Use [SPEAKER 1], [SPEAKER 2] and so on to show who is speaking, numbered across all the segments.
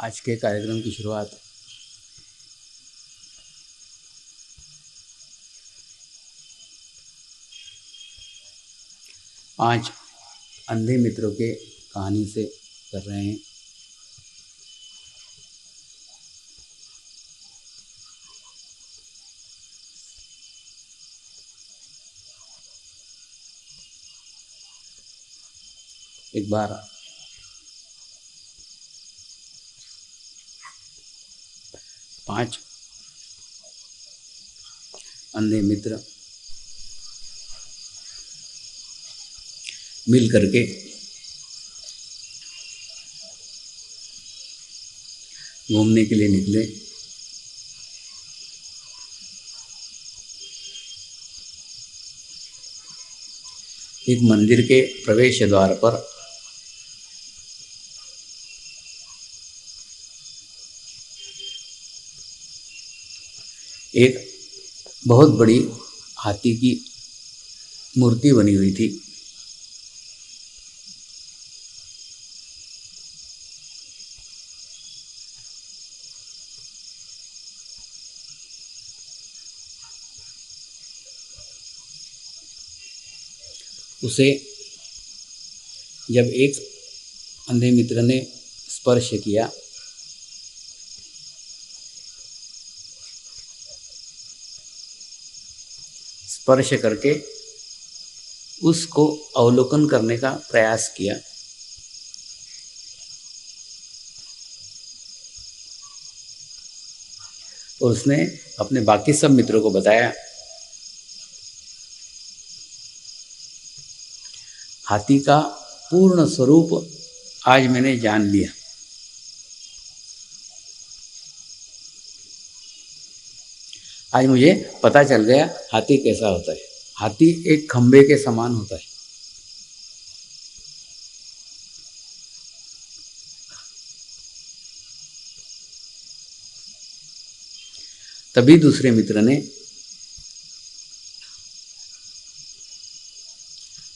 [SPEAKER 1] आज के कार्यक्रम की शुरुआत आज अंधे मित्रों के कहानी से कर रहे हैं। एक बार 5 अंधे मित्र मिल करके घूमने के लिए निकले। एक मंदिर के प्रवेश द्वार पर एक बहुत बड़ी हाथी की मूर्ति बनी हुई थी। उसे जब एक अंधे मित्र ने स्पर्श किया स्पर्श करके उसको अवलोकन करने का प्रयास किया, और उसने अपने बाकी सब मित्रों को बताया, हाथी का पूर्ण स्वरूप आज मैंने जान लिया। आज मुझे पता चल गया हाथी कैसा होता है। हाथी एक खंबे के समान होता है। तभी दूसरे मित्र ने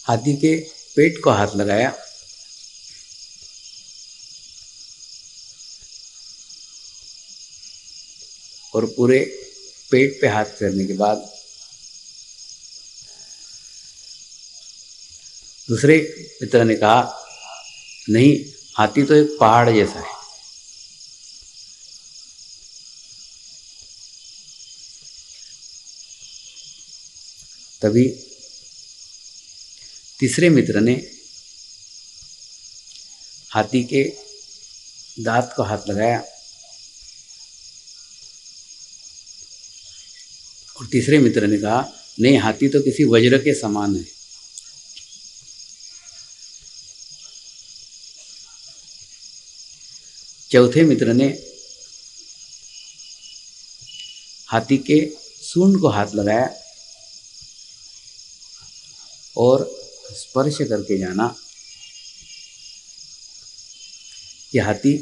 [SPEAKER 1] हाथी के पेट को हाथ लगाया और पूरे पेट पे हाथ फेरने के बाद दूसरे मित्र ने कहा, नहीं, हाथी तो एक पहाड़ जैसा है। तभी तीसरे मित्र ने हाथी के दांत को हाथ लगाया और तीसरे मित्र ने कहा, नहीं, हाथी तो किसी वज्र के समान है। चौथे मित्र ने हाथी के सूंड को हाथ लगाया और स्पर्श करके जाना कि हाथी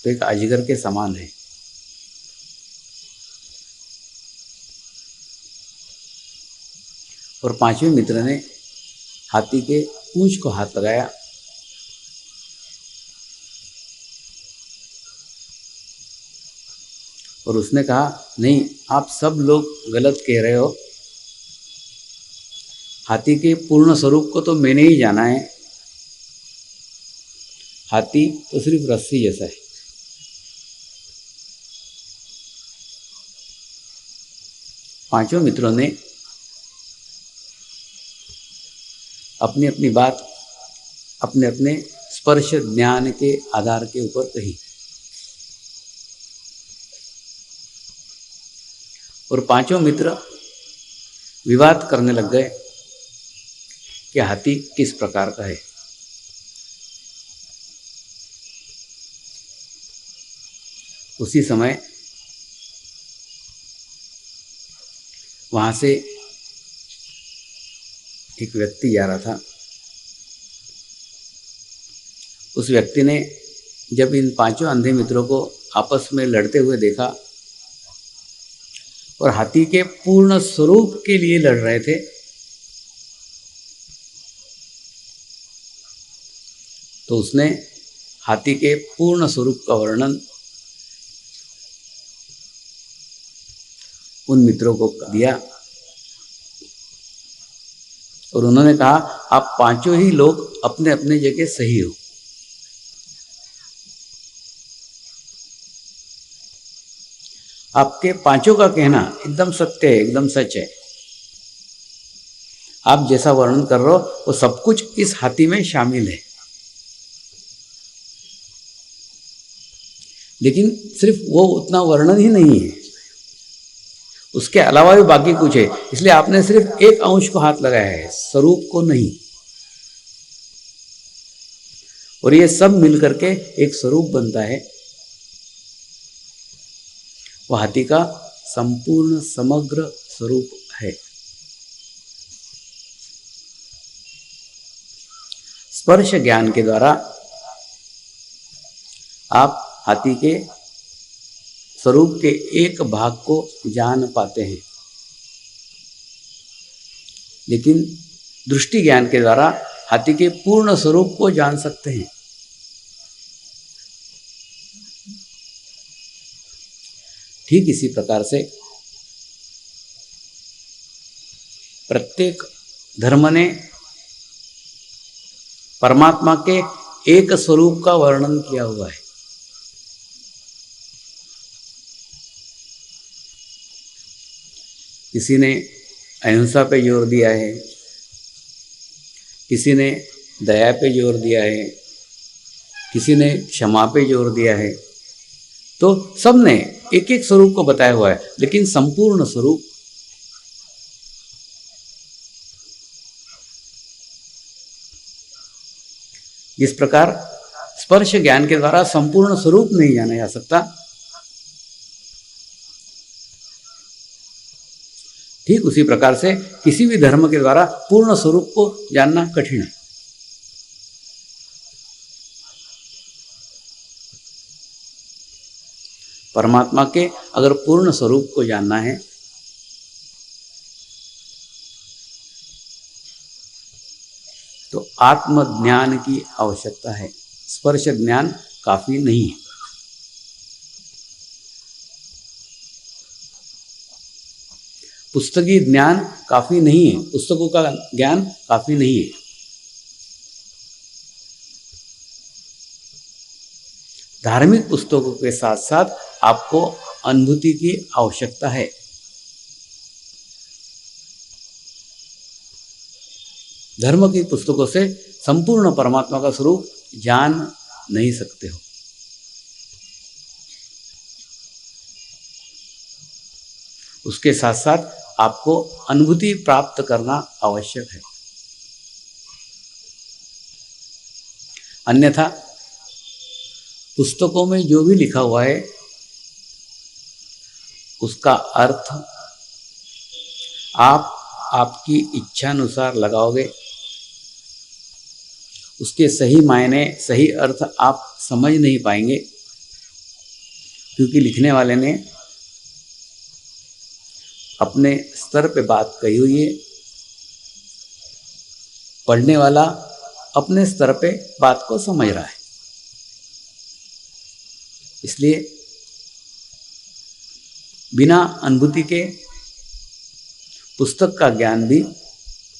[SPEAKER 1] तो एक अजगर के समान है। और पांचवें मित्र ने हाथी के पूंछ को हाथ लगाया और उसने कहा, नहीं, आप सब लोग गलत कह रहे हो। हाथी के पूर्ण स्वरूप को तो मैंने ही जाना है। हाथी तो सिर्फ रस्सी जैसा है। पांचों मित्रों ने अपनी अपनी बात अपने अपने स्पर्श ज्ञान के आधार के ऊपर कही और पांचों मित्र विवाद करने लग गए कि हाथी किस प्रकार का है। उसी समय वहां से एक व्यक्ति जा रहा था। उस व्यक्ति ने जब इन पांचों अंधे मित्रों को आपस में लड़ते हुए देखा और हाथी के पूर्ण स्वरूप के लिए लड़ रहे थे, तो उसने हाथी के पूर्ण स्वरूप का वर्णन उन मित्रों को दिया और उन्होंने कहा आप पांचों ही लोग अपने अपने जगह सही हो। आपके पांचों का कहना एकदम सत्य है, एकदम सच है। आप जैसा वर्णन कर रहे हो वो सब कुछ इस हाथी में शामिल है। लेकिन सिर्फ वो उतना वर्णन ही नहीं है, उसके अलावा भी बाकी कुछ है, इसलिए आपने सिर्फ एक अंश को हाथ लगाया है, स्वरूप को नहीं। और ये सब मिलकर के एक स्वरूप बनता है। वो हाथी का संपूर्ण समग्र स्वरूप है। स्पर्श ज्ञान के द्वारा आप हाथी के स्वरूप के एक भाग को जान पाते हैं, लेकिन दृष्टि ज्ञान के द्वारा हाथी के पूर्ण स्वरूप को जान सकते हैं। ठीक इसी प्रकार से प्रत्येक धर्म ने परमात्मा के एक स्वरूप का वर्णन किया हुआ है। किसी ने अहिंसा पे जोर दिया है, किसी ने दया पे जोर दिया है, किसी ने क्षमा पे जोर दिया है। तो सब ने एक एक स्वरूप को बताया हुआ है, लेकिन संपूर्ण स्वरूप इस प्रकार स्पर्श ज्ञान के द्वारा संपूर्ण स्वरूप नहीं जाना जा सकता। ठीक उसी प्रकार से किसी भी धर्म के द्वारा पूर्ण स्वरूप को जानना कठिन है। परमात्मा के अगर पूर्ण स्वरूप को जानना है तो आत्मज्ञान की आवश्यकता है। स्पर्श ज्ञान काफी नहीं है। पुस्तकीय ज्ञान काफी नहीं है, पुस्तकों का ज्ञान काफी नहीं है। धार्मिक पुस्तकों के साथ साथ आपको अनुभूति की आवश्यकता है। धर्म की पुस्तकों से संपूर्ण परमात्मा का स्वरूप जान नहीं सकते हो। उसके साथ साथ आपको अनुभूति प्राप्त करना आवश्यक है। अन्यथा पुस्तकों में जो भी लिखा हुआ है उसका अर्थ आप आपकी इच्छानुसार लगाओगे, उसके सही मायने सही अर्थ आप समझ नहीं पाएंगे, क्योंकि लिखने वाले ने अपने स्तर पे बात कही हुई है, पढ़ने वाला अपने स्तर पे बात को समझ रहा है। इसलिए बिना अनुभूति के पुस्तक का ज्ञान भी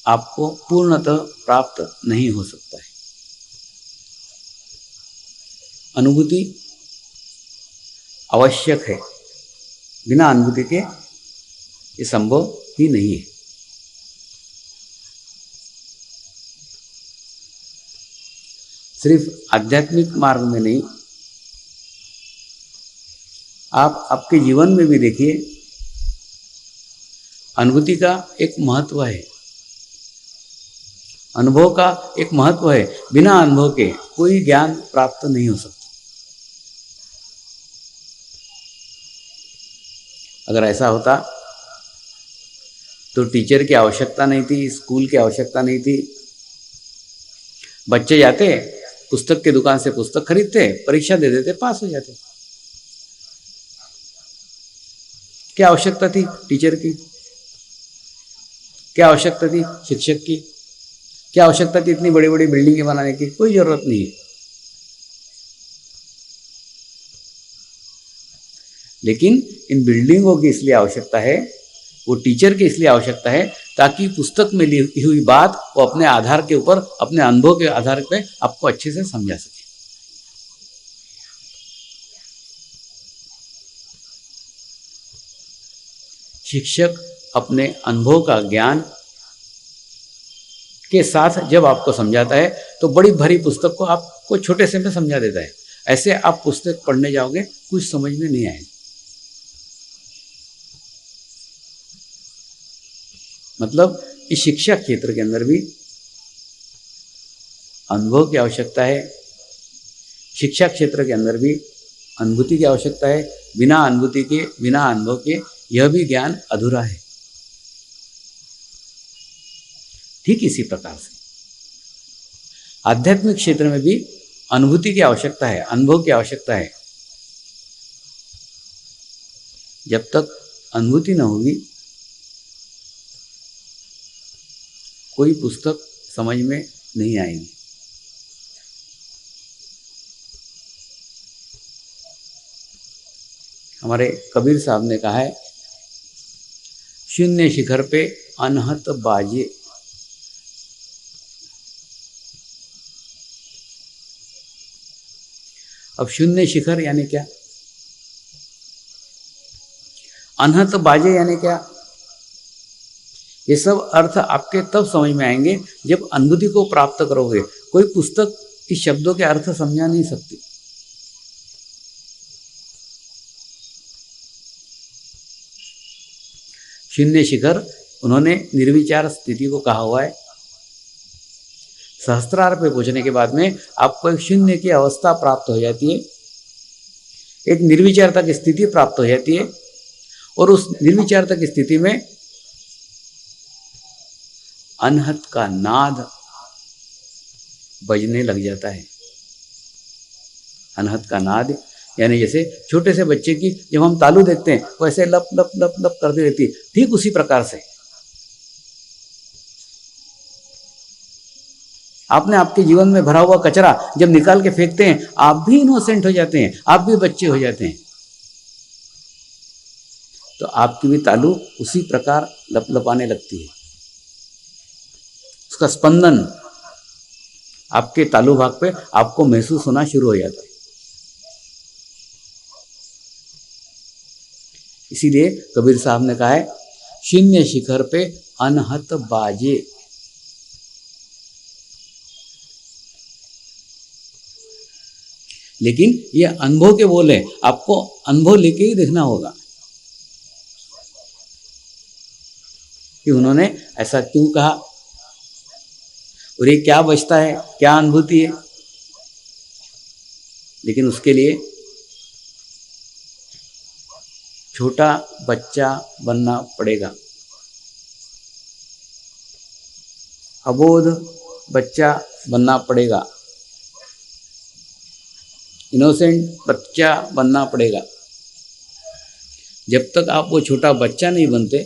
[SPEAKER 1] आपको पूर्णतः प्राप्त नहीं हो सकता है। अनुभूति आवश्यक है, बिना अनुभूति के ये संभव ही नहीं है। सिर्फ आध्यात्मिक मार्ग में नहीं, आप आपके जीवन में भी देखिए, अनुभूति का एक महत्व है, अनुभव का एक महत्व है। बिना अनुभव के कोई ज्ञान प्राप्त नहीं हो सकता। अगर ऐसा होता तो टीचर की आवश्यकता नहीं थी, स्कूल की आवश्यकता नहीं थी। बच्चे जाते पुस्तक की दुकान से पुस्तक खरीदते, परीक्षा दे देते, पास हो जाते। क्या आवश्यकता थी टीचर की? क्या आवश्यकता थी शिक्षक की? क्या आवश्यकता थी इतनी बड़ी बड़ी बिल्डिंगें बनाने की? कोई जरूरत नहीं है। लेकिन इन बिल्डिंगों की इसलिए आवश्यकता है, वो टीचर की इसलिए आवश्यकता है ताकि पुस्तक में लिखी हुई बात वो अपने आधार के ऊपर, अपने अनुभव के आधार पे आपको अच्छे से समझा सके। शिक्षक अपने अनुभव का ज्ञान के साथ जब आपको समझाता है तो बड़ी भरी पुस्तक को आपको छोटे से में समझा देता है। ऐसे आप पुस्तक पढ़ने जाओगे, कुछ समझ में नहीं आएगा। मतलब इस शिक्षा क्षेत्र के अंदर भी अनुभव की आवश्यकता है, शिक्षा क्षेत्र के अंदर भी अनुभूति की आवश्यकता है। बिना अनुभूति के, बिना अनुभव के यह भी ज्ञान अधूरा है। ठीक इसी प्रकार से आध्यात्मिक क्षेत्र में भी अनुभूति की आवश्यकता है, अनुभव की आवश्यकता है। जब तक अनुभूति न होगी कोई पुस्तक समझ में नहीं आएगी। हमारे कबीर साहब ने कहा है, शून्य शिखर पे अनहत बाजे। अब शून्य शिखर यानी क्या, अनहत बाजे यानी क्या, ये सब अर्थ आपके तब समझ में आएंगे जब अनुभूति को प्राप्त करोगे। कोई पुस्तक इस शब्दों के अर्थ समझा नहीं सकती। शून्य शिखर उन्होंने निर्विचार स्थिति को कहा हुआ है। सहस्त्रार पे पहुंचने के बाद में आपको एक शून्य की अवस्था प्राप्त हो जाती है, एक निर्विचारता की स्थिति प्राप्त हो जाती है, और उस निर्विचारता की स्थिति में अनहत का नाद बजने लग जाता है। अनहत का नाद यानी जैसे छोटे से बच्चे की जब हम तालू देखते हैं वैसे लप लप लप लप करती रहती है, ठीक उसी प्रकार से आपने आपके जीवन में भरा हुआ कचरा जब निकाल के फेंकते हैं, आप भी इनोसेंट हो जाते हैं, आप भी बच्चे हो जाते हैं। तो आपकी भी तालू उसी प्रकार लपलपाने लगती है। उसका स्पंदन आपके तालु भाग पे आपको महसूस होना शुरू हो जाता है। इसीलिए कबीर साहब ने कहा है, शून्य शिखर पे अनहत बाजे। लेकिन ये अनुभव के बोल है, आपको अनुभव लेके ही देखना होगा कि उन्होंने ऐसा क्यों कहा और ये क्या बचता है, क्या अनुभूति है। लेकिन उसके लिए छोटा बच्चा बनना पड़ेगा, अबोध बच्चा बनना पड़ेगा, इनोसेंट बच्चा बनना पड़ेगा। जब तक आप वो छोटा बच्चा नहीं बनते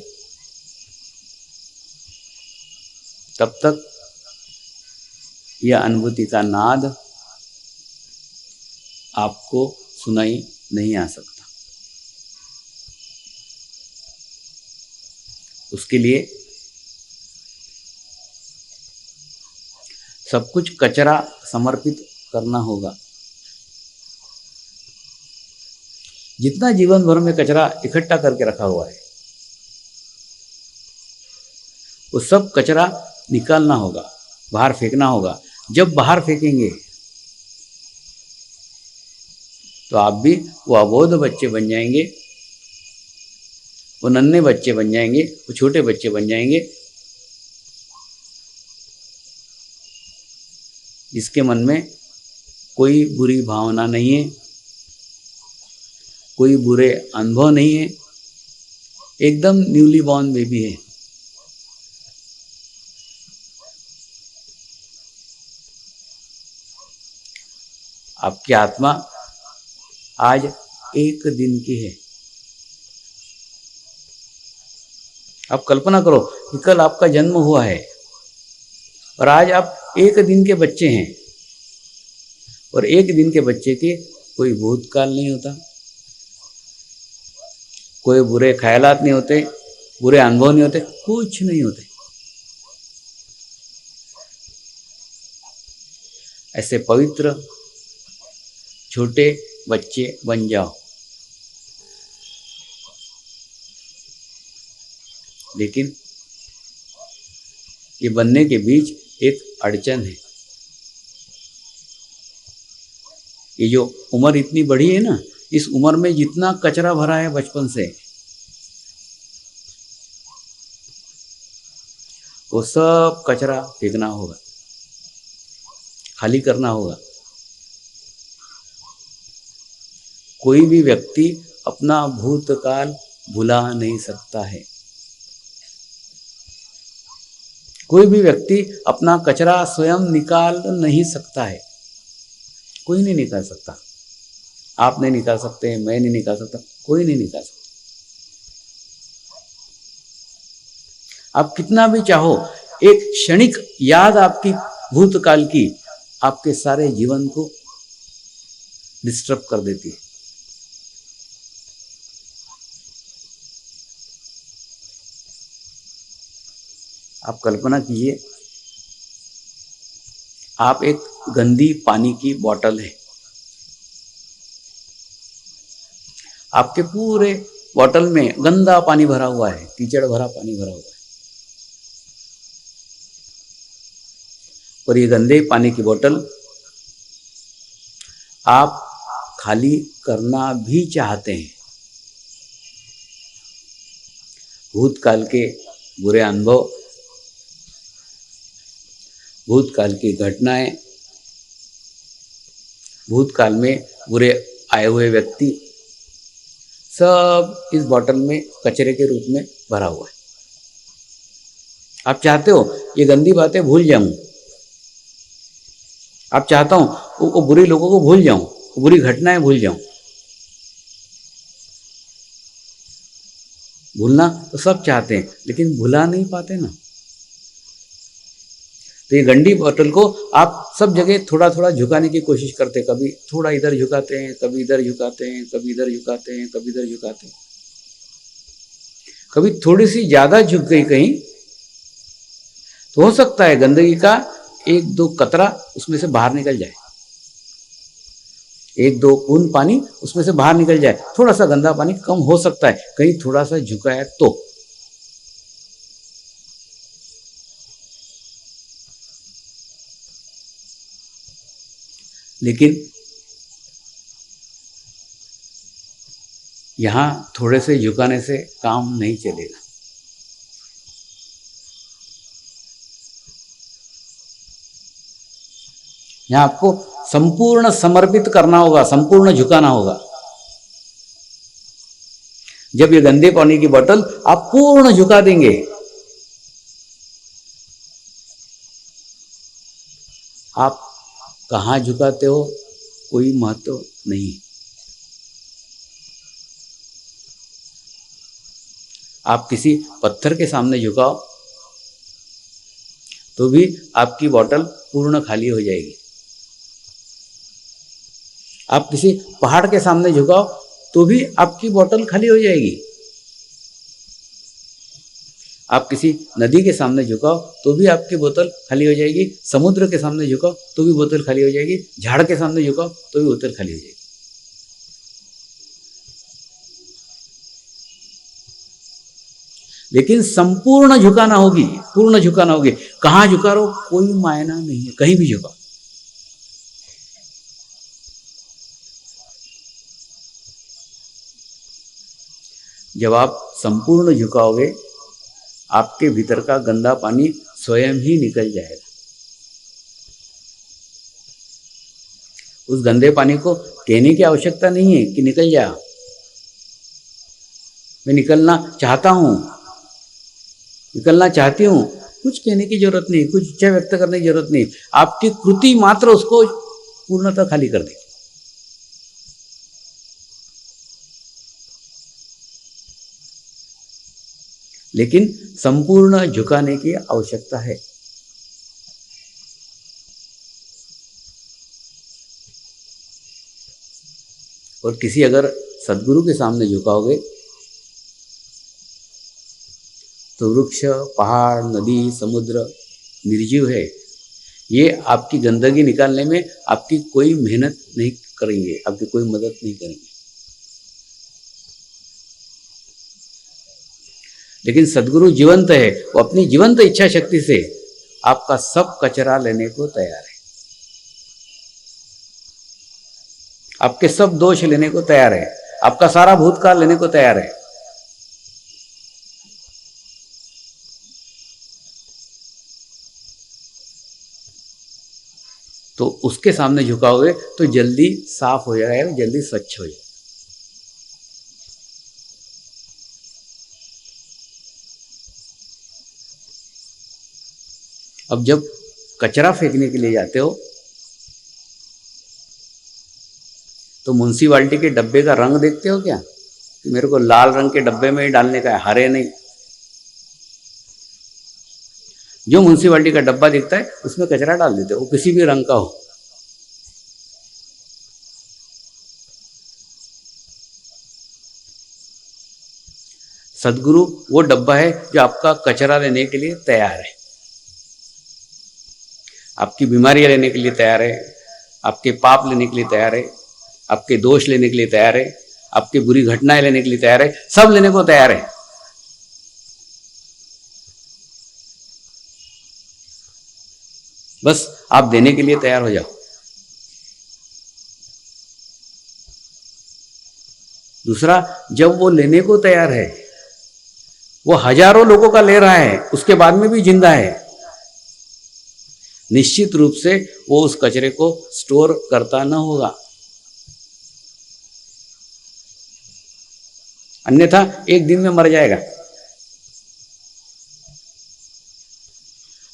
[SPEAKER 1] तब तक यह अनुभूति का नाद आपको सुनाई नहीं आ सकता। उसके लिए सब कुछ कचरा समर्पित करना होगा। जितना जीवन भर में कचरा इकट्ठा करके रखा हुआ है वो सब कचरा निकालना होगा, बाहर फेंकना होगा। जब बाहर फेंकेंगे तो आप भी वो अबोध बच्चे बन जाएंगे, वो नन्हे बच्चे बन जाएंगे, वो छोटे बच्चे बन जाएंगे जिसके मन में कोई बुरी भावना नहीं है, कोई बुरे अनुभव नहीं है, एकदम न्यूली बॉर्न बेबी है। आपकी आत्मा आज एक दिन की है। आप कल्पना करो कि कल आपका जन्म हुआ है और आज आप एक दिन के बच्चे हैं, और एक दिन के बच्चे के कोई भूतकाल नहीं होता, कोई बुरे ख्यालात नहीं होते, बुरे अनुभव नहीं होते, कुछ नहीं होते। ऐसे पवित्र छोटे बच्चे बन जाओ। लेकिन ये बनने के बीच एक अड़चन है। ये जो उम्र इतनी बड़ी है ना, इस उम्र में जितना कचरा भरा है बचपन से, वो सब कचरा फेंकना होगा, खाली करना होगा। कोई भी व्यक्ति अपना भूतकाल भुला नहीं सकता है। कोई भी व्यक्ति अपना कचरा स्वयं निकाल नहीं सकता है। कोई नहीं निकाल सकता। आप नहीं निकाल सकते, मैं नहीं निकाल सकता, कोई नहीं निकाल सकता। आप कितना भी चाहो, एक क्षणिक याद आपकी भूतकाल की आपके सारे जीवन को डिस्टर्ब कर देती है। आप कल्पना कीजिए, आप एक गंदी पानी की बोतल है, आपके पूरे बोतल में गंदा पानी भरा हुआ है, कीचड़ भरा पानी भरा हुआ है, और ये गंदे पानी की बोतल आप खाली करना भी चाहते हैं। भूतकाल के बुरे अनुभव, भूतकाल की घटनाएं, भूतकाल में बुरे आए हुए व्यक्ति, सब इस बोतल में कचरे के रूप में भरा हुआ है। आप चाहते हो ये गंदी बातें भूल जाऊं, आप चाहता हूं वो बुरे लोगों को भूल जाऊं, वो बुरी घटनाएं भूल जाऊं। भूलना तो सब चाहते हैं, लेकिन भुला नहीं पाते ना। तो ये गंदी बोतल को आप सब जगह थोड़ा थोड़ा झुकाने की कोशिश करते हैं। कभी थोड़ा इधर झुकाते हैं, कभी इधर झुकाते हैं, कभी इधर झुकाते हैं, कभी इधर झुकाते हैं। कभी थोड़ी सी ज्यादा झुक गई कहीं, तो हो सकता है गंदगी का एक दो कतरा उसमें से बाहर निकल जाए, एक दो बूंद पानी उसमें से बाहर निकल जाए। थोड़ा सा गंदा पानी कम हो सकता है, कहीं थोड़ा सा झुका है तो। लेकिन यहां थोड़े से झुकाने से काम नहीं चलेगा। यहां आपको संपूर्ण समर्पित करना होगा, संपूर्ण झुकाना होगा। जब ये गंदे पानी की बोतल आप पूर्ण झुका देंगे, आप कहां झुकाते हो कोई महत्व नहीं। आप किसी पत्थर के सामने झुकाओ तो भी आपकी बोतल पूर्ण खाली हो जाएगी। आप किसी पहाड़ के सामने झुकाओ तो भी आपकी बोतल खाली हो जाएगी। आप किसी नदी के सामने झुकाओ तो भी आपकी बोतल खाली हो जाएगी। समुद्र के सामने झुकाओ तो भी बोतल खाली हो जाएगी। झाड़ के सामने झुकाओ तो भी बोतल खाली हो जाएगी। लेकिन संपूर्ण झुकाना होगी, पूर्ण झुकाना होगी। कहां झुका रहो कोई मायना नहीं है, कहीं भी झुकाओ। जब आप संपूर्ण झुकाओगे, आपके भीतर का गंदा पानी स्वयं ही निकल जाएगा। उस गंदे पानी को कहने की आवश्यकता नहीं है कि निकल जा, मैं निकलना चाहता हूं, निकलना चाहती हूं। कुछ कहने की जरूरत नहीं, कुछ इच्छा व्यक्त करने की जरूरत नहीं। आपकी कृति मात्र उसको पूर्णतः खाली कर देगी। लेकिन संपूर्ण झुकाने की आवश्यकता है। और किसी अगर सदगुरु के सामने झुकाओगे तो वृक्ष, पहाड़, नदी, समुद्र निर्जीव है। ये आपकी गंदगी निकालने में आपकी कोई मेहनत नहीं करेंगे, आपकी कोई मदद नहीं करेंगे। लेकिन सदगुरु जीवंत है, वो अपनी जीवंत इच्छा शक्ति से आपका सब कचरा लेने को तैयार है, आपके सब दोष लेने को तैयार है, आपका सारा भूतकाल लेने को तैयार है। तो उसके सामने झुकाओगे तो जल्दी साफ हो जाएगा, जल्दी स्वच्छ हो जाएगा। अब जब कचरा फेंकने के लिए जाते हो तो म्युनिसिपालिटी के डब्बे का रंग देखते हो क्या, कि मेरे को लाल रंग के डब्बे में ही डालने का है, हरे नहीं। जो म्युनिसिपालिटी का डब्बा दिखता है उसमें कचरा डाल देते हो, वो किसी भी रंग का हो। सदगुरु वो डब्बा है जो आपका कचरा लेने के लिए तैयार है, आपकी बीमारियां लेने के लिए तैयार है, आपके पाप लेने के लिए तैयार है, आपके दोष लेने के लिए तैयार है, आपकी बुरी घटनाएं लेने के लिए तैयार है, सब लेने को तैयार है। बस आप देने के लिए तैयार हो जाओ। दूसरा, जब वो लेने को तैयार है, वो हजारों लोगों का ले रहा है, उसके बाद में भी जिंदा है, निश्चित रूप से वो उस कचरे को स्टोर करता न होगा, अन्यथा एक दिन में मर जाएगा।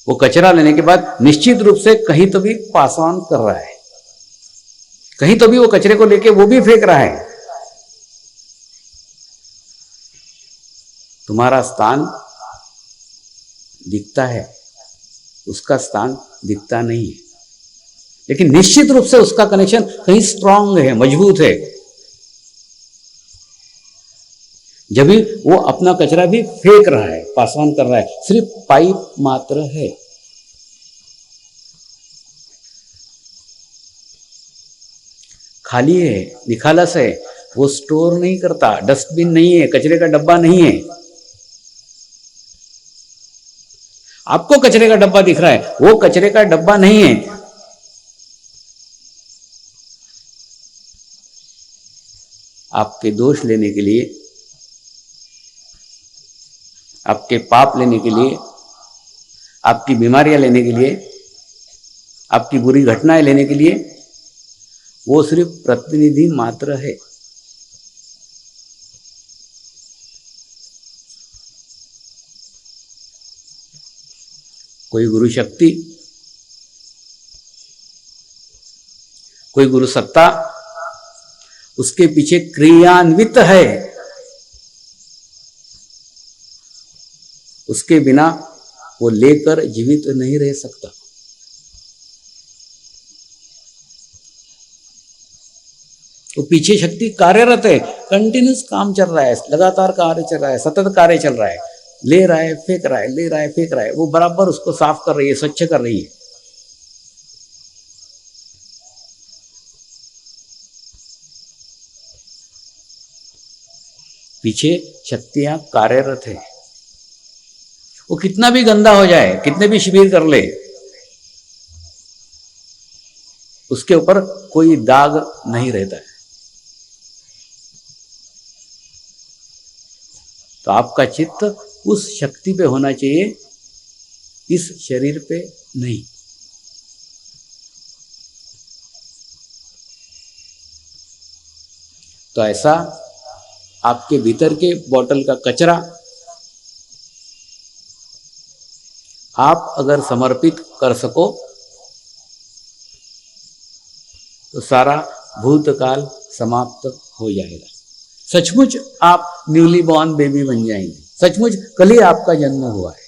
[SPEAKER 1] वो कचरा लेने के बाद निश्चित रूप से कहीं तो भी पास ऑन कर रहा है, कहीं तो भी वो कचरे को लेके वो भी फेंक रहा है। तुम्हारा स्थान दिखता है, उसका स्थान दिखता नहीं है, लेकिन निश्चित रूप से उसका कनेक्शन कहीं स्ट्रांग है, मजबूत है। जब भी वो अपना कचरा भी फेंक रहा है, पास ऑन कर रहा है, सिर्फ पाइप मात्र है। खाली है, निखालस है, वो स्टोर नहीं करता, डस्टबिन नहीं है, कचरे का डब्बा नहीं है। आपको कचरे का डब्बा दिख रहा है, वो कचरे का डब्बा नहीं है। आपके दोष लेने के लिए, आपके पाप लेने के लिए, आपकी बीमारियां लेने के लिए, आपकी बुरी घटनाएं लेने के लिए वो सिर्फ प्रतिनिधि मात्र है। कोई गुरु शक्ति, कोई गुरु सत्ता उसके पीछे क्रियान्वित है, उसके बिना वो लेकर जीवित नहीं रह सकता। तो पीछे शक्ति कार्यरत है, कंटिन्यूस काम चल रहा है, लगातार कार्य चल रहा है, सतत कार्य चल रहा है, ले रहा है फेंक रहा है, ले रहा है फेंक रहा है, वो बराबर उसको साफ कर रही है, स्वच्छ कर रही है। पीछे शक्तियां कार्यरत है। वो कितना भी गंदा हो जाए, कितने भी शिविर कर ले, उसके ऊपर कोई दाग नहीं रहता है। तो आपका चित्त उस शक्ति पे होना चाहिए, इस शरीर पे नहीं। तो ऐसा आपके भीतर के बॉटल का कचरा आप अगर समर्पित कर सको तो सारा भूतकाल समाप्त हो जाएगा। सचमुच आप न्यूली बॉर्न बेबी बन जाएंगे, सचमुच कल ही आपका जन्म हुआ है।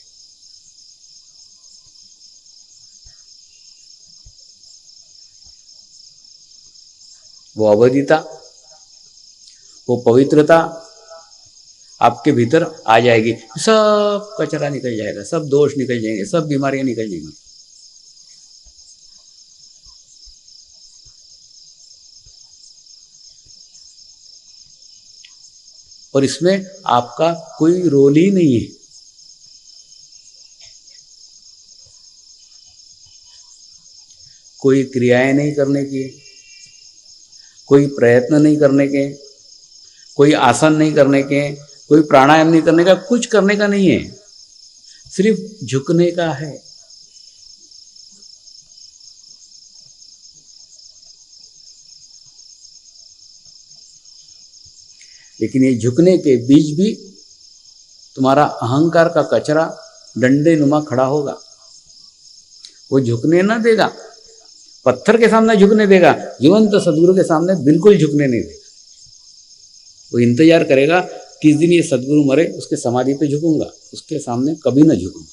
[SPEAKER 1] वो अवधिता, वो पवित्रता आपके भीतर आ जाएगी, सब कचरा निकल जाएगा, सब दोष निकल जाएंगे, सब बीमारियां निकल जाएंगी। और इसमें आपका कोई रोल ही नहीं है। कोई क्रियाएं नहीं करने की, कोई प्रयत्न नहीं करने के, कोई आसन नहीं करने के, कोई प्राणायाम नहीं करने का, कुछ करने का नहीं है, सिर्फ झुकने का है। लेकिन ये झुकने के बीच भी तुम्हारा अहंकार का कचरा डंडे नुमा खड़ा होगा, वो झुकने ना देगा। पत्थर के सामने झुकने देगा, जीवंत सदगुरु के सामने बिल्कुल झुकने नहीं देगा। वो इंतजार करेगा किस दिन ये सदगुरु मरे, उसके समाधि पे झुकूंगा, उसके सामने कभी ना झुकूंगा।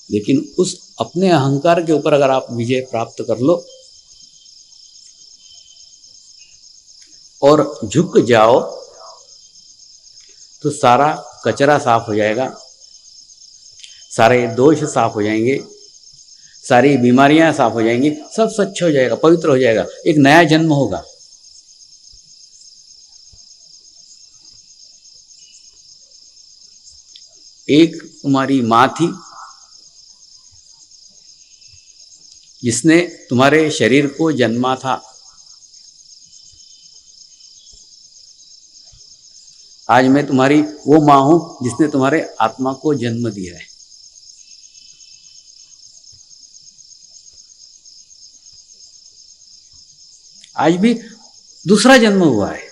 [SPEAKER 1] लेकिन उस अपने अहंकार के ऊपर अगर आप विजय प्राप्त कर लो और झुक जाओ तो सारा कचरा साफ हो जाएगा, सारे दोष साफ हो जाएंगे, सारी बीमारियां साफ हो जाएंगी, सब स्वच्छ हो जाएगा, पवित्र हो जाएगा, एक नया जन्म होगा। एक तुम्हारी मां थी जिसने तुम्हारे शरीर को जन्मा था। आज मैं तुम्हारी वो मां हूं जिसने तुम्हारे आत्मा को जन्म दिया है। आज भी दूसरा जन्म हुआ है,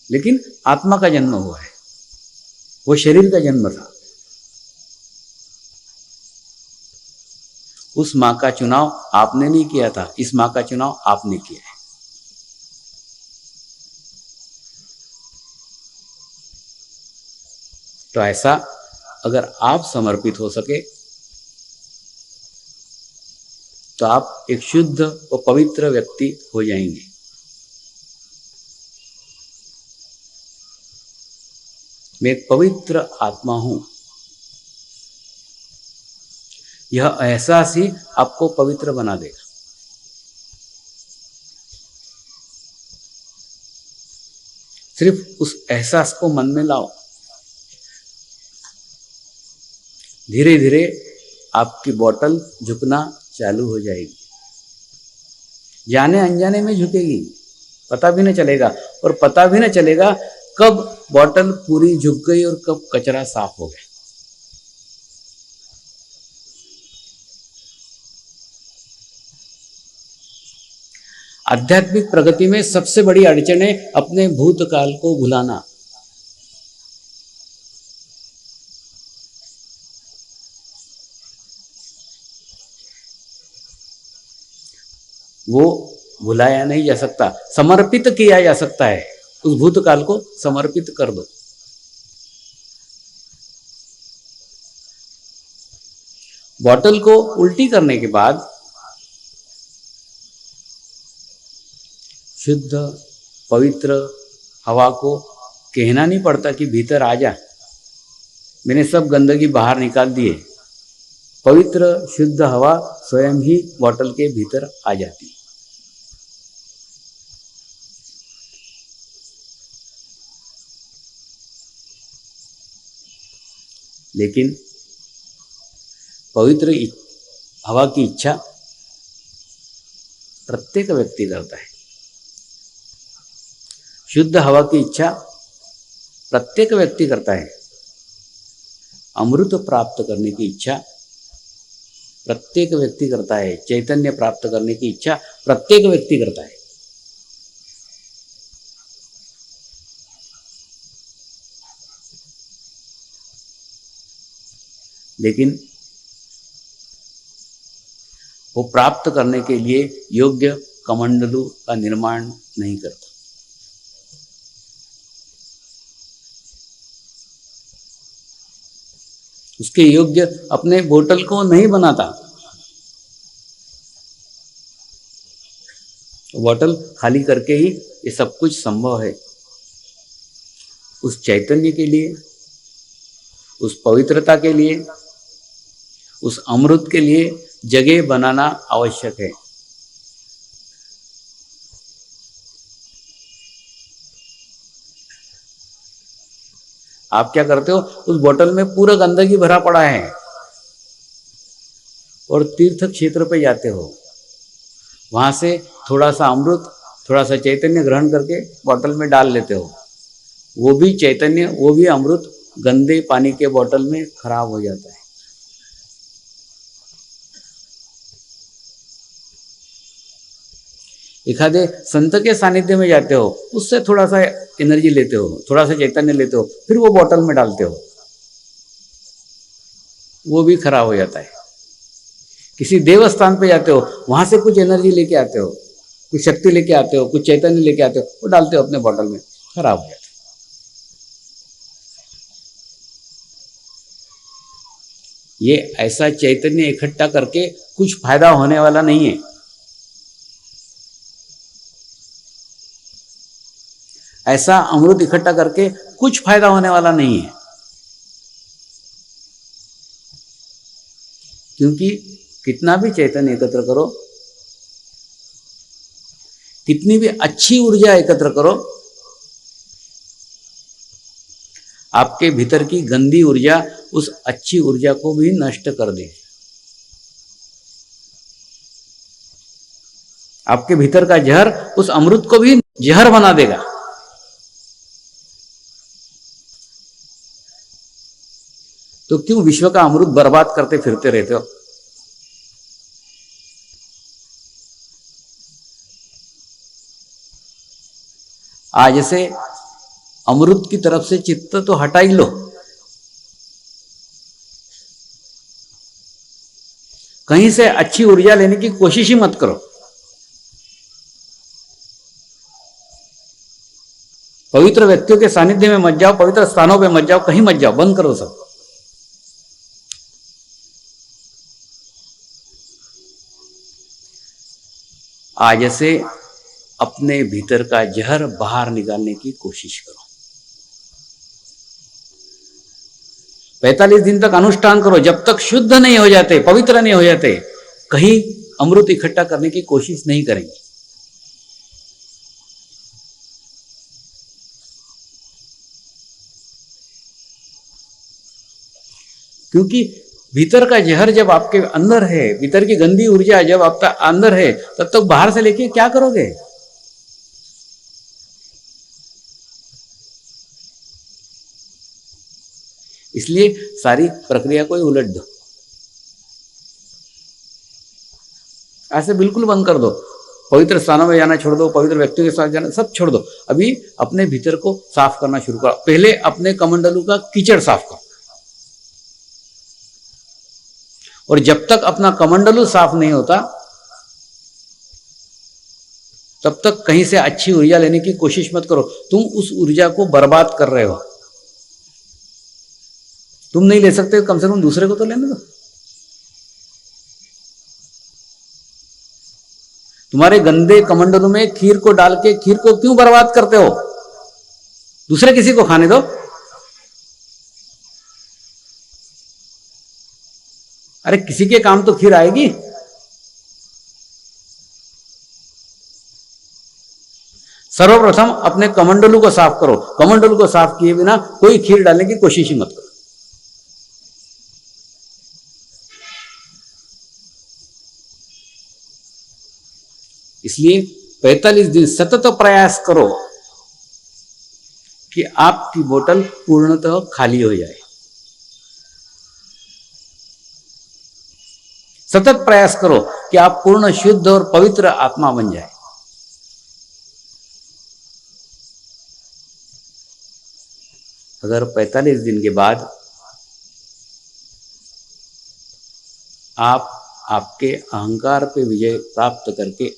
[SPEAKER 1] लेकिन आत्मा का जन्म हुआ है, वो शरीर का जन्म था। उस मां का चुनाव आपने नहीं किया था, इस मां का चुनाव आपने किया है। तो ऐसा अगर आप समर्पित हो सके तो आप एक शुद्ध और पवित्र व्यक्ति हो जाएंगे। मैं एक पवित्र आत्मा हूं, यह एहसास ही आपको पवित्र बना देगा। सिर्फ उस एहसास को मन में लाओ, धीरे धीरे आपकी बोतल झुकना चालू हो जाएगी, जाने अनजाने में झुकेगी, पता भी न चलेगा। और पता भी न चलेगा कब बोतल पूरी झुक गई और कब कचरा साफ हो गया। आध्यात्मिक प्रगति में सबसे बड़ी अड़चन है अपने भूतकाल को भुलाना। वो भुलाया नहीं जा सकता, समर्पित किया जा सकता है। उस भूतकाल को समर्पित कर दो। बॉटल को उल्टी करने के बाद शुद्ध पवित्र हवा को कहना नहीं पड़ता कि भीतर आ जा, मैंने सब गंदगी बाहर निकाल दी है। पवित्र शुद्ध हवा स्वयं ही बॉटल के भीतर आ जाती है। लेकिन पवित्र हवा की इच्छा प्रत्येक व्यक्ति करता है, शुद्ध हवा की इच्छा प्रत्येक व्यक्ति करता है, अमृत प्राप्त करने की इच्छा प्रत्येक व्यक्ति करता है, चैतन्य प्राप्त करने की इच्छा प्रत्येक व्यक्ति करता है। लेकिन वो प्राप्त करने के लिए योग्य कमंडलू का निर्माण नहीं करता। उसके योग्य अपने बोतल को नहीं बनाता। बॉटल खाली करके ही ये सब कुछ संभव है। उस चैतन्य के लिए, उस पवित्रता के लिए, उस अमृत के लिए जगह बनाना आवश्यक है। आप क्या करते हो, उस बोतल में पूरा गंदगी भरा पड़ा है और तीर्थ क्षेत्र पे जाते हो, वहां से थोड़ा सा अमृत, थोड़ा सा चैतन्य ग्रहण करके बोतल में डाल लेते हो। वो भी चैतन्य, वो भी अमृत गंदे पानी के बोतल में खराब हो जाता है। एखादे संत के सानिध्य में जाते हो, उससे थोड़ा सा एनर्जी लेते हो, थोड़ा सा चैतन्य लेते हो, फिर वो बोतल में डालते हो, वो भी खराब हो जाता है। किसी देवस्थान पे जाते हो, वहां से कुछ एनर्जी लेके आते हो, कुछ शक्ति लेके आते हो, कुछ चैतन्य लेके आते हो, वो डालते हो अपने बोतल में, खराब हो जाता है। ये ऐसा चैतन्य इकट्ठा करके कुछ फायदा होने वाला नहीं है। ऐसा अमृत इकट्ठा करके कुछ फायदा होने वाला नहीं है, क्योंकि कितना भी चैतन्य एकत्र करो, कितनी भी अच्छी ऊर्जा एकत्र करो, आपके भीतर की गंदी ऊर्जा उस अच्छी ऊर्जा को भी नष्ट कर दे। आपके भीतर का जहर उस अमृत को भी जहर बना देगा। तो क्यों विश्व का अमृत बर्बाद करते फिरते रहते हो? आज से अमृत की तरफ से चित्त तो हटा ही लो। कहीं से अच्छी ऊर्जा लेने की कोशिश ही मत करो। पवित्र व्यक्तियों के सानिध्य में मत जाओ, पवित्र स्थानों पे मत जाओ, कहीं मत जाओ, बंद करो सब। आज से अपने भीतर का जहर बाहर निकालने की कोशिश करो। 45 दिन तक अनुष्ठान करो, जब तक शुद्ध नहीं हो जाते, पवित्र नहीं हो जाते, कहीं अमृत इकट्ठा करने की कोशिश नहीं करेंगे। क्योंकि भीतर का जहर जब आपके अंदर है, भीतर की गंदी ऊर्जा जब आपका अंदर है, तब तक बाहर से लेके क्या करोगे? इसलिए सारी प्रक्रिया को ही उलट दो, ऐसे बिल्कुल बंद कर दो। पवित्र स्थानों में जाना छोड़ दो, पवित्र व्यक्तियों के साथ जाना सब छोड़ दो। अभी अपने भीतर को साफ करना शुरू करो। पहले अपने कमंडलू का कीचड़ साफ करो, और जब तक अपना कमंडलू साफ नहीं होता, तब तक कहीं से अच्छी ऊर्जा लेने की कोशिश मत करो। तुम उस ऊर्जा को बर्बाद कर रहे हो। तुम नहीं ले सकते, कम से कम दूसरे को तो लेने दो। तुम्हारे गंदे कमंडलों में खीर को डाल के खीर को क्यों बर्बाद करते हो? दूसरे किसी को खाने दो। अरे किसी के काम तो खीर आएगी। सर्वप्रथम अपने कमंडलू को साफ करो। कमंडलू को साफ किए बिना कोई खीर डालने की कोशिश ही मत करो। इसलिए 45 दिन सतत प्रयास करो कि आपकी बोतल पूर्णतः खाली हो जाए। सतत प्रयास करो कि आप पूर्ण शुद्ध और पवित्र आत्मा बन जाए। अगर 45 दिन के बाद आप आपके अहंकार पे विजय प्राप्त करके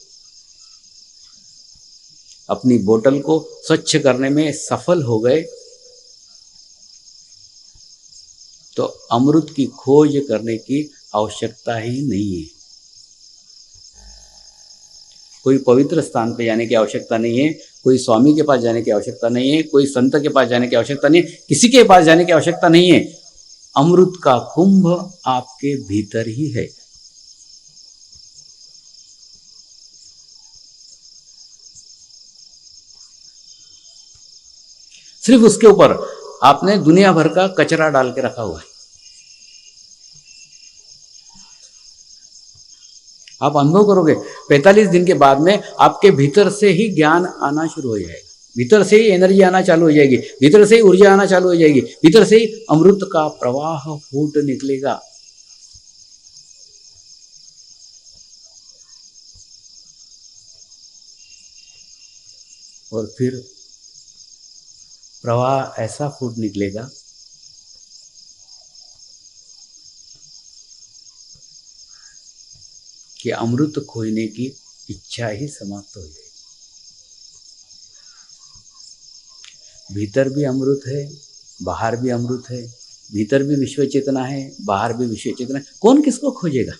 [SPEAKER 1] अपनी बोतल को स्वच्छ करने में सफल हो गए, तो अमृत की खोज करने की आवश्यकता ही नहीं है। कोई पवित्र स्थान पे जाने की आवश्यकता नहीं है, कोई स्वामी के पास जाने की आवश्यकता नहीं है, कोई संत के पास जाने की आवश्यकता नहीं है, किसी के पास जाने की आवश्यकता नहीं है। अमृत का कुंभ आपके भीतर ही है। सिर्फ उसके ऊपर आपने दुनिया भर का कचरा डाल के रखा हुआ है। आप अनुभव करोगे 45 दिन के बाद में आपके भीतर से ही ज्ञान आना शुरू हो जाएगा, भीतर से ही एनर्जी आना चालू हो जाएगी, भीतर से ही ऊर्जा आना चालू हो जाएगी, भीतर से ही अमृत का प्रवाह फूट निकलेगा। और फिर प्रवाह ऐसा फूट निकलेगा कि अमृत खोजने की इच्छा ही समाप्त हो जाएगी। भीतर भी अमृत है, बाहर भी अमृत है, भीतर भी विश्व चेतना है, बाहर भी विश्व चेतना है। कौन किसको खोजेगा?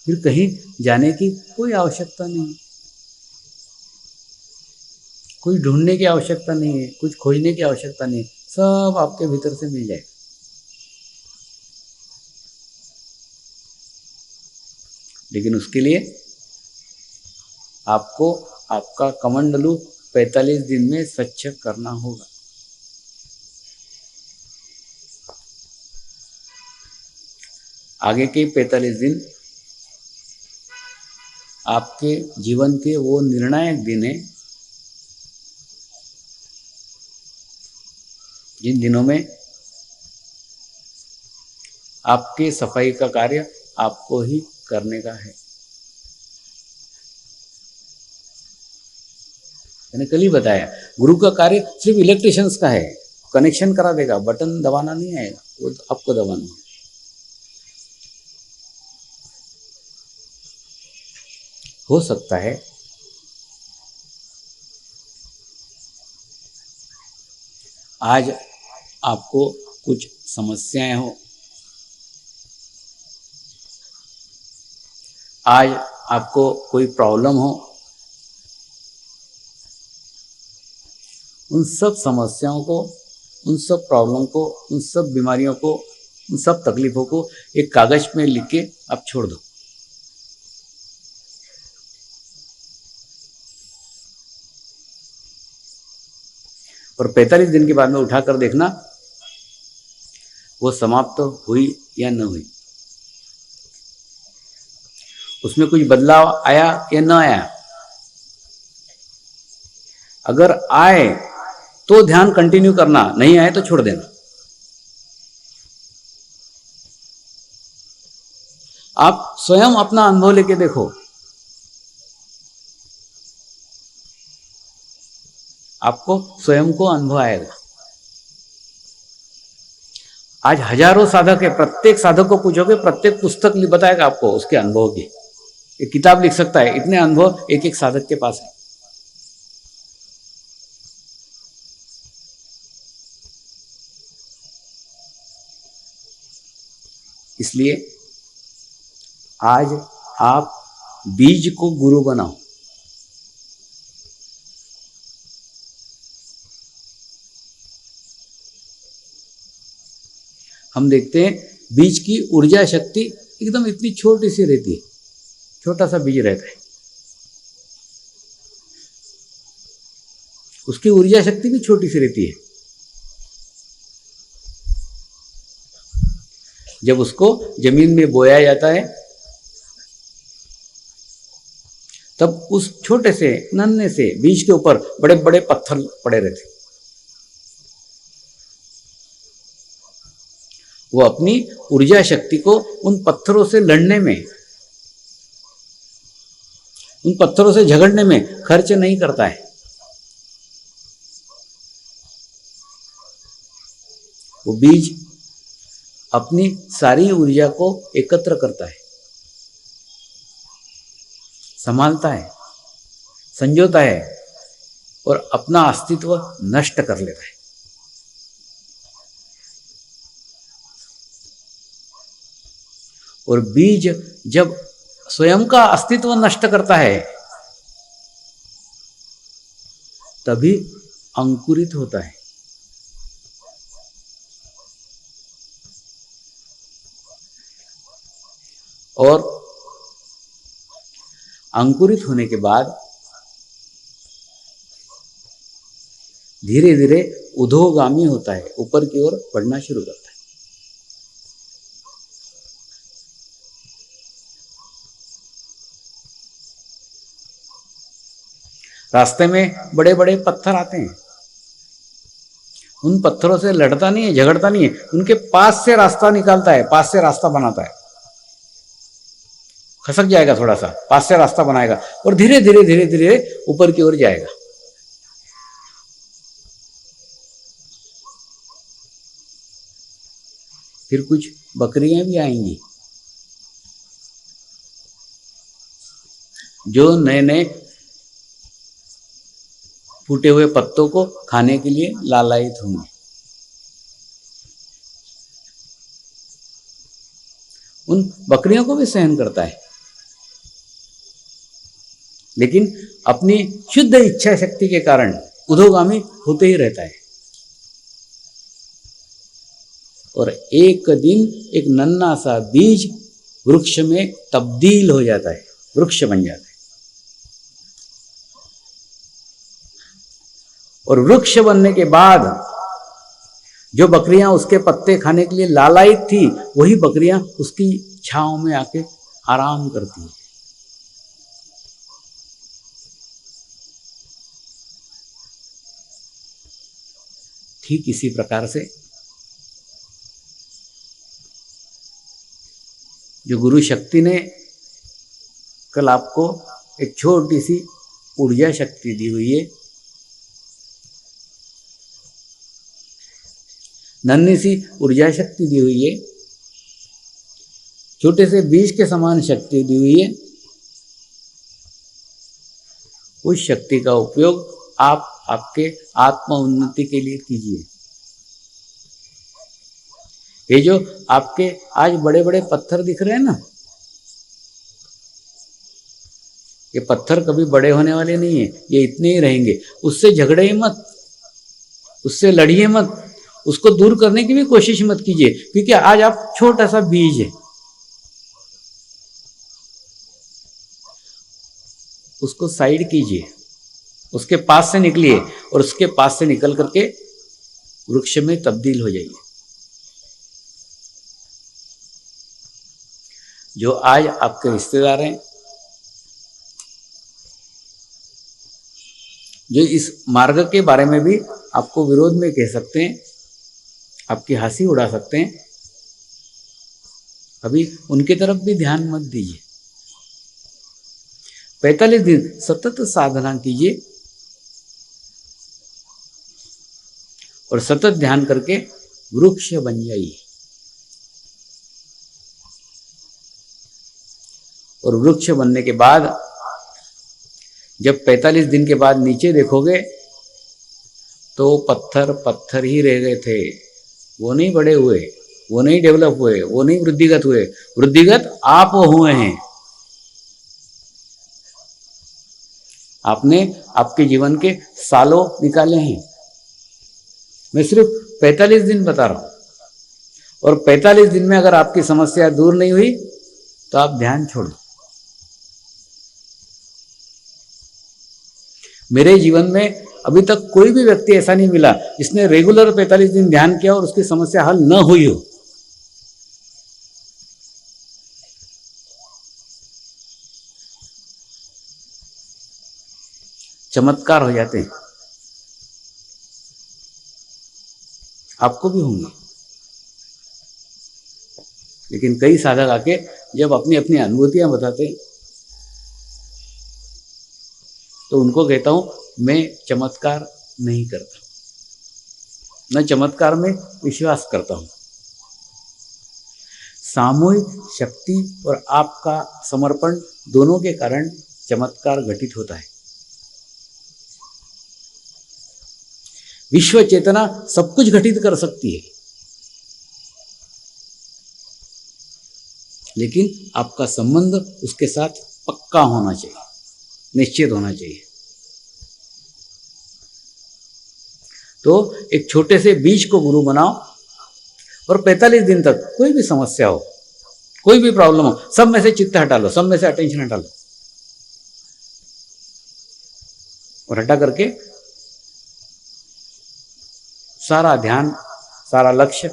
[SPEAKER 1] फिर कहीं जाने की कोई आवश्यकता नहीं, कोई ढूंढने की आवश्यकता नहीं है, कुछ खोजने की आवश्यकता नहीं, सब आपके भीतर से मिल जाएगा। लेकिन उसके लिए आपको आपका कमंडलू 45 दिन में स्वच्छ करना होगा। आगे के 45 दिन आपके जीवन के वो निर्णायक दिन है जिन दिनों में आपके सफाई का कार्य आपको ही करने का है। मैंने कल ही बताया, गुरु का कार्य सिर्फ इलेक्ट्रिशियंस का है, कनेक्शन करा देगा, बटन दबाना नहीं आएगा, वो आपको दबाना है। हो सकता है आज आपको कुछ समस्याएं हो, आज आपको कोई प्रॉब्लम हो, उन सब समस्याओं को, उन सब प्रॉब्लम को, उन सब बीमारियों को, उन सब तकलीफों को एक कागज में लिख के आप छोड़ दो। और 45 दिन के बाद में उठाकर देखना वो समाप्त हुई या न हुई, उसमें कुछ बदलाव आया या न आया। अगर आए तो ध्यान कंटिन्यू करना, नहीं आए तो छोड़ देना। आप स्वयं अपना अनुभव लेके देखो, आपको स्वयं को अनुभव आएगा। आज हजारों साधक है, प्रत्येक साधक को पूछोगे, प्रत्येक पुस्तक बताएगा आपको उसके अनुभव की। एक किताब लिख सकता है, इतने अनुभव एक एक साधक के पास है। इसलिए आज आप बीज को गुरु बनाओ। हम देखते हैं बीज की ऊर्जा शक्ति एकदम इतनी छोटी सी रहती है, छोटा सा बीज रहता है, उसकी ऊर्जा शक्ति भी छोटी सी रहती है। जब उसको जमीन में बोया जाता है तब उस छोटे से नन्हे से बीज के ऊपर बड़े बड़े पत्थर पड़े रहते। वो अपनी ऊर्जा शक्ति को उन पत्थरों से लड़ने में, उन पत्थरों से झगड़ने में खर्च नहीं करता है। वो बीज अपनी सारी ऊर्जा को एकत्र करता है, संभालता है, संजोता है और अपना अस्तित्व नष्ट कर लेता है। और बीज जब स्वयं का अस्तित्व नष्ट करता है तभी अंकुरित होता है। और अंकुरित होने के बाद धीरे धीरे ऊर्ध्वगामी होता है, ऊपर की ओर बढ़ना शुरू करता है। रास्ते में बड़े बड़े पत्थर आते हैं, उन पत्थरों से लड़ता नहीं है, झगड़ता नहीं है, उनके पास से रास्ता निकालता है, पास से रास्ता बनाता है। खसक जाएगा थोड़ा सा, पास से रास्ता बनाएगा और धीरे धीरे धीरे धीरे ऊपर की ओर जाएगा। फिर कुछ बकरियां भी आएंगी जो नए नए फूटे हुए पत्तों को खाने के लिए लालायित होंगे। उन बकरियों को भी सहन करता है, लेकिन अपनी शुद्ध इच्छा शक्ति के कारण उधोगामी होते ही रहता है। और एक दिन एक नन्हा सा बीज वृक्ष में तब्दील हो जाता है, वृक्ष बन जाता है। और वृक्ष बनने के बाद जो बकरियां उसके पत्ते खाने के लिए लालायित थी, वही बकरियां उसकी छांव में आके आराम करती हैं। ठीक इसी प्रकार से जो गुरु शक्ति ने कल आपको एक छोटी सी ऊर्जा शक्ति दी हुई है, नन्ही सी ऊर्जा शक्ति दी हुई है, छोटे से बीज के समान शक्ति दी हुई है, उस शक्ति का उपयोग आप आपके आत्म उन्नति के लिए कीजिए। ये जो आपके आज बड़े बड़े पत्थर दिख रहे हैं ना, ये पत्थर कभी बड़े होने वाले नहीं है, ये इतने ही रहेंगे। उससे झगड़े मत, उससे लड़िए मत, उसको दूर करने की भी कोशिश मत कीजिए, क्योंकि आज आप छोटा सा बीज है, उसको साइड कीजिए, उसके पास से निकलिए और उसके पास से निकल करके वृक्ष में तब्दील हो जाइए। जो आज आपके रिश्तेदार हैं, जो इस मार्ग के बारे में भी आपको विरोध में कह सकते हैं, आपकी हंसी उड़ा सकते हैं, अभी उनकी तरफ भी ध्यान मत दीजिए। 45 दिन सतत साधना कीजिए और सतत ध्यान करके वृक्ष बन जाइए। और वृक्ष बनने के बाद जब 45 दिन के बाद नीचे देखोगे तो पत्थर पत्थर ही रह गए थे, वो नहीं बड़े हुए, वो नहीं डेवलप हुए, वो नहीं वृद्धिगत हुए। वृद्धिगत आप हुए हैं। आपने आपके जीवन के सालों निकाले हैं। मैं सिर्फ 45 दिन बता रहा हूं, और 45 दिन में अगर आपकी समस्या दूर नहीं हुई तो आप ध्यान छोड़ दो। मेरे जीवन में अभी तक कोई भी व्यक्ति ऐसा नहीं मिला जिसने रेगुलर 45 दिन ध्यान किया और उसकी समस्या हल न हुई हो। चमत्कार हो जाते हैं, आपको भी होंगे। लेकिन कई साधक आके जब अपनी अपनी अनुभूतियां बताते हैं तो उनको कहता हूं मैं चमत्कार नहीं करता, मैं चमत्कार में विश्वास करता हूं। सामूहिक शक्ति और आपका समर्पण दोनों के कारण चमत्कार घटित होता है। विश्व चेतना सब कुछ घटित कर सकती है। लेकिन आपका संबंध उसके साथ पक्का होना चाहिए, निश्चित होना चाहिए। तो एक छोटे से बीज को गुरु बनाओ और 45 दिन तक कोई भी समस्या हो, कोई भी प्रॉब्लम हो, सब में से चित्त हटा लो, सब में से अटेंशन हटा लो और हटा करके सारा ध्यान, सारा लक्ष्य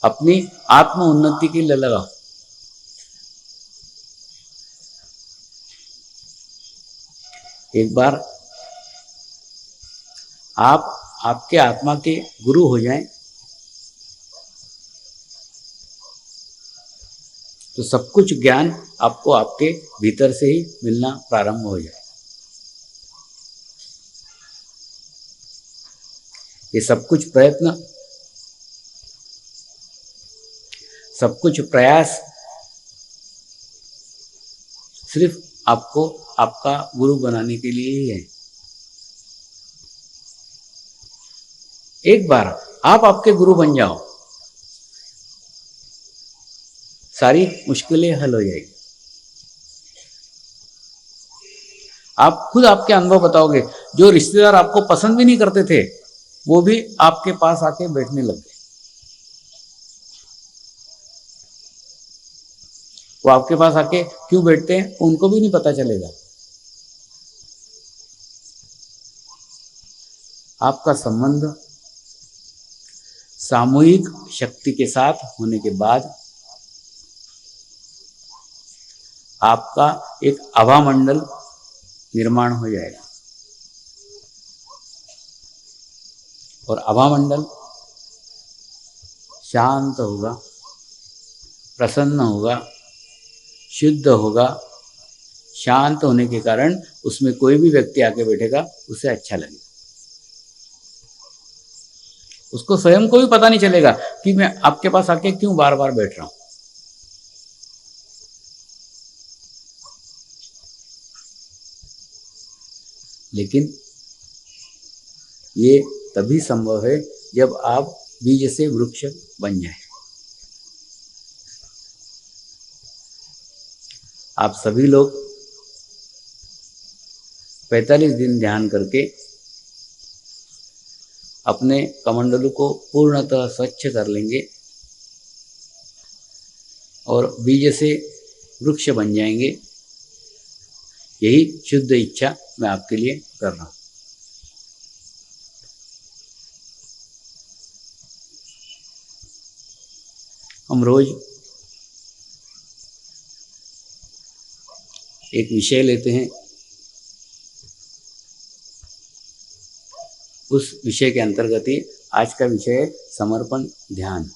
[SPEAKER 1] अपनी आत्म उन्नति के लिए लगाओ। एक बार आप आपके आत्मा के गुरु हो जाएं तो सब कुछ ज्ञान आपको आपके भीतर से ही मिलना प्रारंभ हो जाए। ये सब कुछ प्रयत्न, सब कुछ प्रयास सिर्फ आपको आपका गुरु बनाने के लिए ही है। एक बार आप आपके गुरु बन जाओ, सारी मुश्किलें हल हो जाएगी। आप खुद आपके अनुभव बताओगे, जो रिश्तेदार आपको पसंद भी नहीं करते थे वो भी आपके पास आके बैठने लग गए। वो आपके पास आके क्यों बैठते हैं उनको भी नहीं पता चलेगा। आपका संबंध सामूहिक शक्ति के साथ होने के बाद आपका एक आभा मंडल निर्माण हो जाएगा और आभा मंडल शांत होगा, प्रसन्न होगा, शुद्ध होगा। शांत होने के कारण उसमें कोई भी व्यक्ति आके बैठेगा उसे अच्छा लगेगा। उसको स्वयं को भी पता नहीं चलेगा कि मैं आपके पास आके क्यों बार बार बैठ रहा हूं। लेकिन ये तभी संभव है जब आप बीज से वृक्ष बन जाए। आप सभी लोग 45 दिन ध्यान करके अपने कमंडलू को पूर्णतः स्वच्छ कर लेंगे और बीज से वृक्ष बन जाएंगे। यही शुद्ध इच्छा मैं आपके लिए कर रहा हूं। हम रोज एक विषय लेते हैं, उस विषय के अंतर्गत ही आज का विषय है समर्पण ध्यान।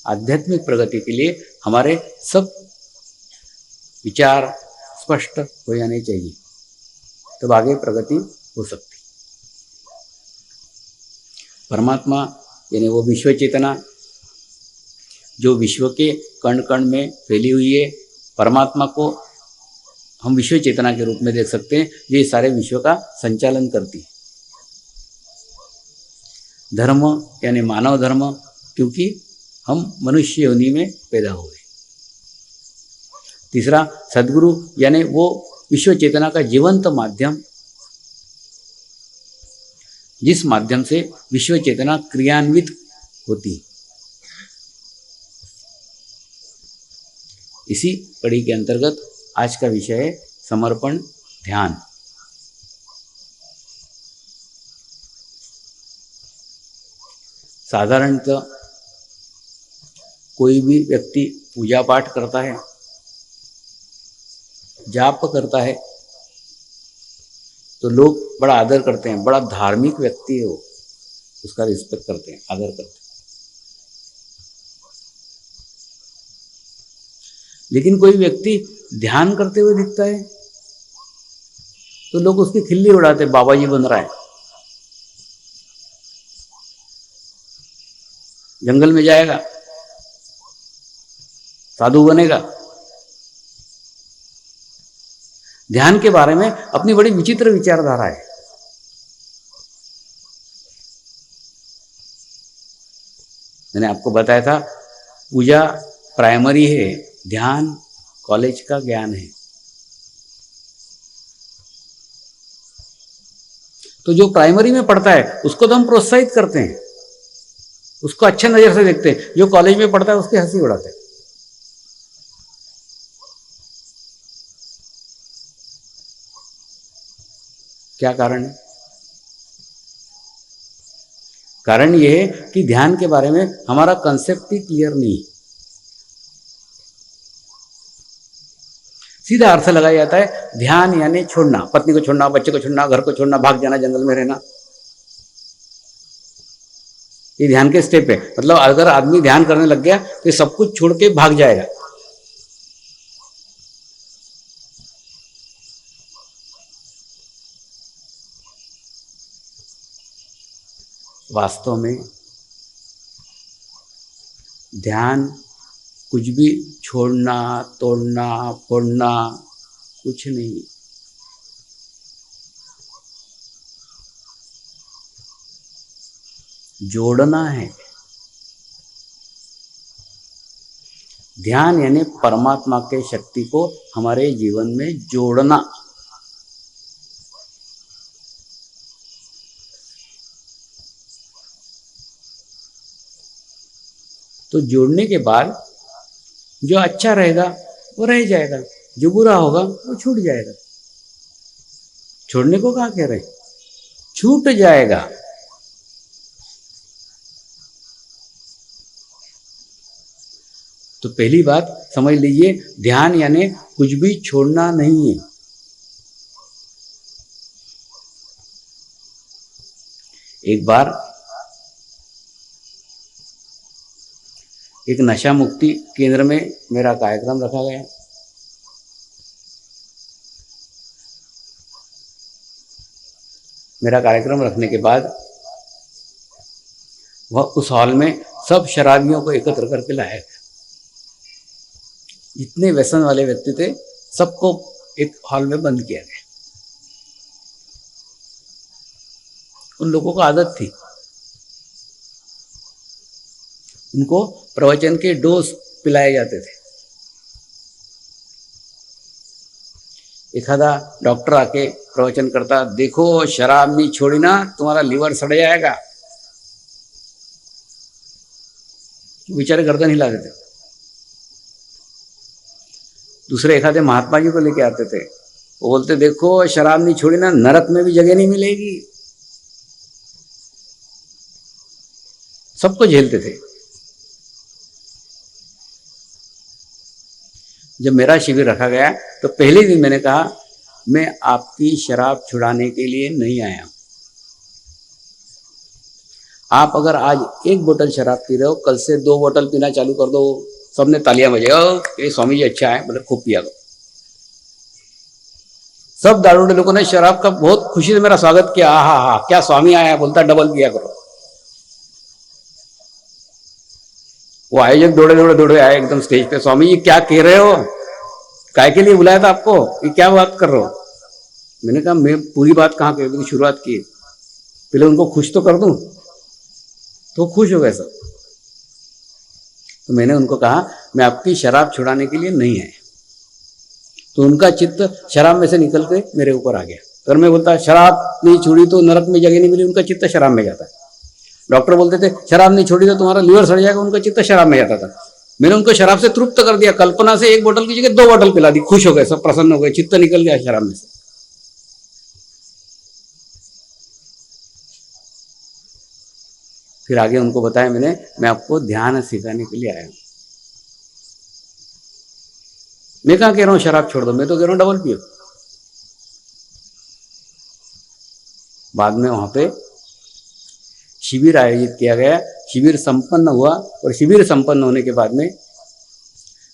[SPEAKER 1] आध्यात्मिक प्रगति के लिए हमारे सब विचार स्पष्ट हो जाने चाहिए, तब आगे प्रगति हो सकती। परमात्मा यानी वो विश्व चेतना जो विश्व के कण कण में फैली हुई है, परमात्मा को हम विश्व चेतना के रूप में देख सकते हैं, ये सारे विश्व का संचालन करती है। धर्म यानी मानव धर्म, क्योंकि हम मनुष्य योनि में पैदा हुए। तीसरा सद्गुरु यानी वो विश्व चेतना का जीवंत माध्यम, जिस माध्यम से विश्व चेतना क्रियान्वित होती। इसी कड़ी के अंतर्गत आज का विषय है समर्पण ध्यान। साधारणतः कोई भी व्यक्ति पूजा पाठ करता है, जाप करता है, तो लोग बड़ा आदर करते हैं, बड़ा धार्मिक व्यक्ति है वो, उसका रिस्पेक्ट करते हैं, आदर करते हैं। लेकिन कोई व्यक्ति ध्यान करते हुए दिखता है तो लोग उसकी खिल्ली उड़ाते, बाबा जी बन रहा है, जंगल में जाएगा, साधु बनेगा। ध्यान के बारे में अपनी बड़ी विचित्र विचारधारा है। मैंने आपको बताया था पूजा प्राइमरी है, ध्यान कॉलेज का ज्ञान है। तो जो प्राइमरी में पढ़ता है उसको तो हम प्रोत्साहित करते हैं, उसको अच्छे नजर से देखते हैं। जो कॉलेज में पढ़ता है उसकी हंसी उड़ाते हैं। क्या कारण है? कारण यह है कि ध्यान के बारे में हमारा कंसेप्ट ही क्लियर नहीं। सीधा अर्थ लगाया जाता है ध्यान यानी छोड़ना, पत्नी को छोड़ना, बच्चे को छोड़ना, घर को छोड़ना, भाग जाना, जंगल में रहना। ये ध्यान के स्टेप है। मतलब अगर आदमी ध्यान करने लग गया तो सब कुछ छोड़ के भाग जाएगा। वास्तव में ध्यान कुछ भी छोड़ना, तोड़ना, फोड़ना कुछ नहीं। जोड़ना है। ध्यान यानी परमात्मा के शक्ति को हमारे जीवन में जोड़ना। तो जोड़ने के बाद जो अच्छा रहेगा वो रह जाएगा, जो बुरा होगा वो छूट जाएगा। छोड़ने को कहाँ कह रहे? छूट जाएगा। तो पहली बात समझ लीजिए, ध्यान यानी कुछ भी छोड़ना नहीं है। एक बार एक नशा मुक्ति केंद्र में मेरा कार्यक्रम रखा गया। मेरा कार्यक्रम रखने के बाद वह उस हॉल में सब शराबियों को एकत्र करके लाया। जितने व्यसन वाले व्यक्ति थे सबको एक हॉल में बंद किया गया। उन लोगों को आदत थी, उनको प्रवचन के डोज पिलाए जाते थे। एखादा डॉक्टर आके प्रवचन करता, देखो शराब नहीं छोड़ी ना तुम्हारा लीवर सड़ जाएगा, बेचारे गर्दन हिला देते। दूसरे एखादे महात्मा जी को लेके आते थे, वो बोलते देखो शराब नहीं छोड़ी ना नरक में भी जगह नहीं मिलेगी। सबको झेलते थे। जब मेरा शिविर रखा गया तो पहले दिन मैंने कहा, मैं आपकी शराब छुड़ाने के लिए नहीं आया। आप अगर आज एक बोतल शराब पी रहे हो, कल से 2 बोतल पीना चालू कर दो। सबने तालियां बजाई, ये स्वामी जी अच्छा है, मतलब खूब पिया करो। सब दारूडे लोगों ने शराब का बहुत खुशी से मेरा स्वागत किया। हा हा, क्या स्वामी आया, बोलता डबल पिया करो। वो आयोजक दौड़े दौड़े आए एकदम स्टेज पे, स्वामी जी क्या कह रहे हो, काय के लिए बुलाया था आपको, ये क्या बात कर रहे हो? मैंने कहा मैं पूरी बात कहाँ कही, शुरुआत की, पहले उनको खुश तो कर दूं। तो खुश हो गए सब। तो मैंने उनको कहा मैं आपकी शराब छुड़ाने के लिए नहीं आया। तो उनका चित्त शराब में से निकल के मेरे ऊपर आ गया। तो मैं बोलता शराब नहीं छोड़ी तो नरक में जगह नहीं मिली, उनका चित्त शराब में जाता। डॉक्टर बोलते थे शराब नहीं छोड़ी तो तुम्हारा लीवर सड़ जाएगा, उनका चित्त शराब में जाता था। मैंने उनको शराब से तृप्त कर दिया। कल्पना से 1 बोतल की जगह 2 बोतल पिला दी, खुश हो गए सब, प्रसन्न हो गए, चित्त निकल गया शराब में से। फिर आगे उनको बताया मैंने, मैं आपको ध्यान सिखाने के लिए आया हूं। मैं कहाँ कह रहा हूं शराब छोड़ दो, मैं तो कह रहा हूं डबल पियो। बाद में वहां पे शिविर आयोजित किया गया। शिविर संपन्न हुआ और शिविर संपन्न होने के बाद में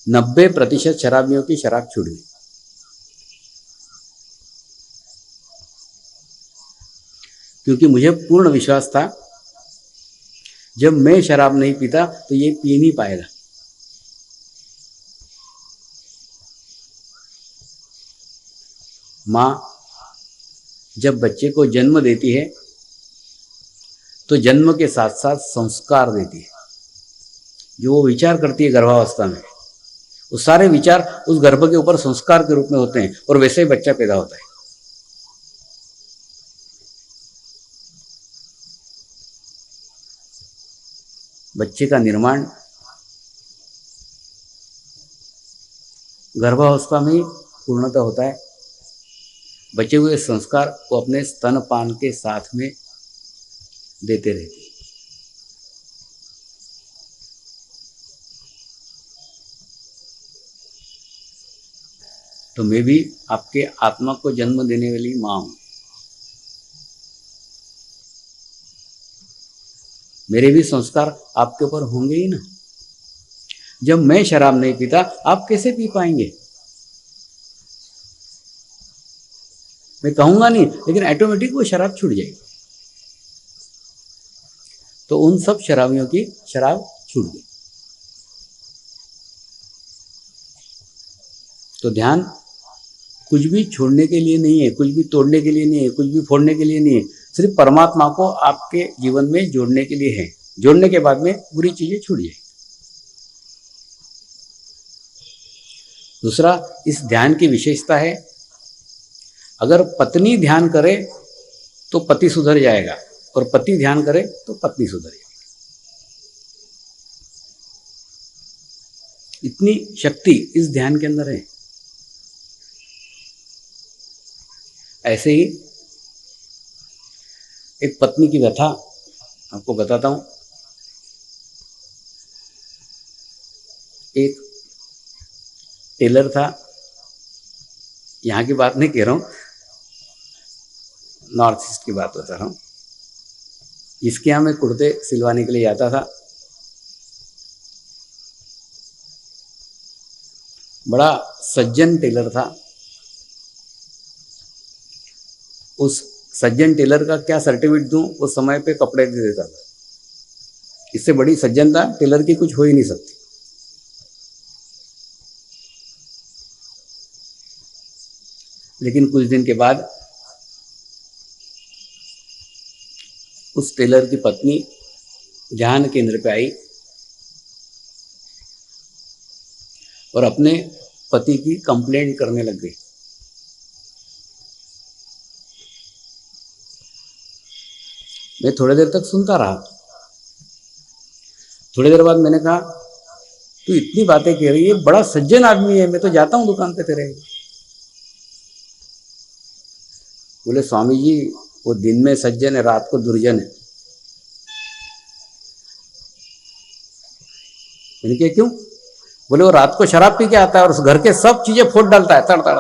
[SPEAKER 1] 90% शराबियों की शराब छूट गई। क्योंकि मुझे पूर्ण विश्वास था जब मैं शराब नहीं पीता तो ये पी नहीं पाएगा। मां जब बच्चे को जन्म देती है तो जन्म के साथ साथ संस्कार देती है। जो वो विचार करती है गर्भावस्था में, वो सारे विचार उस गर्भ के ऊपर संस्कार के रूप में होते हैं और वैसे ही बच्चा पैदा होता है। बच्चे का निर्माण गर्भावस्था में ही पूर्णतः होता है। बचे हुए संस्कार वो अपने स्तनपान के साथ में देते रहते हैं। तो मैं भी आपके आत्मा को जन्म देने वाली माँ हूं। मेरे भी संस्कार आपके ऊपर होंगे ही ना। जब मैं शराब नहीं पीता, आप कैसे पी पाएंगे? मैं कहूंगा नहीं, लेकिन ऑटोमेटिक वो शराब छूट जाएगी। तो उन सब शराबियों की शराब छूट गई। तो ध्यान कुछ भी छोड़ने के लिए नहीं है, कुछ भी तोड़ने के लिए नहीं है, कुछ भी फोड़ने के लिए नहीं है, सिर्फ परमात्मा को आपके जीवन में जोड़ने के लिए है। जोड़ने के बाद में बुरी चीजें छूट जाएगी। दूसरा, इस ध्यान की विशेषता है, अगर पत्नी ध्यान करे तो पति सुधर जाएगा, और पति ध्यान करे तो पत्नी सुधर जाएगी। इतनी शक्ति इस ध्यान के अंदर है। ऐसे ही एक पत्नी की व्यथा आपको बताता हूं। एक टेलर था, यहां की बात नहीं कह रहा हूं, नॉर्थ ईस्ट की बात बता रहा हूं। इसके यहां मैं कुर्ते सिलवाने के लिए जाता था। बड़ा सज्जन टेलर था। उस सज्जन टेलर का क्या सर्टिफिकेट दूं, वो समय पे कपड़े दे देता था। इससे बड़ी सज्जनता टेलर की कुछ हो ही नहीं सकती। लेकिन कुछ दिन के बाद उस टेलर की पत्नी ध्यान केंद्र पे आई और अपने पति की कंप्लेंट करने लग गई। मैं थोड़ी देर तक सुनता रहा। थोड़ी देर बाद मैंने कहा, तू इतनी बातें कह रही है, बड़ा सज्जन आदमी है, मैं तो जाता हूं दुकान पे तेरे। बोले, स्वामी जी वो दिन में सज्जन है, रात को दुर्जन है। मैंने कहा क्यों? बोले, वो रात को शराब पी के आता है और उस घर के सब चीजें फोड़ डालता है, तड़ तड़।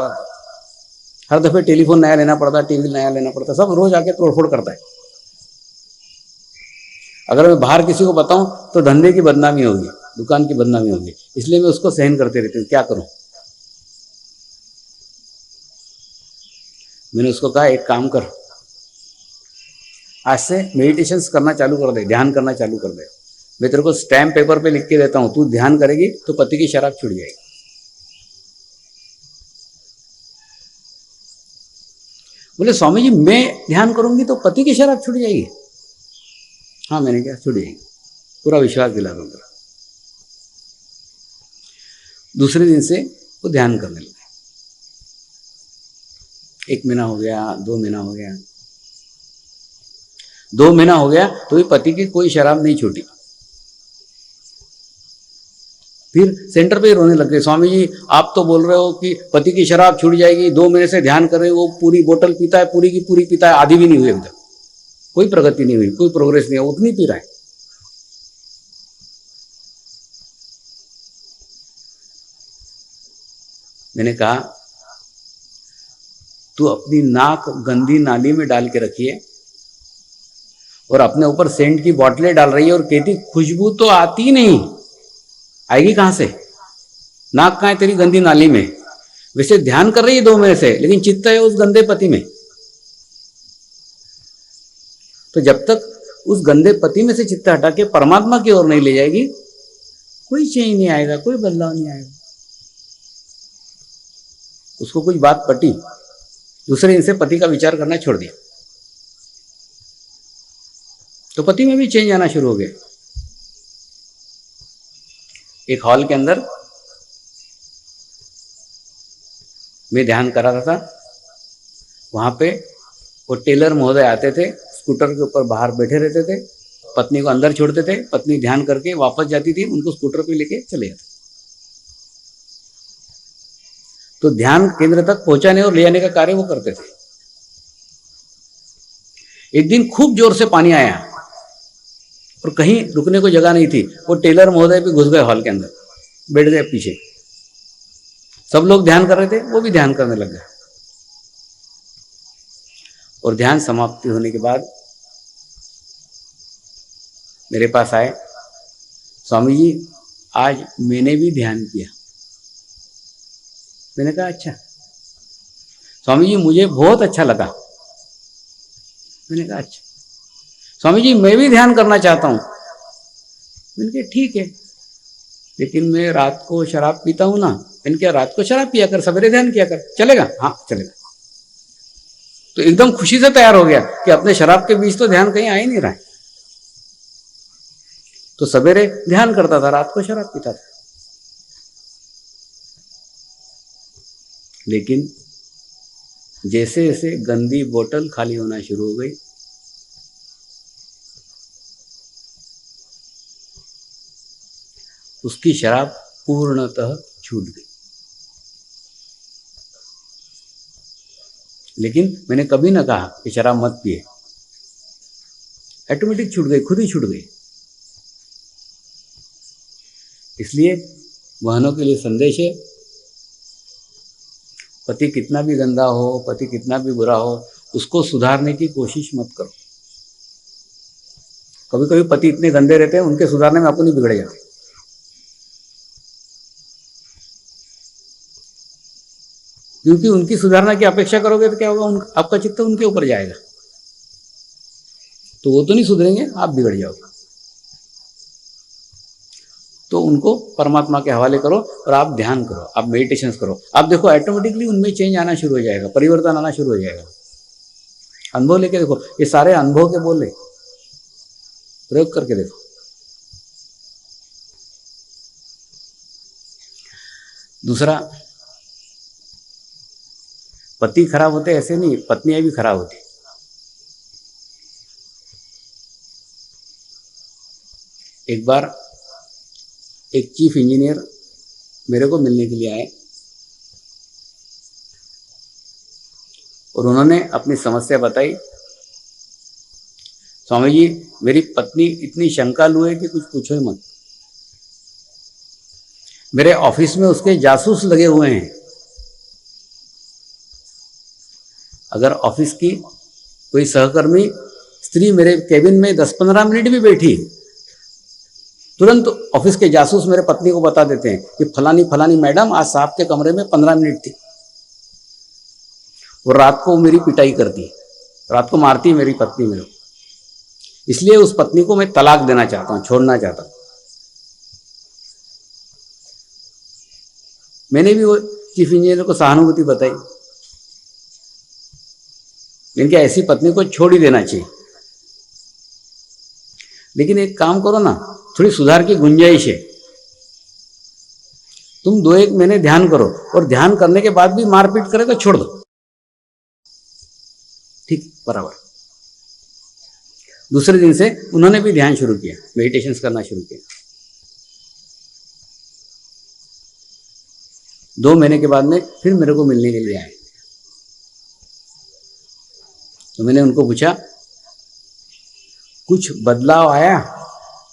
[SPEAKER 1] हर दफे टेलीफोन नया लेना पड़ता है, टीवी नया लेना पड़ता है, सब रोज आके तोड़फोड़ करता है। अगर मैं बाहर किसी को बताऊं तो धंधे की बदनामी होगी, दुकान की बदनामी होगी, इसलिए मैं उसको सहन करते रहती हूँ। क्या करूं? मैंने उसको कहा, एक काम कर, आज से मेडिटेशन करना चालू कर दे, ध्यान करना चालू कर दे। मैं तेरे को स्टैम्प पेपर पे लिख के देता हूं, तू ध्यान करेगी तो पति की शराब छूट जाएगी। बोले, स्वामी जी मैं ध्यान करूंगी तो पति की शराब छूट जाएगी? हाँ, मैंने कहा छूट जाएगी, पूरा विश्वास दिला दूंगा। दूसरे दिन से वो ध्यान करने लगे। 1 महीना हो गया, 2 महीना हो गया, 2 महीना हो गया तो भी पति की कोई शराब नहीं छूटी। फिर सेंटर पे रोने लग गए, स्वामी जी आप तो बोल रहे हो कि पति की शराब छूट जाएगी, 2 महीने से ध्यान कर रहे हो, वो पूरी बोतल पीता है, पूरी की पूरी पीता है, आधी भी नहीं हुई अभी तक, कोई प्रगति नहीं हुई, कोई प्रोग्रेस नहीं है, उतनी पी रहा है। मैंने कहा, तू अपनी नाक गंदी नाली में डाल के रखिए और अपने ऊपर सेंट की बोतलें डाल रही है और कहती खुशबू तो आती नहीं, आएगी कहां से? नाक कहां है तेरी गंदी नाली में? वैसे ध्यान कर रही है 2 महीने से, लेकिन चित्त है उस गंदे पति में। तो जब तक उस गंदे पति में से चित्त हटा के परमात्मा की ओर नहीं ले जाएगी, कोई चेंज नहीं आएगा, कोई बदलाव नहीं आएगा। उसको कुछ बात पटी, दूसरे दिन से पति का विचार करना छोड़ दिया, तो पति में भी चेंज आना शुरू हो गया। एक हॉल के अंदर मैं ध्यान करा रहा था। वहां पे वो टेलर महोदय आते थे, स्कूटर के ऊपर बाहर बैठे रहते थे, पत्नी को अंदर छोड़ते थे, पत्नी ध्यान करके वापस जाती थी, उनको स्कूटर पे लेके चले जाते। तो ध्यान केंद्र तक पहुंचाने और ले जाने का कार्य वो करते थे। एक दिन खूब जोर से पानी आया और कहीं रुकने को जगह नहीं थी। वो टेलर महोदय भी घुस गए हॉल के अंदर, बैठ गए पीछे। सब लोग ध्यान कर रहे थे, वो भी ध्यान करने लग गए। और ध्यान समाप्ति होने के बाद मेरे पास आए, स्वामी जी आज मैंने भी ध्यान किया। मैंने कहा अच्छा। स्वामी जी मुझे बहुत अच्छा लगा। मैंने कहा अच्छा। स्वामी जी मैं भी ध्यान करना चाहता हूं। मैंने कहा ठीक है, लेकिन मैं रात को शराब पीता हूं ना। मैंने कहा रात को शराब पिया कर, सवेरे ध्यान किया कर, चलेगा? हाँ चलेगा। तो एकदम खुशी से तैयार हो गया कि अपने शराब के बीच तो ध्यान कहीं आ ही नहीं रहा है। तो सवेरे ध्यान करता था, रात को शराब पीता था। लेकिन जैसे जैसे गंदी बोतल खाली होना शुरू हो गई, उसकी शराब पूर्णतः छूट गई। लेकिन मैंने कभी ना कहा कि शराब मत पिए। ऑटोमेटिक छूट गई, खुद ही छूट गई। इसलिए बहनों के लिए संदेश है, पति कितना भी गंदा हो, पति कितना भी बुरा हो, उसको सुधारने की कोशिश मत करो। कभी कभी पति इतने गंदे रहते हैं, उनके सुधारने में आपको नहीं बिगड़ जाते। क्योंकि उनकी सुधारना की अपेक्षा करोगे तो क्या होगा, आपका चित्त उनके ऊपर जाएगा, तो वो तो नहीं सुधरेंगे, आप बिगड़ जाओगे। तो उनको परमात्मा के हवाले करो और आप ध्यान करो, आप मेडिटेशन करो। आप देखो ऑटोमेटिकली उनमें चेंज आना शुरू हो जाएगा, परिवर्तन आना शुरू हो जाएगा। अनुभव लेके देखो, ये सारे अनुभव के बोले, प्रयोग करके देखो। दूसरा, पति खराब होते ऐसे नहीं, पत्नियां भी खराब होती। एक बार एक चीफ इंजीनियर मेरे को मिलने के लिए आए और उन्होंने अपनी समस्या बताई। स्वामी जी मेरी पत्नी इतनी शंकालु है कि कुछ पूछो ही मत। मेरे ऑफिस में उसके जासूस लगे हुए हैं। अगर ऑफिस की कोई सहकर्मी स्त्री मेरे केबिन में 10-15 मिनट भी बैठी, तुरंत ऑफिस के जासूस मेरे पत्नी को बता देते हैं कि फलानी फलानी मैडम आज साहब के कमरे में 15 मिनट थी। वो रात को मेरी पिटाई करती, रात को मारती मेरी पत्नी मेरे को। इसलिए उस पत्नी को मैं तलाक देना चाहता हूं, छोड़ना चाहता हूं। मैंने भी वो चीफ इंजीनियर को सहानुभूति बताई, लेकिन ऐसी पत्नी को छोड़ ही देना चाहिए। लेकिन एक काम करो ना, थोड़ी सुधार की गुंजाइश है। तुम 2-1 महीने ध्यान करो और ध्यान करने के बाद भी मारपीट करे तो छोड़ दो, ठीक बराबर। दूसरे दिन से उन्होंने भी ध्यान शुरू किया, मेडिटेशन करना शुरू किया। 2 महीने के बाद में फिर मेरे को मिलने के लिए आए। तो मैंने उनको पूछा, कुछ बदलाव आया,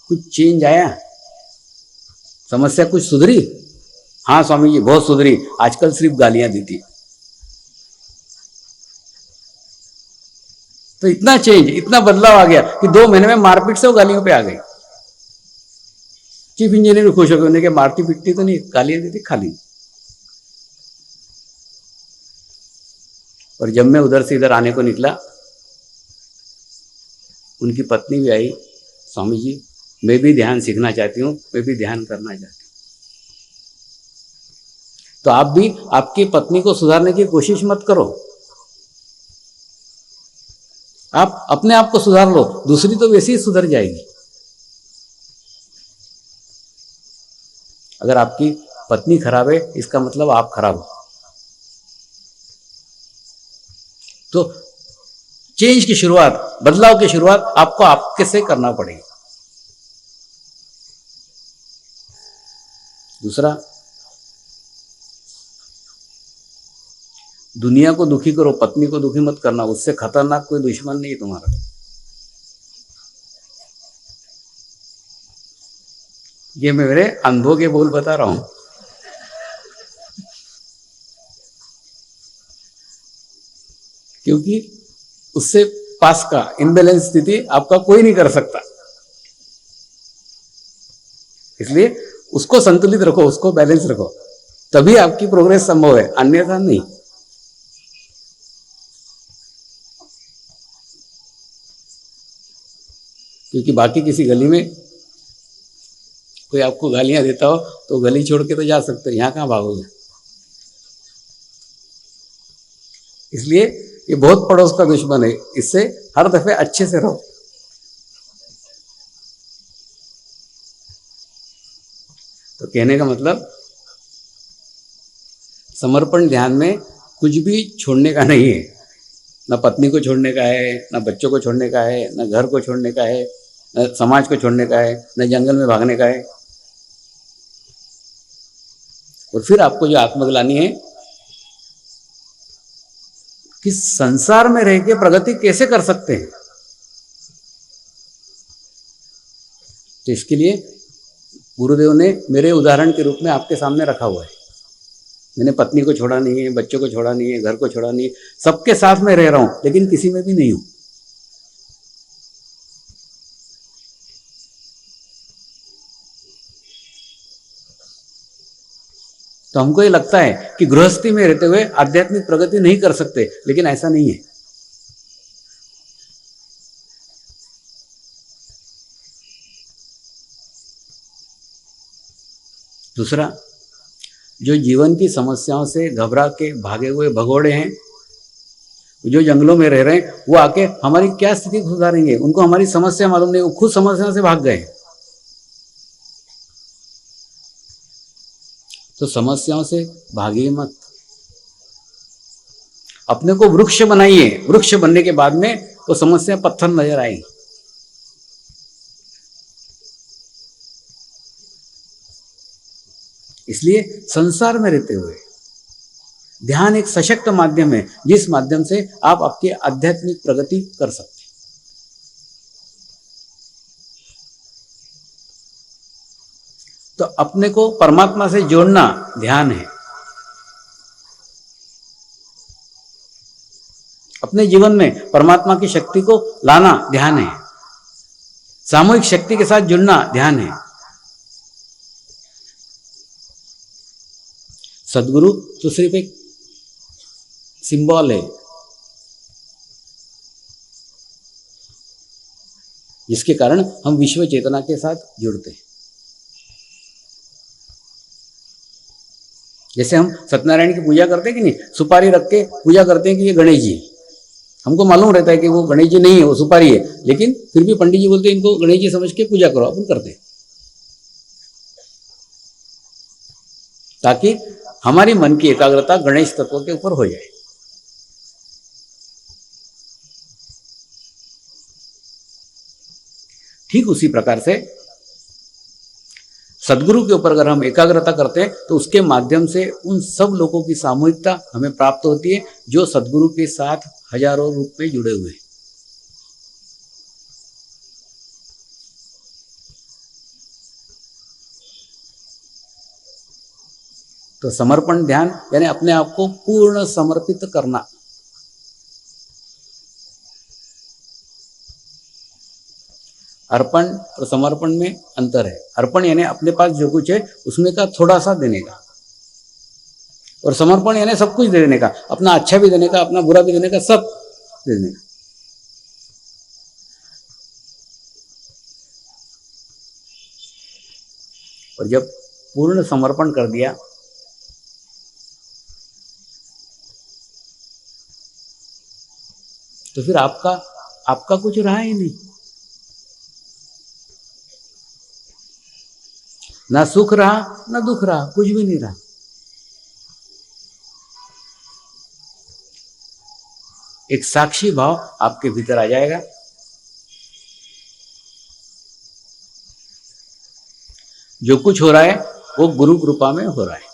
[SPEAKER 1] कुछ चेंज आया, समस्या कुछ सुधरी? हाँ स्वामी जी बहुत सुधरी, आजकल सिर्फ गालियां देती। तो इतना चेंज, इतना बदलाव आ गया कि 2 महीने में मारपीट से वो गालियों पे आ गई। चीफ इंजीनियर भी खुश हो गए, उन्होंने कहा मारती पीटती तो नहीं, गालियां देती खाली। और जब मैं उधर से इधर आने को निकला, उनकी पत्नी भी आई, स्वामी जी मैं भी ध्यान सीखना चाहती हूँ, मैं भी ध्यान करना चाहती हूँ। तो आप भी आपकी पत्नी को सुधारने की कोशिश मत करो, आप अपने आप को सुधार लो, दूसरी तो वैसे ही सुधर जाएगी। अगर आपकी पत्नी खराब है इसका मतलब आप खराब हो। तो चेंज की शुरुआत, बदलाव की शुरुआत आपको आपके से करना पड़ेगी। दूसरा, दुनिया को दुखी करो, पत्नी को दुखी मत करना, उससे खतरनाक कोई दुश्मन नहीं है तुम्हारा। ये मैं मेरे अनुभव के बोल बता रहा हूं। क्योंकि उससे पास का इनबैलेंस स्थिति आपका कोई नहीं कर सकता, इसलिए उसको संतुलित रखो, उसको बैलेंस रखो, तभी आपकी प्रोग्रेस संभव है, अन्यथा नहीं। क्योंकि बाकी किसी गली में कोई आपको गालियां देता हो तो गली छोड़ के तो जा सकते हो, यहां कहां भागोगे। इसलिए ये बहुत पड़ोस का दुश्मन है, इससे हर दफे अच्छे से रहो। तो कहने का मतलब, समर्पण ध्यान में कुछ भी छोड़ने का नहीं है। ना पत्नी को छोड़ने का है, ना बच्चों को छोड़ने का है, ना घर को छोड़ने का है, न समाज को छोड़ने का है, न जंगल में भागने का है। और फिर आपको जो आत्मग्लानि है कि संसार में रह के प्रगति कैसे कर सकते हैं, तो इसके लिए गुरुदेव ने मेरे उदाहरण के रूप में आपके सामने रखा हुआ है। मैंने पत्नी को छोड़ा नहीं है, बच्चों को छोड़ा नहीं है, घर को छोड़ा नहीं है, सबके साथ में रह रहा हूं, लेकिन किसी में भी नहीं हूं। तो हमको ये लगता है कि गृहस्थी में रहते हुए आध्यात्मिक प्रगति नहीं कर सकते, लेकिन ऐसा नहीं है। दूसरा, जो जीवन की समस्याओं से घबरा के भागे हुए भगोड़े हैं, जो जंगलों में रह रहे हैं, वो आके हमारी क्या स्थिति सुधारेंगे? उनको हमारी समस्या मालूम नहीं, वो खुद समस्या से भाग गए। तो समस्याओं से भागिए मत, अपने को वृक्ष बनाइए। वृक्ष बनने के बाद में वो समस्या पत्थर नजर आएगी। इसलिए संसार में रहते हुए ध्यान एक सशक्त माध्यम है, जिस माध्यम से आप आपकी आध्यात्मिक प्रगति कर सकते हैं। तो अपने को परमात्मा से जोड़ना ध्यान है। अपने जीवन में परमात्मा की शक्ति को लाना ध्यान है। सामूहिक शक्ति के साथ जुड़ना ध्यान है। सदगुरु तो सिर्फ एक सिंबल है, जिसके कारण हम विश्व चेतना के साथ जुड़ते हैं। जैसे हम सत्यनारायण की पूजा करते हैं कि नहीं, सुपारी रख के पूजा करते हैं कि ये गणेश जी। हमको मालूम रहता है कि वो गणेश जी नहीं है, वो सुपारी है, लेकिन फिर भी पंडित जी बोलते हैं इनको गणेश जी समझ के पूजा करो, अपन करते हैं, ताकि हमारी मन की एकाग्रता गणेश तत्व के ऊपर हो जाए। ठीक उसी प्रकार से सदगुरु के ऊपर अगर हम एकाग्रता करते हैं तो उसके माध्यम से उन सब लोगों की सामूहिकता हमें प्राप्त होती है जो सदगुरु के साथ हजारों रूप में जुड़े हुए हैं। तो समर्पण ध्यान यानी अपने आप को पूर्ण समर्पित करना। अर्पण और समर्पण में अंतर है। अर्पण यानी अपने पास जो कुछ है उसमें का थोड़ा सा देने का, और समर्पण यानी सब कुछ दे देने का, अपना अच्छा भी देने का, अपना बुरा भी देने का, सब दे देने का। और जब पूर्ण समर्पण कर दिया तो फिर आपका कुछ रहा ही नहीं। ना सुख रहा ना दुख रहा, कुछ भी नहीं रहा। एक साक्षी भाव आपके भीतर आ जाएगा। जो कुछ हो रहा है वो गुरु कृपा में हो रहा है।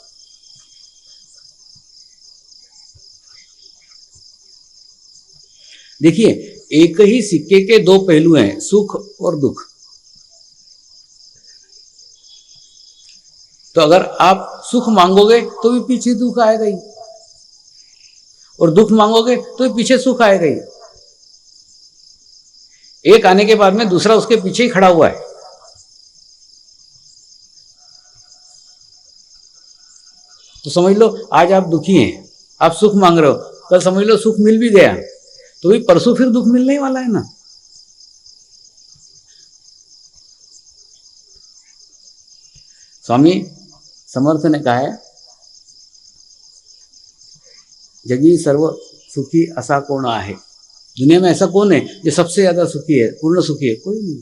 [SPEAKER 1] देखिए, एक ही सिक्के के दो पहलू हैं, सुख और दुख। तो अगर आप सुख मांगोगे तो भी पीछे दुख आएगा ही, और दुख मांगोगे तो भी पीछे सुख आएगा ही। एक आने के बाद में दूसरा उसके पीछे ही खड़ा हुआ है। तो समझ लो आज आप दुखी हैं, आप सुख मांग रहे हो, कल समझ लो सुख मिल भी गया तो भी परसों फिर दुख मिलने वाला है ना। स्वामी समर्थ ने कहा है, जगी सर्व सुखी असा कौन आहे। दुनिया में ऐसा कौन है जो सबसे ज्यादा सुखी है, पूर्ण सुखी है? कोई नहीं।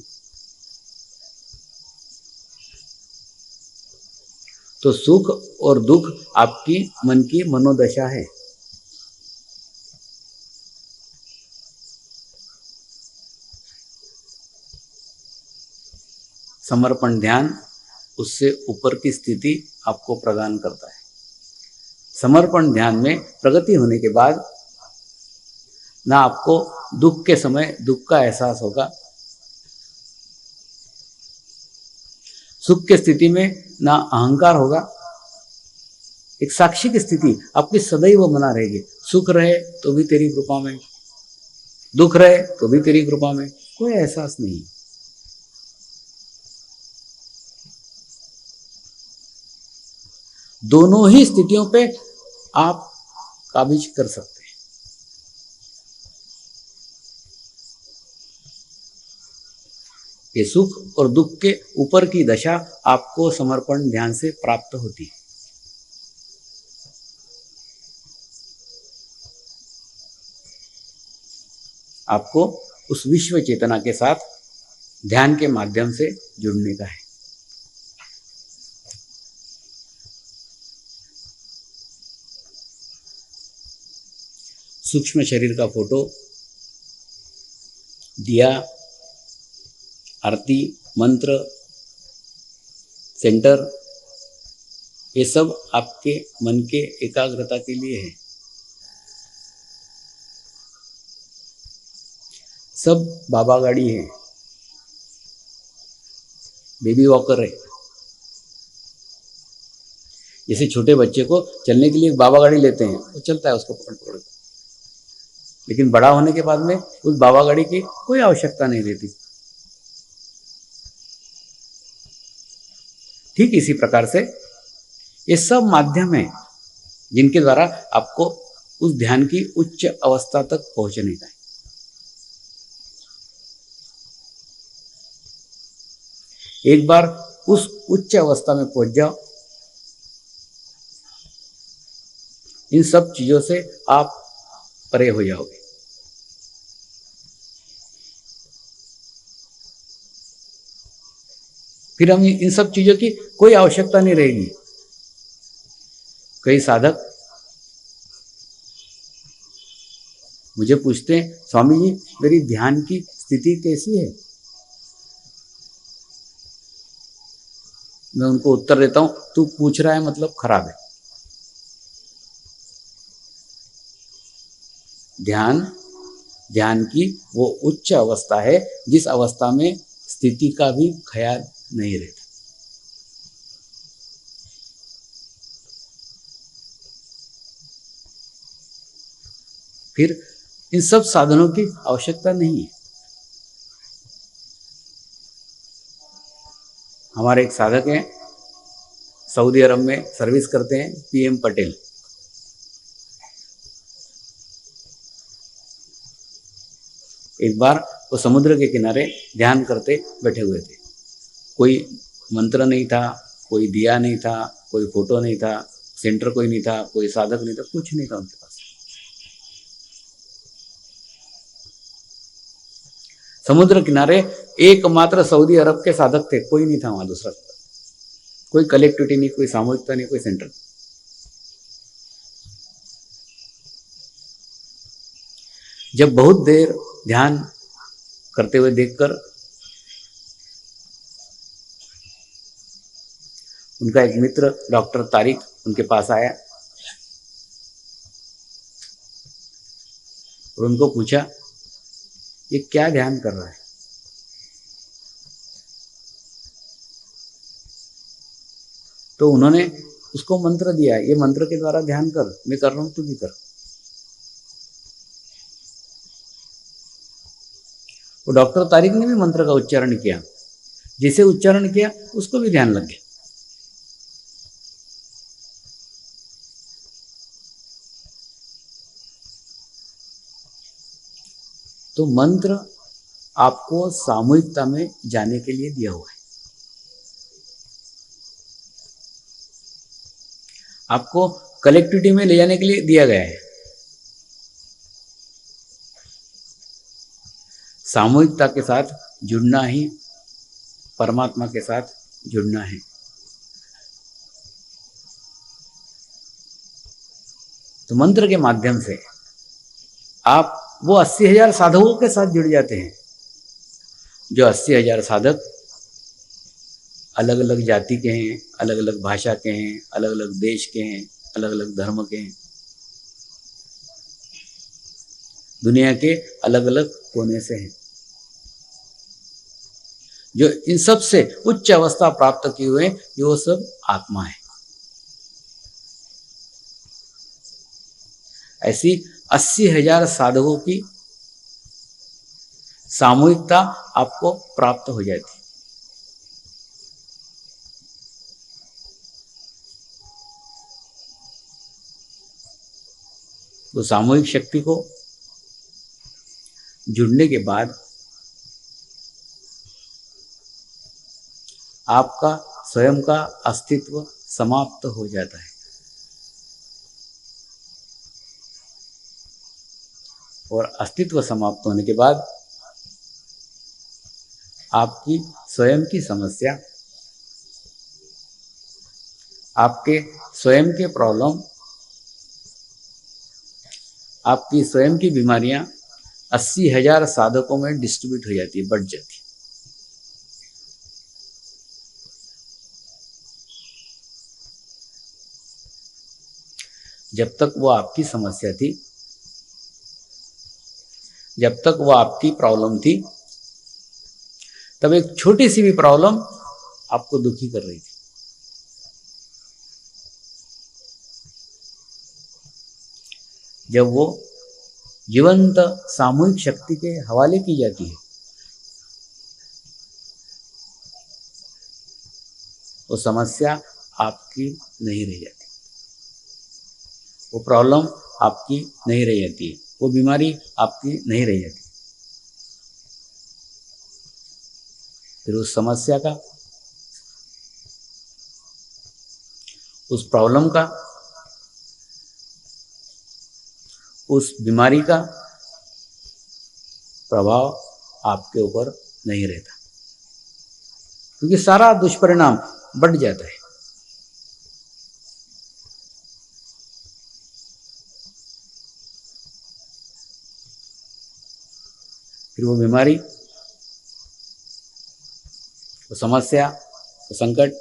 [SPEAKER 1] तो सुख और दुख आपकी मन की मनोदशा है। समर्पण ध्यान उससे ऊपर की स्थिति आपको प्रदान करता है। समर्पण ध्यान में प्रगति होने के बाद ना आपको दुख के समय दुख का एहसास होगा, सुख की स्थिति में ना अहंकार होगा। एक साक्षी की स्थिति आपकी सदैव बना रहेगी। सुख रहे तो भी तेरी कृपा में, दुख रहे तो भी तेरी कृपा में, कोई एहसास नहीं। दोनों ही स्थितियों पे आप काबिज कर सकते हैं। ये सुख और दुख के ऊपर की दशा आपको समर्पण ध्यान से प्राप्त होती है। आपको उस विश्व चेतना के साथ ध्यान के माध्यम से जुड़ने का है। सूक्ष्म शरीर का फोटो, दिया, आरती, मंत्र, सेंटर, ये सब आपके मन के एकाग्रता के लिए है। सब बाबा गाड़ी है, बेबी वॉकर है। जैसे छोटे बच्चे को चलने के लिए बाबा गाड़ी लेते हैं, वो चलता है उसको पकड़ पकड़, लेकिन बड़ा होने के बाद में उस बाबा गाड़ी की कोई आवश्यकता नहीं रहती। ठीक इसी प्रकार से ये सब माध्यम है जिनके द्वारा आपको उस ध्यान की उच्च अवस्था तक पहुंचने का है। एक बार उस उच्च अवस्था में पहुंच जाओ, इन सब चीजों से आप परे हो जाओगे। फिर हम इन सब चीजों की कोई आवश्यकता नहीं रहेगी। कई साधक मुझे पूछते हैं, स्वामी जी मेरी ध्यान की स्थिति कैसी है? मैं उनको उत्तर देता हूं, तू पूछ रहा है मतलब खराब है। ध्यान की वो उच्च अवस्था है जिस अवस्था में स्थिति का भी ख्याल नहीं रहता। फिर इन सब साधनों की आवश्यकता नहीं है। हमारे एक साधक हैं, सऊदी अरब में सर्विस करते हैं, पीएम पटेल। एक बार वो समुद्र के किनारे ध्यान करते बैठे हुए थे। कोई मंत्र नहीं था, कोई दिया नहीं था, कोई फोटो नहीं था, सेंटर कोई नहीं था, कोई साधक नहीं था, कुछ नहीं था उनके पास। समुद्र किनारे एकमात्र सऊदी अरब के साधक थे, कोई नहीं था वहां दूसरा। कोई कलेक्टिविटी नहीं, कोई सामूहिकता नहीं, कोई सेंटर। जब बहुत देर ध्यान करते हुए देखकर उनका एक मित्र डॉक्टर तारिक उनके पास आया और उनको पूछा, ये क्या ध्यान कर रहा है? तो उन्होंने उसको मंत्र दिया, ये मंत्र के द्वारा ध्यान कर, मैं कर रहा हूं, तू भी कर। वो डॉक्टर तारिक ने भी मंत्र का उच्चारण किया, जिसे उच्चारण किया उसको भी ध्यान लग गया। तो मंत्र आपको सामूहिकता में जाने के लिए दिया हुआ है, आपको कलेक्टिविटी में ले जाने के लिए दिया गया है। सामूहिकता के साथ जुड़ना ही परमात्मा के साथ जुड़ना है। तो मंत्र के माध्यम से आप वो 80,000 साधकों के साथ जुड़ जाते हैं, जो 80,000 साधक अलग अलग जाति के हैं, अलग अलग भाषा के हैं, अलग अलग देश के हैं, अलग अलग धर्म के हैं, दुनिया के अलग अलग कोने से हैं, जो इन सब से उच्च अवस्था प्राप्त किए हुए ये वो सब आत्मा है। ऐसी 80,000 साधकों की सामूहिकता आपको प्राप्त हो जाती है। तो सामूहिक शक्ति को जुड़ने के बाद आपका स्वयं का अस्तित्व समाप्त हो जाता है और अस्तित्व समाप्त होने के बाद आपकी स्वयं की समस्या, आपके स्वयं के प्रॉब्लम, आपकी स्वयं की बीमारियां 80,000 साधकों में डिस्ट्रीब्यूट हो जाती है, बढ़ जाती है। जब तक वो आपकी समस्या थी, जब तक वो आपकी प्रॉब्लम थी, तब एक छोटी सी भी प्रॉब्लम आपको दुखी कर रही थी। जब वो जीवंत सामूहिक शक्ति के हवाले की जाती है, वो समस्या आपकी नहीं रह जाती, वो प्रॉब्लम आपकी नहीं रह जाती, वो बीमारी आपकी नहीं रह जाती। फिर उस समस्या का, उस प्रॉब्लम का, उस बीमारी का प्रभाव आपके ऊपर नहीं रहता, क्योंकि सारा दुष्परिणाम बढ़ जाता है। फिर वो बीमारी, वो समस्या, वो संकट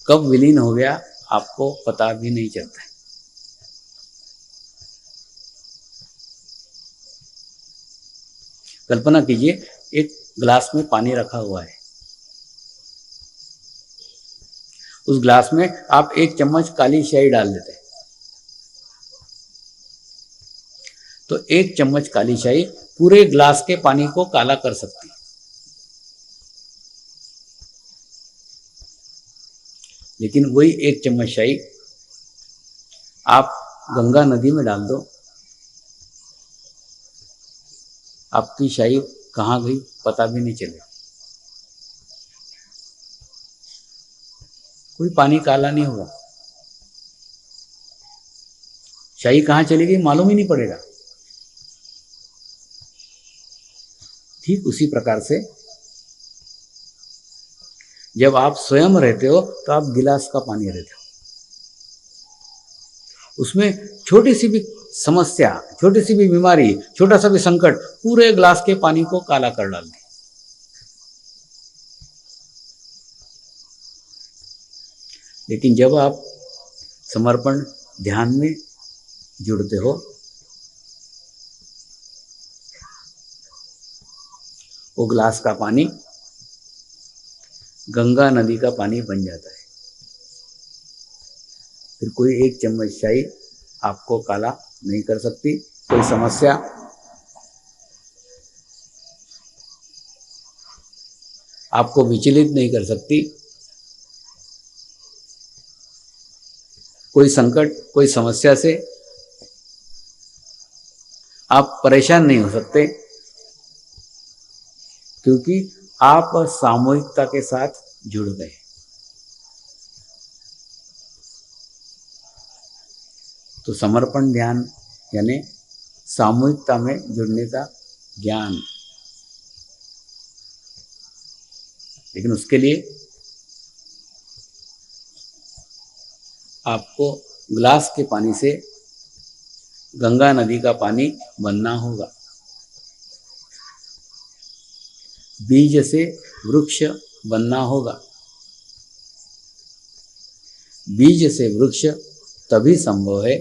[SPEAKER 1] कब विलीन हो गया आपको पता भी नहीं चलता है। कल्पना कीजिए, एक ग्लास में पानी रखा हुआ है, उस ग्लास में आप 1 चम्मच काली स्याही डाल देते हैं, तो 1 चम्मच काली स्याही पूरे ग्लास के पानी को काला कर सकती है। लेकिन वही 1 चम्मच स्याही आप गंगा नदी में डाल दो, आपकी स्याही कहाँ गई पता भी नहीं चलेगा, कोई पानी काला नहीं हुआ, स्याही कहाँ चली गई मालूम ही नहीं पड़ेगा। ठीक उसी प्रकार से जब आप स्वयं रहते हो तो आप गिलास का पानी रहते हो, उसमें छोटी सी भी समस्या, छोटी सी भी बीमारी, छोटा सा भी संकट पूरे ग्लास के पानी को काला कर डालती। लेकिन जब आप समर्पण ध्यान में जुड़ते हो, वो ग्लास का पानी गंगा नदी का पानी बन जाता है। फिर कोई एक चम्मच चाय आपको काला नहीं कर सकती, कोई समस्या आपको विचलित नहीं कर सकती, कोई संकट, कोई समस्या से आप परेशान नहीं हो सकते, क्योंकि आप सामूहिकता के साथ जुड़ गए। तो समर्पण ध्यान यानी सामूहिकता में जुड़ने का ज्ञान। लेकिन उसके लिए आपको ग्लास के पानी से गंगा नदी का पानी बनना होगा। बीज से वृक्ष बनना होगा। बीज से वृक्ष तभी संभव है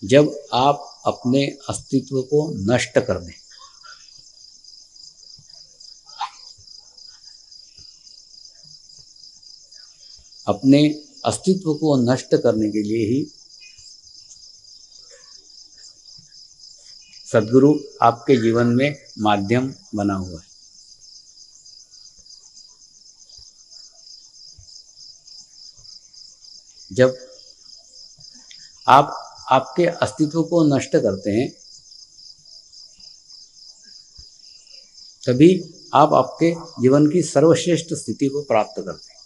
[SPEAKER 1] जब आप अपने अस्तित्व को नष्ट कर दें। अपने अस्तित्व को नष्ट करने के लिए ही सद्गुरु आपके जीवन में माध्यम बना हुआ है। जब आप आपके अस्तित्व को नष्ट करते हैं, तभी आप आपके जीवन की सर्वश्रेष्ठ स्थिति को प्राप्त करते हैं।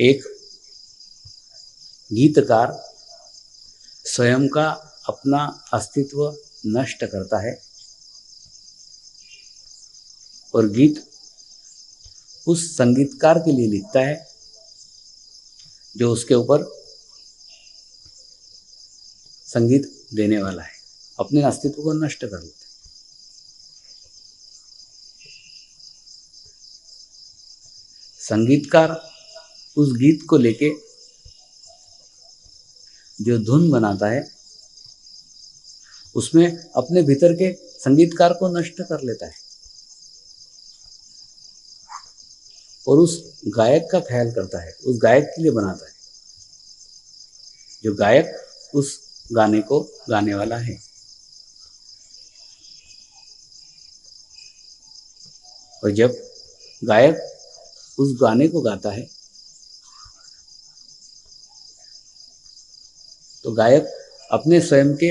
[SPEAKER 1] एक गीतकार स्वयं का अपना अस्तित्व नष्ट करता है और गीत उस संगीतकार के लिए लिखता है जो उसके ऊपर संगीत देने वाला है। अपने अस्तित्व को नष्ट कर लेते हैं। संगीतकार उस गीत को लेके जो धुन बनाता है, उसमें अपने भीतर के संगीतकार को नष्ट कर लेता है और उस गायक का ख्याल करता है, उस गायक के लिए बनाता है जो गायक उस गाने को गाने वाला है। और जब गायक उस गाने को गाता है तो गायक अपने स्वयं के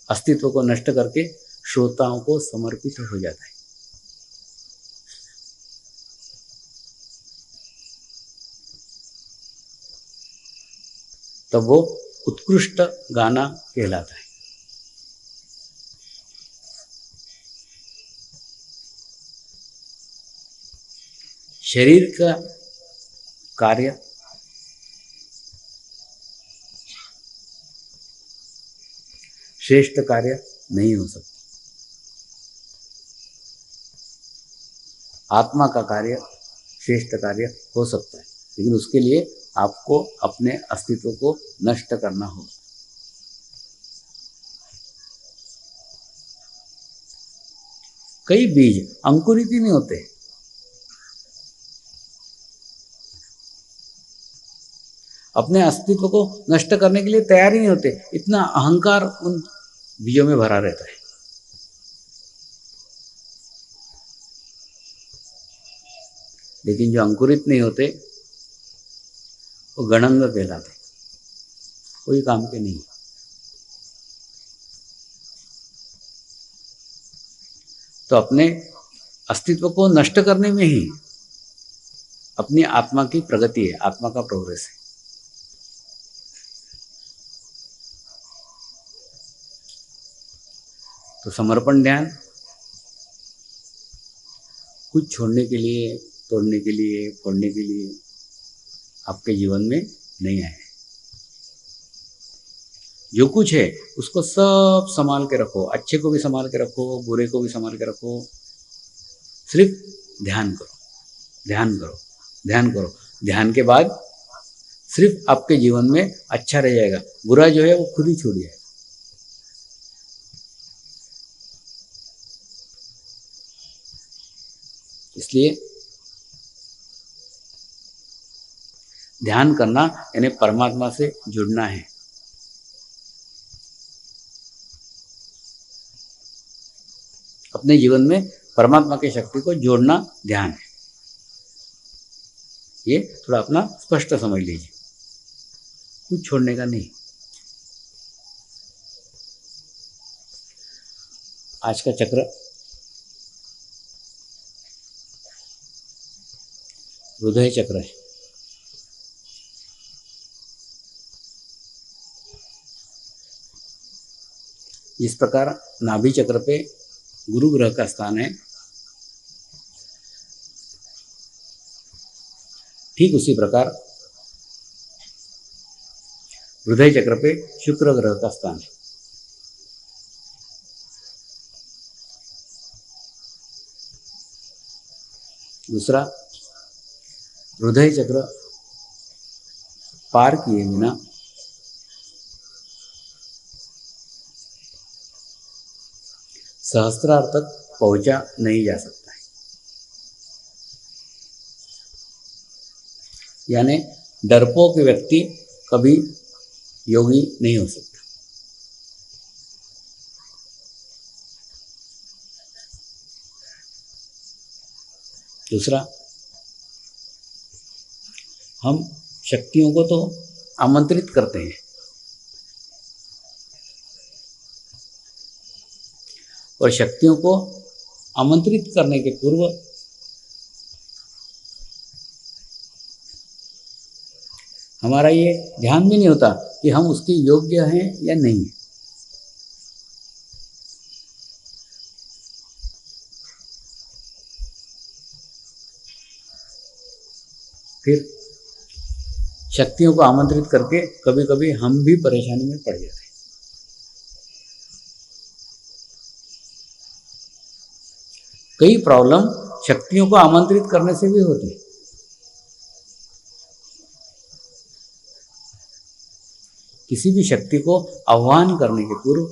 [SPEAKER 1] अस्तित्व को नष्ट करके श्रोताओं को समर्पित हो जाता है। तब वो उत्कृष्ट गाना कहलाता है। शरीर का कार्य श्रेष्ठ कार्य नहीं हो सकता। आत्मा का कार्य श्रेष्ठ कार्य हो सकता है, लेकिन उसके लिए आपको अपने अस्तित्व को नष्ट करना होगा। कई बीज अंकुरित ही नहीं होते। अपने अस्तित्व को नष्ट करने के लिए तैयार ही नहीं होते। इतना अहंकार उन बीजों में भरा रहता है। लेकिन जो अंकुरित नहीं होते वो गणंग कहलाते, कोई काम के नहीं। तो अपने अस्तित्व को नष्ट करने में ही अपनी आत्मा की प्रगति है, आत्मा का प्रोग्रेस है। तो समर्पण ध्यान कुछ छोड़ने के लिए, तोड़ने के लिए, फोड़ने के लिए आपके जीवन में नहीं आए। जो कुछ है उसको सब संभाल के रखो, अच्छे को भी संभाल के रखो, बुरे को भी संभाल के रखो। सिर्फ ध्यान करो, ध्यान करो, ध्यान करो। ध्यान के बाद सिर्फ आपके जीवन में अच्छा रह जाएगा, बुरा जो है वो खुद ही छूट जाएगा। इसलिए ध्यान करना यानी परमात्मा से जुड़ना है। अपने जीवन में परमात्मा की शक्ति को जोड़ना ध्यान है। ये थोड़ा अपना स्पष्ट समझ लीजिए, कुछ छोड़ने का नहीं। आज का चक्र हृदय चक्र है। इस प्रकार नाभि चक्र पे गुरु ग्रह का स्थान है, ठीक उसी प्रकार हृदय चक्र पे शुक्र ग्रह का स्थान है। दूसरा, हृदय चक्र पार किए बिना सहस्त्रार तक पहुंचा नहीं जा सकता है। यानी डरपोक व्यक्ति कभी योगी नहीं हो सकता। दूसरा, हम शक्तियों को तो आमंत्रित करते हैं, और शक्तियों को आमंत्रित करने के पूर्व हमारा ये ध्यान भी नहीं होता कि हम उसके योग्य हैं या नहीं। फिर शक्तियों को आमंत्रित करके कभी कभी हम भी परेशानी में पड़ जाते हैं। कई प्रॉब्लम शक्तियों को आमंत्रित करने से भी होती है। किसी भी शक्ति को आह्वान करने के पूर्व,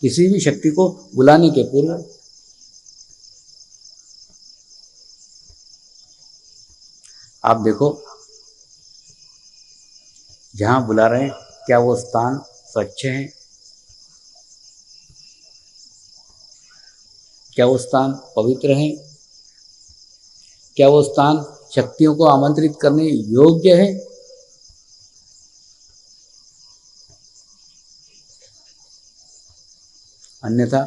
[SPEAKER 1] किसी भी शक्ति को बुलाने के पूर्व आप देखो जहां बुला रहे हैं क्या वो स्थान स्वच्छ है, क्या वो स्थान पवित्र है, क्या वो स्थान शक्तियों को आमंत्रित करने योग्य है। अन्यथा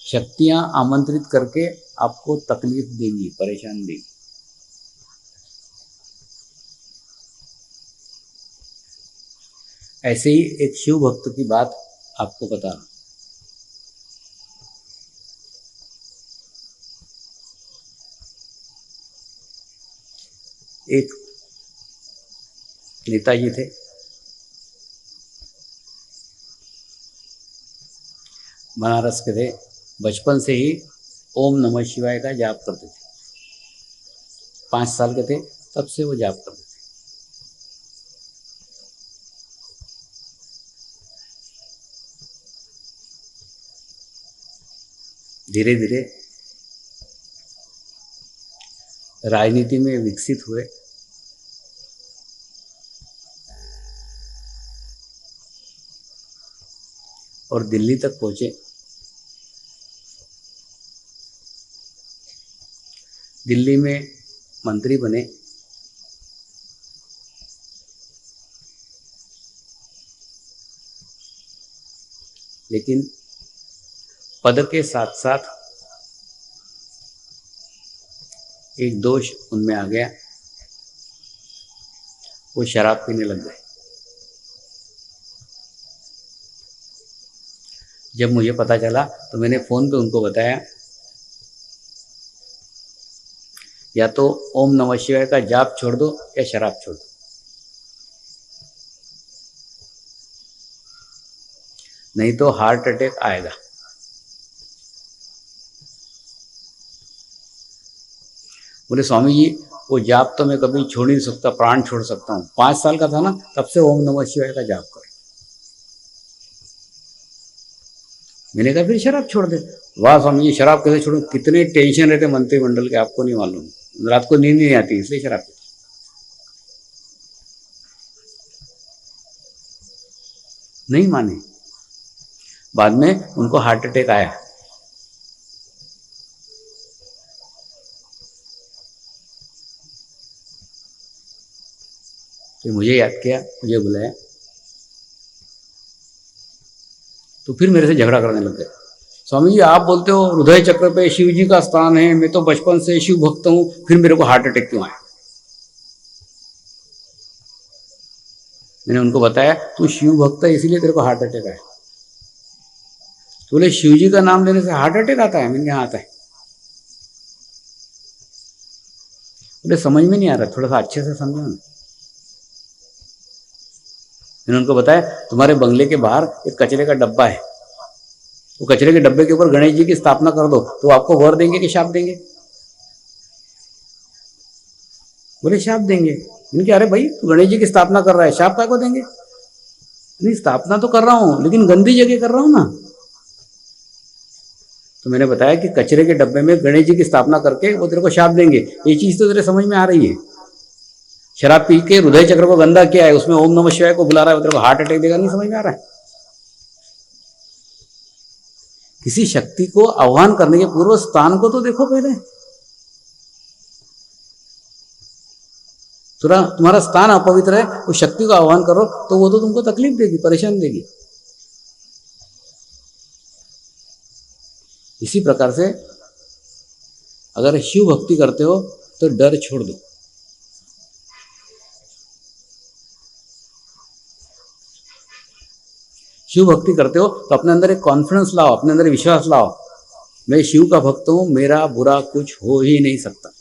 [SPEAKER 1] शक्तियां आमंत्रित करके आपको तकलीफ देंगी, परेशान देंगी। ऐसे ही एक शिव भक्त की बात आपको बता रहा हूं। एक नेताजी थे, बनारस के थे, बचपन से ही ओम नमः शिवाय का जाप करते थे। 5 साल के थे तब से वो जाप करते थे। धीरे धीरे राजनीति में विकसित हुए और दिल्ली तक पहुंचे। दिल्ली में मंत्री बने, लेकिन पद के साथ साथ एक दोष उनमें आ गया, वो शराब पीने लग गए। जब मुझे पता चला तो मैंने फ़ोन पे उनको बताया, या तो ओम नमः शिवाय का जाप छोड़ दो या शराब छोड़ दो, नहीं तो हार्ट अटैक आएगा। बोले स्वामी जी वो जाप तो मैं कभी छोड़ नहीं सकता, प्राण छोड़ सकता हूँ। 5 साल का था ना तब से ओम नमः शिवाय का जाप कर। मैंने कहा फिर शराब छोड़ दे। वाह स्वामी जी शराब कैसे छोड़ूं, कितने टेंशन रहते मंत्रिमंडल के, आपको नहीं मालूम, रात को नींद नहीं आती इसलिए शराब पीता। नहीं माने, बाद में उनको हार्ट अटैक आया। तो मुझे याद किया, मुझे बुलाया, तो फिर मेरे से झगड़ा करने लग गए। स्वामी जी आप बोलते हो हृदय चक्र पे शिव जी का स्थान है, मैं तो बचपन से शिव भक्त हूं, फिर मेरे को हार्ट अटैक क्यों आया? मैंने उनको बताया तू शिव भक्त है इसीलिए तेरे को हार्ट अटैक आया। तो बोले शिव जी का नाम लेने से हार्ट अटैक आता है? मैंने कहा आता है। बोले समझ में नहीं आ रहा, थोड़ा सा अच्छे से समझो ना। मैंने उनको बताया तुम्हारे बंगले के बाहर एक कचरे का डब्बा है, वो कचरे के डब्बे के ऊपर गणेश जी की स्थापना कर दो तो आपको वर देंगे कि शाप देंगे? बोले शाप देंगे। मैंने कहा अरे भाई तू गणेश जी की स्थापना कर रहा है, शाप क्या को देंगे? नहीं स्थापना तो कर रहा हूं लेकिन गंदी जगह कर रहा हूं ना। तो मैंने बताया कि कचरे के डब्बे में गणेश जी की स्थापना करके वो तेरे को शाप देंगे, ये चीज तो तेरे समझ में आ रही है। शराब पी के हृदय चक्र को गंदा किया है, उसमें ओम नमः शिवाय को बुला रहा है, तेरे को हार्ट अटैक देगा, नहीं समझ में आ रहा है? किसी शक्ति को आह्वान करने के पूर्व स्थान को तो देखो पहले। तुम्हारा स्थान अपवित्र है, उस शक्ति को आह्वान करो तो वो तो तुमको तकलीफ देगी, परेशान देगी। इसी प्रकार से अगर शिव भक्ति करते हो तो डर छोड़ दो। शिव भक्ति करते हो तो अपने अंदर एक कॉन्फिडेंस लाओ, अपने अंदर विश्वास लाओ, मैं शिव का भक्त हूं, मेरा बुरा कुछ हो ही नहीं सकता।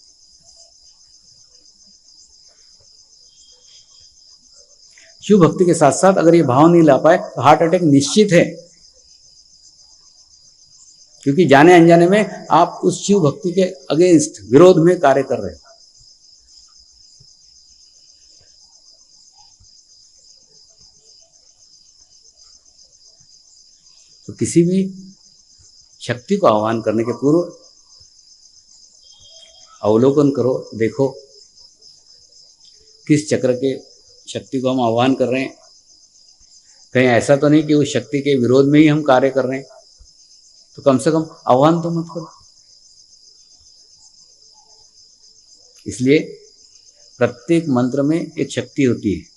[SPEAKER 1] शिव भक्ति के साथ साथ अगर ये भाव नहीं ला पाए तो हार्ट अटैक निश्चित है, क्योंकि जाने अनजाने में आप उस शिव भक्ति के अगेंस्ट, विरोध में कार्य कर रहे हो। तो किसी भी शक्ति को आह्वान करने के पूर्व अवलोकन करो, देखो किस चक्र के शक्ति को हम आह्वान कर रहे हैं, कहीं ऐसा तो नहीं कि उस शक्ति के विरोध में ही हम कार्य कर रहे हैं। तो कम से कम आह्वान तो मत करो। इसलिए प्रत्येक मंत्र में एक शक्ति होती है,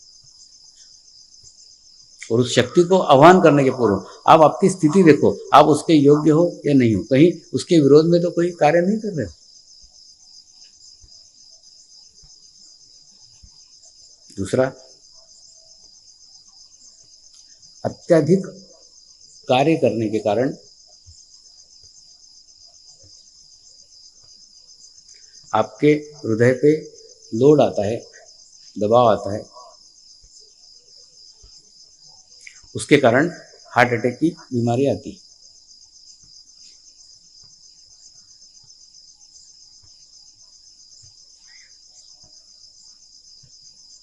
[SPEAKER 1] और उस शक्ति को आह्वान करने के पूर्व आप आपकी स्थिति देखो, आप उसके योग्य हो या नहीं हो, कहीं उसके विरोध में तो कोई कार्य नहीं कर रहे हो। दूसरा, अत्यधिक कार्य करने के कारण आपके हृदय पे लोड आता है, दबाव आता है, उसके कारण हार्ट अटैक की बीमारी आती है।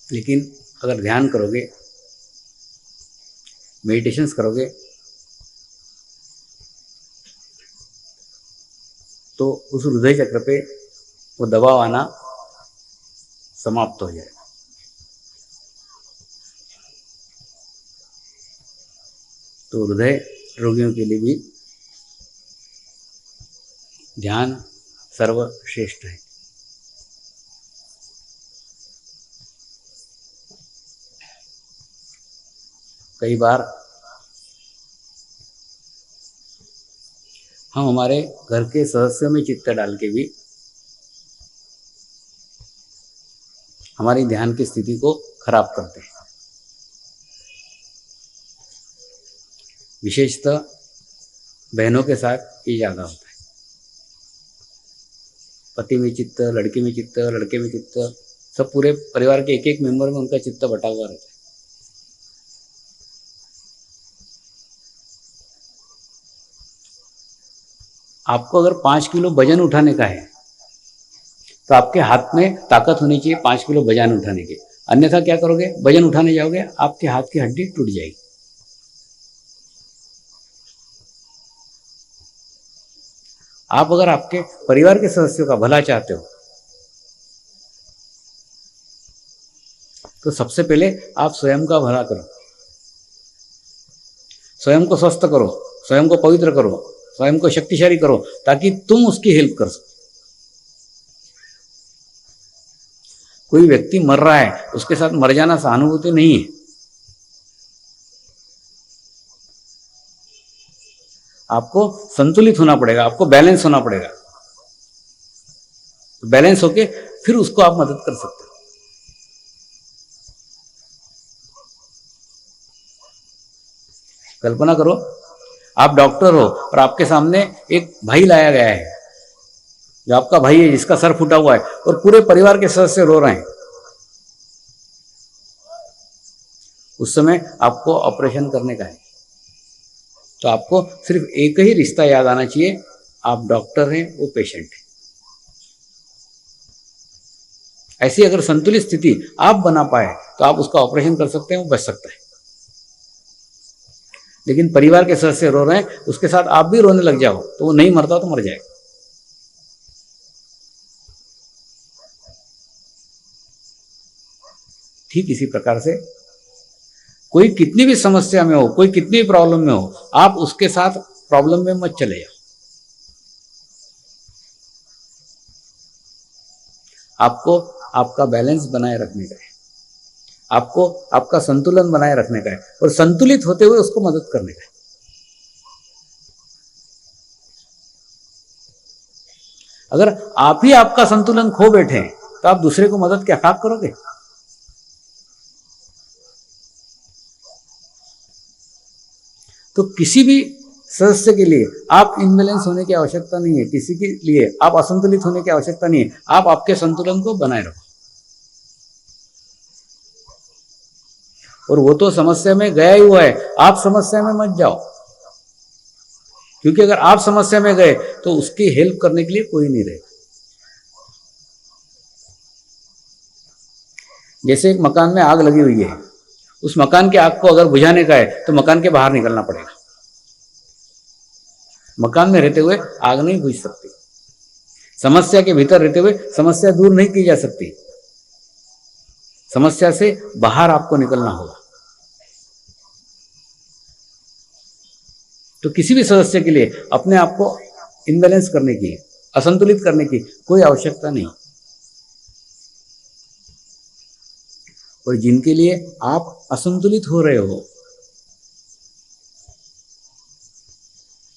[SPEAKER 1] लेकिन अगर ध्यान करोगे, मेडिटेशंस करोगे, तो उस हृदय चक्र पे वो दबाव आना समाप्त हो जाएगा। तो हृदय रोगियों के लिए भी ध्यान सर्वश्रेष्ठ है। कई बार हम हमारे घर के सदस्यों में चित्त डाल के भी हमारी ध्यान की स्थिति को खराब करते हैं। विशेषतः बहनों के साथ ये ज़्यादा होता है। पति में चित्त, लड़की में चित्त, लड़के में चित्त, सब पूरे परिवार के एक एक मेंबर में उनका चित्त बटा हुआ रहता है। आपको अगर 5 किलो वजन उठाने का है तो आपके हाथ में ताकत होनी चाहिए 5 किलो वजन उठाने की। अन्यथा क्या करोगे, वजन उठाने जाओगे, आपके हाथ की हड्डी टूट जाएगी। आप अगर आपके परिवार के सदस्यों का भला चाहते हो तो सबसे पहले आप स्वयं का भला करो, स्वयं को स्वस्थ करो, स्वयं को पवित्र करो, स्वयं को शक्तिशाली करो, ताकि तुम उसकी हेल्प कर सको। कोई व्यक्ति मर रहा है, उसके साथ मर जाना सहानुभूति नहीं है। आपको संतुलित होना पड़ेगा, आपको बैलेंस होना पड़ेगा। बैलेंस होके फिर उसको आप मदद कर सकते हो। कल्पना करो, आप डॉक्टर हो और आपके सामने एक भाई लाया गया है, जो आपका भाई है, जिसका सर फूटा हुआ है और पूरे परिवार के सदस्य रो रहे हैं। उस समय आपको ऑपरेशन करने का है, तो आपको सिर्फ एक ही रिश्ता याद आना चाहिए, आप डॉक्टर हैं, वो पेशेंट है। ऐसी अगर संतुलित स्थिति आप बना पाए तो आप उसका ऑपरेशन कर सकते हैं, वो बच सकता है। लेकिन परिवार के सदस्य रो रहे हैं, उसके साथ आप भी रोने लग जाओ तो वो नहीं मरता तो मर जाएगा। ठीक इसी प्रकार से कोई कितनी भी समस्या में हो, कोई कितनी भी प्रॉब्लम में हो, आप उसके साथ प्रॉब्लम में मत चले जाओ। आपको आपका बैलेंस बनाए रखने का है, आपको आपका संतुलन बनाए रखने का है और संतुलित होते हुए उसको मदद करने का है। अगर आप ही आपका संतुलन खो बैठे तो आप दूसरे को मदद क्या खाक करोगे? तो किसी भी सदस्य के लिए आप इनबैलेंस होने की आवश्यकता नहीं है, किसी के लिए आप असंतुलित होने की आवश्यकता नहीं है। आप आपके संतुलन को बनाए रखो। और वो तो समस्या में गया ही हुआ है, आप समस्या में मत जाओ, क्योंकि अगर आप समस्या में गए तो उसकी हेल्प करने के लिए कोई नहीं रहेगा। जैसे एक मकान में आग लगी हुई है, उस मकान की आग को अगर बुझाने का है तो मकान के बाहर निकलना पड़ेगा। मकान में रहते हुए आग नहीं बुझ सकती, समस्या के भीतर रहते हुए समस्या दूर नहीं की जा सकती, समस्या से बाहर आपको निकलना होगा। तो किसी भी सदस्य के लिए अपने आप को इनबैलेंस करने की, असंतुलित करने की कोई आवश्यकता नहीं। और जिनके लिए आप असंतुलित हो रहे हो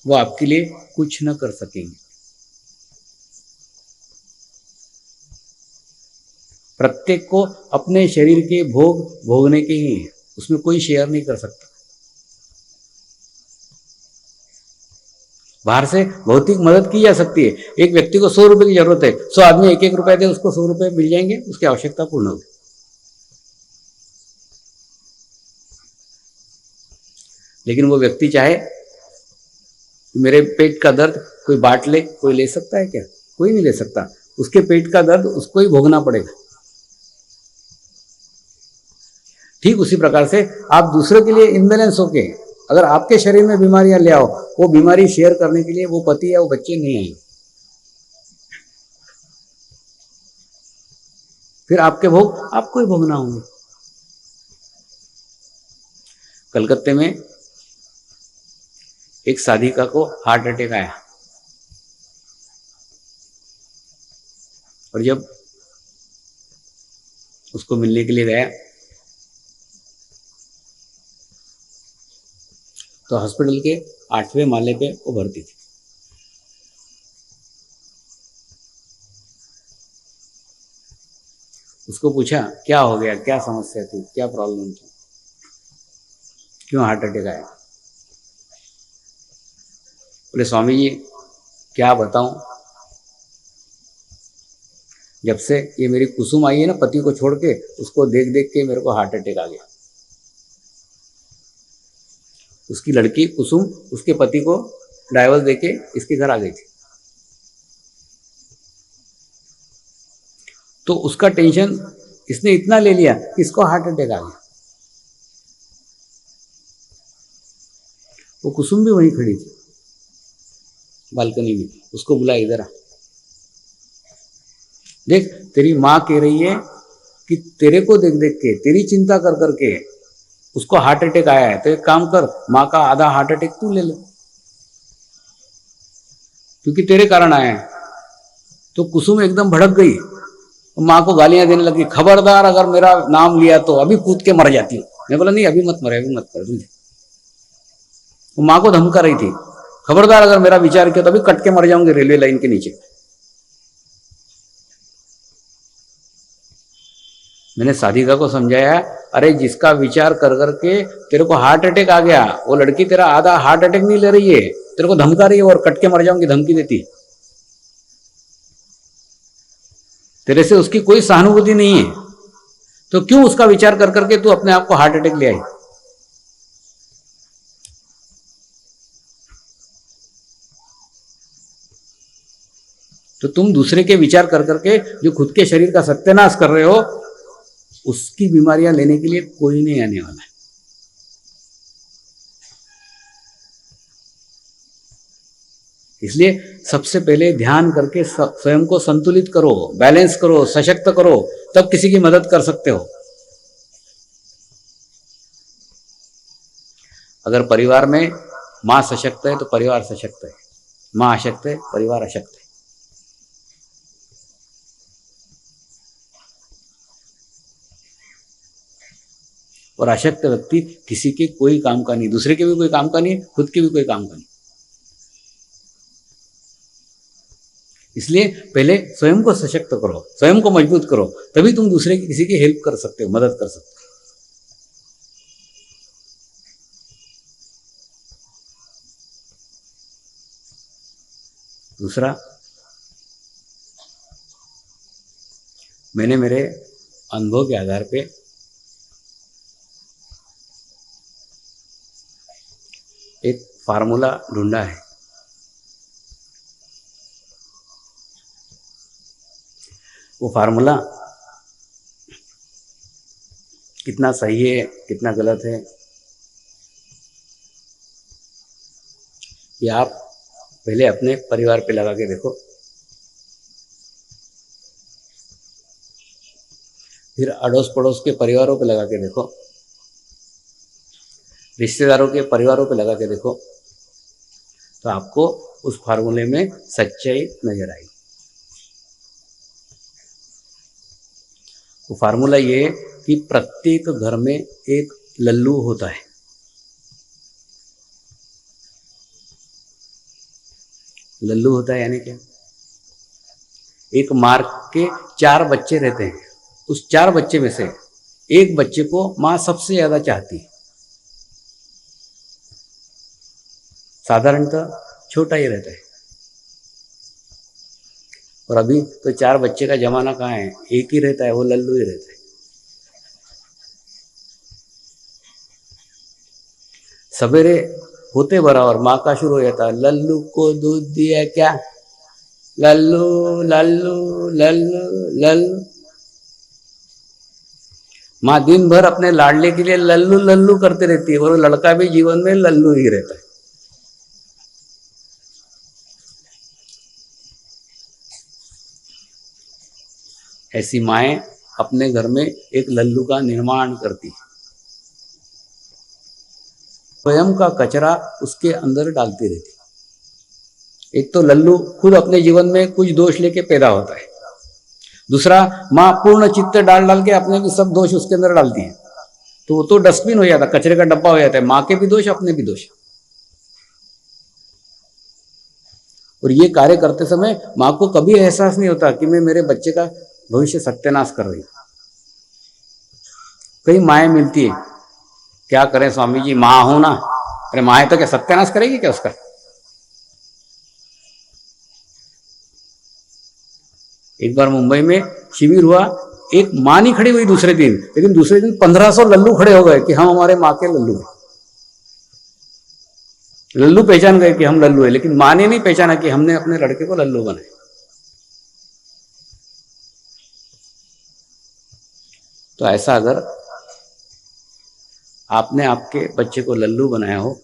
[SPEAKER 1] वो आपके लिए कुछ न कर सकेंगे। प्रत्येक को अपने शरीर के भोग भोगने के ही हैं, उसमें कोई शेयर नहीं कर सकता। बाहर से भौतिक मदद की जा सकती है। एक व्यक्ति को 100 रुपए की जरूरत है, 100 आदमी एक एक रुपए दे, उसको 100 रुपए मिल जाएंगे, उसकी आवश्यकता पूर्ण होगी। लेकिन वो व्यक्ति चाहे मेरे पेट का दर्द कोई बांट ले, कोई ले सकता है क्या? कोई नहीं ले सकता। उसके पेट का दर्द उसको ही भोगना पड़ेगा। ठीक उसी प्रकार से आप दूसरे के लिए इनबैलेंस होके अगर आपके शरीर में बीमारियां ले आओ, वो बीमारी शेयर करने के लिए वो पति या वो बच्चे नहीं आएंगे। फिर आपके भोग आपको ही भोगना होंगे। कलकत्ते में एक साधिका को हार्ट अटैक आया और जब उसको मिलने के लिए गया तो हॉस्पिटल के 8वें माले पे वो भर्ती थी। उसको पूछा क्या हो गया, क्या समस्या थी, क्या प्रॉब्लम थी, क्यों हार्ट अटैक आया? बोले स्वामी जी क्या बताऊं, जब से ये मेरी कुसुम आई है ना पति को छोड़ के, उसको देख देख के मेरे को हार्ट अटैक आ गया। उसकी लड़की कुसुम उसके पति को डाइवोर्स देके इसके घर आ गई थी, तो उसका टेंशन इसने इतना ले लिया कि इसको हार्ट अटैक आ गया। वो कुसुम भी वहीं खड़ी थी बालकनी में, उसको बुला इधर आ, देख तेरी माँ कह रही है कि तेरे को देख देख के, तेरी चिंता कर करके उसको हार्ट अटैक आया है, तो एक काम कर माँ का आधा हार्ट अटैक तू ले ले, क्योंकि तेरे कारण आया है। तो कुसुम एकदम भड़क गई, माँ को गालियां देने लगी, खबरदार अगर मेरा नाम लिया तो अभी कूद के मर जाती हूँ। मैं बोला नहीं अभी मत मरे, अभी मत कर। वो माँ को धमका रही थी, खबरदार अगर मेरा विचार किया तो अभी कट के मर जाऊंगी रेलवे लाइन के नीचे। मैंने साधिका को समझाया, अरे जिसका विचार कर करके तेरे को हार्ट अटैक आ गया, वो लड़की तेरा आधा हार्ट अटैक नहीं ले रही है, तेरे को धमका रही है और कट के मर जाऊंगी धमकी देती है। तेरे से उसकी कोई सहानुभूति नहीं है, तो क्यों उसका विचार कर करके तू अपने आप को हार्ट अटैक ले आई। तो तुम दूसरे के विचार कर करके जो खुद के शरीर का सत्यानाश कर रहे हो, उसकी बीमारियां लेने के लिए कोई नहीं आने वाला है। इसलिए सबसे पहले ध्यान करके स्वयं को संतुलित करो, बैलेंस करो, सशक्त करो, तब किसी की मदद कर सकते हो। अगर परिवार में मां सशक्त है तो परिवार सशक्त है, मां अशक्त है परिवार अशक्त है। और अशक्त व्यक्ति किसी के कोई काम का नहीं, दूसरे के भी कोई काम का नहीं, खुद के भी कोई काम का नहीं। इसलिए पहले स्वयं को सशक्त करो, स्वयं को मजबूत करो, तभी तुम दूसरे की किसी की हेल्प कर सकते हो, मदद कर सकते हो। दूसरा, मैंने मेरे अनुभव के आधार पे एक फार्मूला ढूंढा है। वो फार्मूला कितना सही है कितना गलत है ये आप पहले अपने परिवार पे लगा के देखो, फिर अड़ोस पड़ोस के परिवारों पे लगा के देखो, रिश्तेदारों के परिवारों पे लगा के देखो, तो आपको उस फार्मूले में सच्चाई नजर आएगी। वो फार्मूला ये है कि प्रत्येक घर में एक लल्लू होता है। लल्लू होता है यानी क्या? एक माँ के 4 बच्चे रहते हैं, उस 4 बच्चे में से एक बच्चे को माँ सबसे ज्यादा चाहती है। साधारणतः छोटा ही रहता है, और अभी तो 4 बच्चे का जमाना कहाँ है, एक ही रहता है, वो लल्लू ही रहता है। सवेरे होते बराबर माँ का शुरू हो जाता है, लल्लू को दूध दिया क्या, लल्लू लल्लू लल्लू लल्लू। माँ दिन भर अपने लाडले के लिए लल्लू लल्लू करते रहती है, और वो लड़का भी जीवन में लल्लू ही रहता है। ऐसी माएं अपने घर में एक लल्लू का निर्माण करती है, स्वयं का कचरा उसके अंदर डालती रहती। एक तो लल्लू खुद अपने जीवन में कुछ दोष लेके पैदा होता है, दूसरा माँ पूर्ण चित्त डाल डाल के अपने भी सब दोष उसके अंदर डालती है, तो वो तो डस्टबिन हो जाता, कचरे का डब्बा हो जाता है, माँ के भी दोष अपने भी दोष। और ये कार्य करते समय माँ को कभी एहसास नहीं होता कि मैं मेरे बच्चे का भविष्य सत्यानाश कर रही हूं। कई माएँ मिलती है, क्या करें स्वामी जी, माँ हो ना, अरे माँ तो क्या सत्यानाश करेगी क्या उसका? एक बार मुंबई में शिविर हुआ, एक माँ नहीं खड़ी हुई दूसरे दिन, लेकिन दूसरे दिन 1500 लल्लू खड़े हो गए कि हम हमारे माँ के लल्लू हैं। लल्लू पहचान गए कि हम लल्लू है, लेकिन माँ ने नहीं पहचाना कि हमने अपने लड़के को लल्लू बनाया। तो ऐसा अगर आपने आपके बच्चे को लल्लू बनाया हो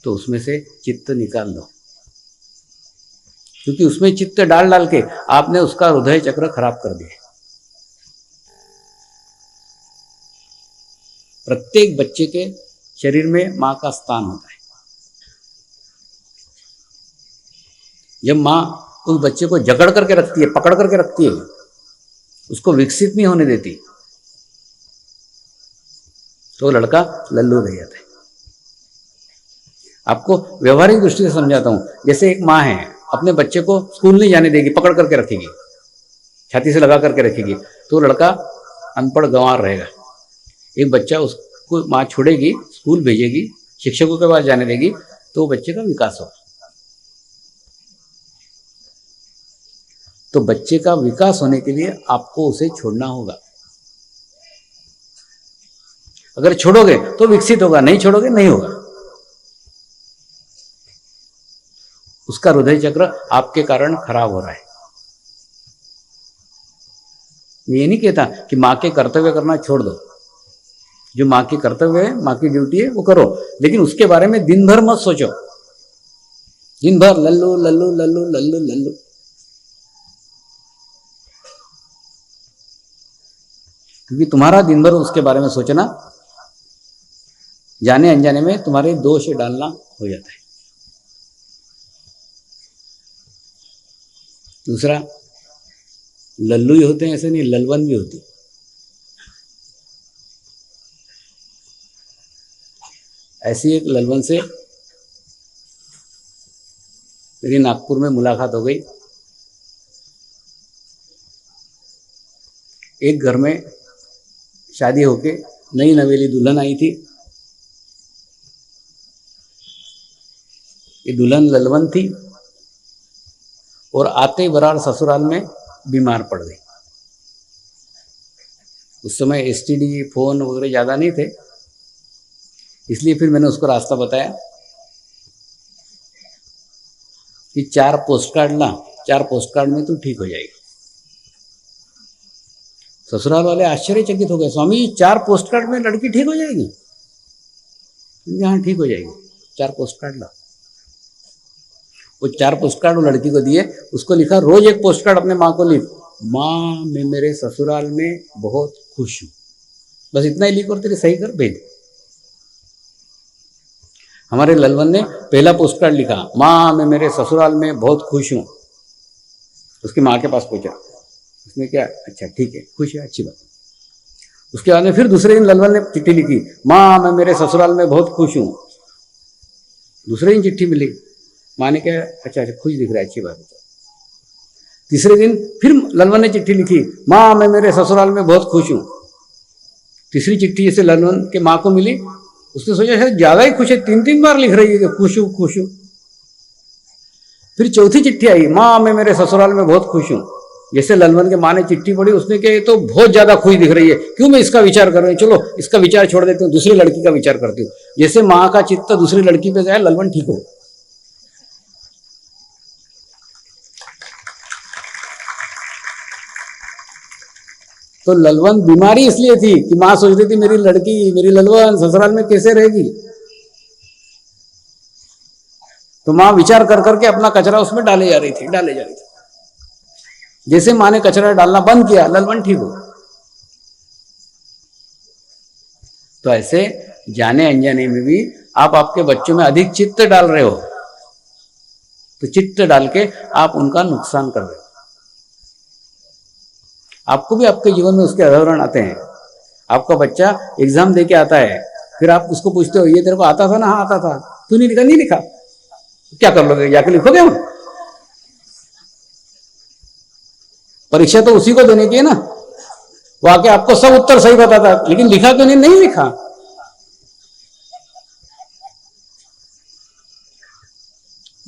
[SPEAKER 1] तो उसमें से चित्त निकाल दो, क्योंकि उसमें चित्त डाल डाल के आपने उसका हृदय चक्र खराब कर दिया। प्रत्येक बच्चे के शरीर में मां का स्थान होता है। जब मां उस बच्चे को जकड़ करके रखती है, पकड़ करके रखती है, उसको विकसित नहीं होने देती, तो लड़का लल्लू रह जाता है। आपको व्यवहारिक दृष्टि से समझाता हूं। जैसे एक माँ है, अपने बच्चे को स्कूल नहीं जाने देगी, पकड़ करके रखेगी, छाती से लगा करके रखेगी, तो लड़का अनपढ़ गंवार रहेगा। एक बच्चा, उसको माँ छोड़ेगी, स्कूल भेजेगी, शिक्षकों के पास जाने देगी, तो बच्चे का विकास होगा। तो बच्चे का विकास होने के लिए आपको उसे छोड़ना होगा। अगर छोड़ोगे तो विकसित होगा, नहीं छोड़ोगे नहीं होगा। उसका हृदय चक्र आपके कारण खराब हो रहा है। मैं ये नहीं कहता कि मां के कर्तव्य करना छोड़ दो, जो मां की कर्तव्य है, मां की ड्यूटी है, वो करो, लेकिन उसके बारे में दिन भर मत सोचो। दिन भर लल्लू लल्लू लल्लू लल्लू लल्लू, क्योंकि तुम्हारा दिन भर उसके बारे में सोचना, जाने अनजाने में तुम्हारे दोष डालना हो जाता है। दूसरा, लल्लू ही होते हैं ऐसे नहीं, ललवन भी होती। ऐसी एक ललवन से मेरी नागपुर में मुलाकात हो गई। एक घर में शादी होके नई नवेली दुल्हन आई थी। ये दुल्हन ललवन थी और आते बरार ससुराल में बीमार पड़ गई। उस समय एसटीडी फोन वगैरह ज़्यादा नहीं थे, इसलिए फिर मैंने उसको रास्ता बताया कि 4 पोस्ट कार्ड ला, 4 पोस्ट कार्ड में तू ठीक हो जाएगी। ससुराल वाले आश्चर्यचकित हो गए, स्वामी 4 पोस्ट कार्ड में लड़की ठीक हो जाएगी? हाँ ठीक हो जाएगी, 4 पोस्ट कार्ड ला। वो 4 पोस्ट कार्ड वो लड़की को दिए, उसको लिखा रोज एक पोस्ट कार्ड अपने माँ को लिख, माँ मैं मेरे ससुराल में बहुत खुश हूँ, बस इतना ही लिख और तेरे सही कर भेज। हमारे ललवन ने पहला पोस्ट कार्ड लिखा, माँ मैं मेरे ससुराल में बहुत खुश हूँ। उसकी माँ के पास पहुंचा, उसने क्या, अच्छा ठीक है, खुश है, अच्छी बात। उसके बाद में फिर दूसरे दिन ललवन ने चिट्ठी लिखी, माँ मैं मेरे ससुराल में बहुत खुश हूँ। दूसरे दिन चिट्ठी मिली, माँ ने क्या, अच्छा अच्छा खुश दिख रहा है, अच्छी बात है। तीसरे दिन फिर ललवन ने चिट्ठी लिखी, माँ मैं मेरे ससुराल में बहुत खुश हूँ। तीसरी चिट्ठी जैसे ललवन के माँ को मिली, उसने सोचा शायद ज्यादा ही खुश है, 3 बार लिख रही है कि खुश हूँ खुश हूँ। फिर चौथी चिट्ठी आई, माँ मैं मेरे ससुराल में बहुत खुश हूँ। जैसे ललवन के माँ ने चिट्ठी पढ़ी, उसने कहा ये तो बहुत ज्यादा खुश दिख रही है, क्यों मैं इसका विचार कर रही हूँ, चलो इसका विचार छोड़ देती हूँ, दूसरी लड़की का विचार करती हूँ। जैसे माँ का चित्त दूसरी लड़की पे गया, ललवन ठीक हो। तो ललवन बीमारी इसलिए थी कि मां सोचती थी मेरी लड़की, मेरी ललवन ससुराल में कैसे रहेगी। तो मां विचार कर करके अपना कचरा उसमें डाले जा रही थी। जैसे मां ने कचरा डालना बंद किया, ललवन ठीक हो। तो ऐसे जाने अनजाने में भी आप आपके बच्चों में अधिक चित्त डाल रहे हो, तो चित्त डाल के आप उनका नुकसान कर रहे हो। आपको भी आपके जीवन में उसके उदाहरण आते हैं। आपका बच्चा एग्जाम दे के आता है, फिर आप उसको पूछते हो ये तेरे को आता था ना? हाँ आता था। तू नहीं लिखा? नहीं लिखा। क्या कर लोगे, जाके लिखोगे? हम परीक्षा तो उसी को देने की है ना, वो आके आपको सब उत्तर सही बताता, लेकिन लिखा क्यों नहीं? नहीं लिखा।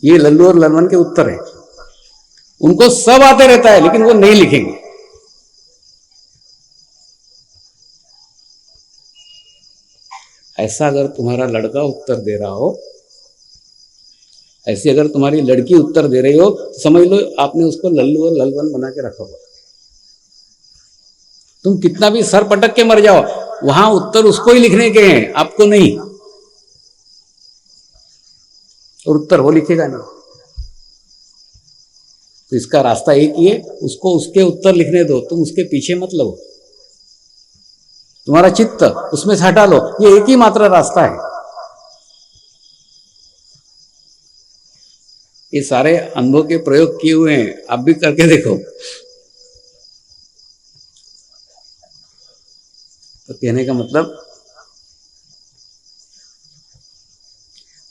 [SPEAKER 1] ये लल्लू और ललवन के उत्तर है। उनको सब आते रहता है लेकिन वो नहीं लिखेंगे। ऐसा अगर तुम्हारा लड़का उत्तर दे रहा हो, ऐसी अगर तुम्हारी लड़की उत्तर दे रही हो, तो समझ लो आपने उसको लल्लू और ललवन बना के रखा हुआ। तुम कितना भी सर पटक के मर जाओ, वहां उत्तर उसको ही लिखने के हैं, आपको नहीं। और उत्तर वो लिखेगा नहीं। तो इसका रास्ता एक ही है, उसको उसके उत्तर लिखने दो, तुम उसके पीछे मत लगो। तुम्हारा चित्त उसमें से हटा लो, ये एक ही मात्र रास्ता है। ये सारे अनुभव के प्रयोग किए हुए हैं, आप भी करके देखो। तो कहने का मतलब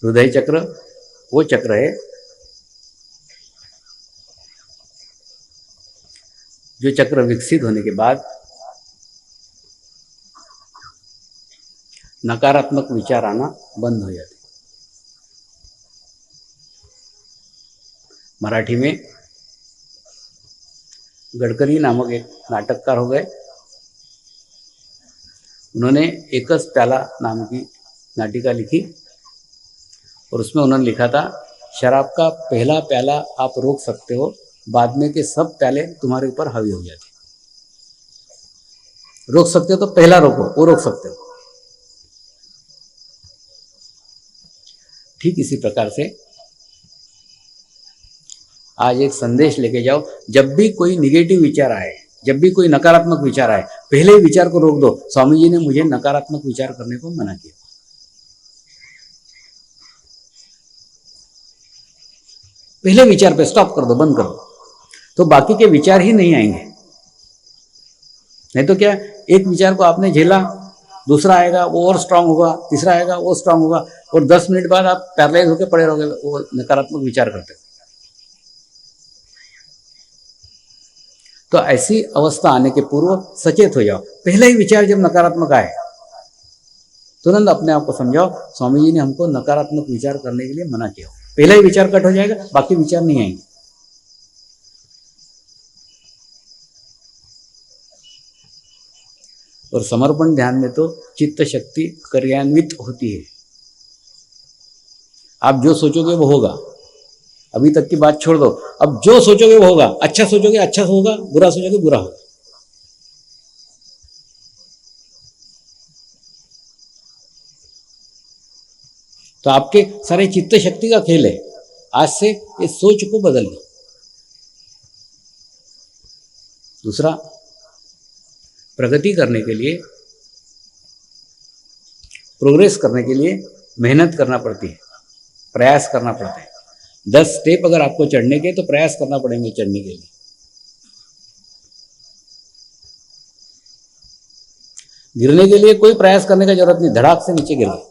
[SPEAKER 1] हृदय चक्र वो चक्र है जो चक्र विकसित होने के बाद नकारात्मक विचार आना बंद हो जाते। मराठी में गडकरी नामक एक नाटककार हो गए, उन्होंने एकस प्याला नाम की नाटिका लिखी और उसमें उन्होंने लिखा था, शराब का पहला प्याला आप रोक सकते हो, बाद में के सब प्याले तुम्हारे ऊपर हावी हो जाते। रोक सकते हो तो पहला रोको, वो रोक सकते हो। ठीक इसी प्रकार से आज एक संदेश लेके जाओ, जब भी कोई निगेटिव विचार आए, जब भी कोई नकारात्मक विचार आए, पहले ही विचार को रोक दो। स्वामी जी ने मुझे नकारात्मक विचार करने को मना किया। पहले विचार पे स्टॉप कर दो, बंद कर दो, तो बाकी के विचार ही नहीं आएंगे। नहीं तो क्या, एक विचार को आपने झेला, दूसरा आएगा वो और स्ट्रांग होगा, तीसरा आएगा वो स्ट्रांग होगा, और 10 मिनट बाद आप पैरालाइज होकर पड़े रहोगे वो नकारात्मक विचार करते। तो ऐसी अवस्था आने के पूर्व सचेत हो जाओ। पहले ही विचार जब नकारात्मक आए, तुरंत अपने आप को समझाओ, स्वामी जी ने हमको नकारात्मक विचार करने के लिए मना किया। पहला ही विचार कट हो जाएगा, बाकी विचार नहीं आएंगे। और समर्पण ध्यान में तो चित्त शक्ति कार्यान्वित होती है। आप जो सोचोगे वो होगा। अभी तक की बात छोड़ दो, अब जो सोचोगे वो होगा। अच्छा सोचोगे अच्छा होगा, बुरा सोचोगे बुरा होगा। तो आपके सारे चित्त शक्ति का खेल है। आज से ये सोच को बदल लो। दूसरा, प्रगति करने के लिए, प्रोग्रेस करने के लिए मेहनत करना पड़ती है, प्रयास करना पड़ता है। 10 स्टेप अगर आपको चढ़ने के, तो प्रयास करना पड़ेंगे चढ़ने के लिए। गिरने के लिए कोई प्रयास करने का जरूरत नहीं, धड़ाक से नीचे गिर गए।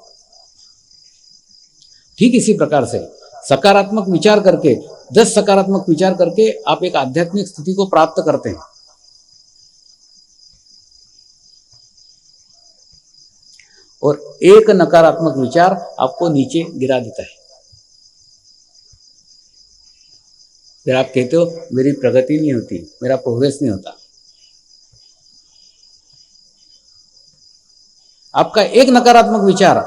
[SPEAKER 1] ठीक इसी प्रकार से सकारात्मक विचार करके, 10 सकारात्मक विचार करके आप एक आध्यात्मिक स्थिति को प्राप्त करते हैं। और एक नकारात्मक विचार आपको नीचे गिरा देता है। फिर आप कहते हो मेरी प्रगति नहीं होती, मेरा प्रोग्रेस नहीं होता। आपका एक नकारात्मक विचार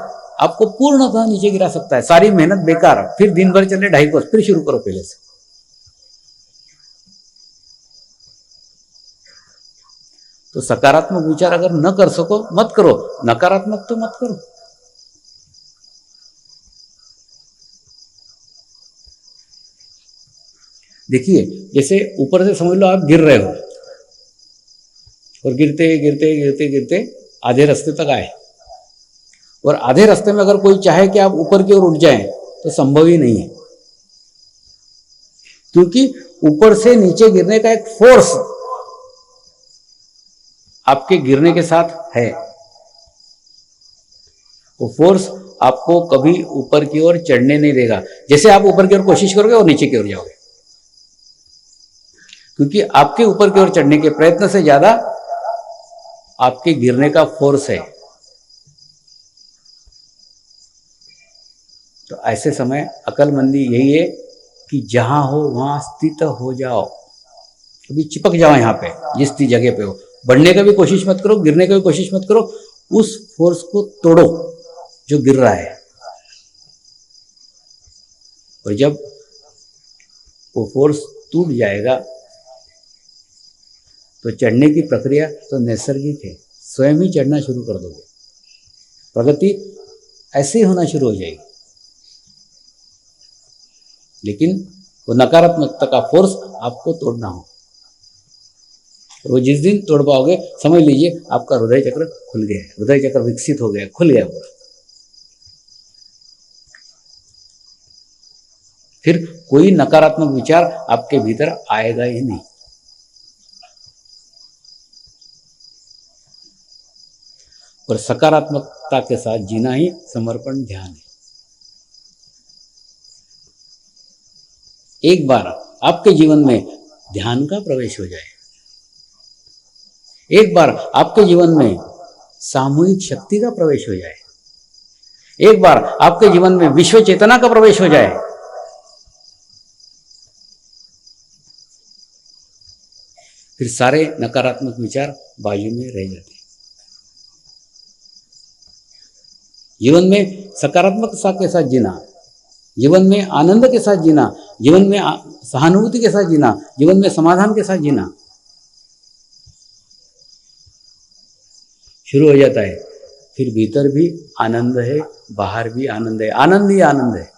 [SPEAKER 1] आपको पूर्णतः नीचे गिरा सकता है। सारी मेहनत बेकार, फिर दिन भर चले 2.5 कोस, फिर शुरू करो पहले से। तो सकारात्मक विचार अगर न कर सको मत करो, नकारात्मक तो मत करो। देखिए, जैसे ऊपर से समझ लो आप गिर रहे हो और गिरते गिरते गिरते गिरते आधे रास्ते तक आए, और आधे रास्ते में अगर कोई चाहे कि आप ऊपर की ओर उठ जाएं तो संभव ही नहीं है, क्योंकि ऊपर से नीचे गिरने का एक फोर्स आपके गिरने के साथ है। वो फोर्स आपको कभी ऊपर की ओर चढ़ने नहीं देगा। जैसे आप ऊपर की ओर कोशिश करोगे और नीचे की ओर जाओगे, क्योंकि आपके ऊपर की ओर चढ़ने के प्रयत्न से ज्यादा आपके गिरने का फोर्स है। तो ऐसे समय अकलमंदी यही है कि जहां हो वहां स्थित हो जाओ, अभी चिपक जाओ यहाँ पे, जिस जगह पे हो। बढ़ने का भी कोशिश मत करो, गिरने का भी कोशिश मत करो, उस फोर्स को तोड़ो जो गिर रहा है। और जब वो फोर्स टूट जाएगा तो चढ़ने की प्रक्रिया तो नैसर्गिक है, स्वयं ही चढ़ना शुरू कर दोगे। प्रगति ऐसे ही होना शुरू हो जाएगी। लेकिन वो नकारात्मकता का फोर्स आपको तोड़ना हो, और वो जिस दिन तोड़ पाओगे समझ लीजिए आपका हृदय चक्र खुल गया है, हृदय चक्र विकसित हो गया, खुल गया पूरा। फिर कोई नकारात्मक विचार आपके भीतर आएगा ही नहीं। और सकारात्मकता के साथ जीना ही समर्पण ध्यान है। एक बार आपके जीवन में ध्यान का प्रवेश हो जाए, एक बार आपके जीवन में सामूहिक शक्ति का प्रवेश हो जाए, एक बार आपके जीवन में विश्व चेतना का प्रवेश हो जाए, फिर सारे नकारात्मक विचार बाजू में रह जाते हैं। जीवन में सकारात्मकता के साथ जीना, जीवन में आनंद के साथ जीना, जीवन में सहानुभूति के साथ जीना, जीवन में समाधान के साथ जीना शुरू हो जाता है। फिर भीतर भी आनंद है, बाहर भी आनंद है, आनंद ही आनंद है।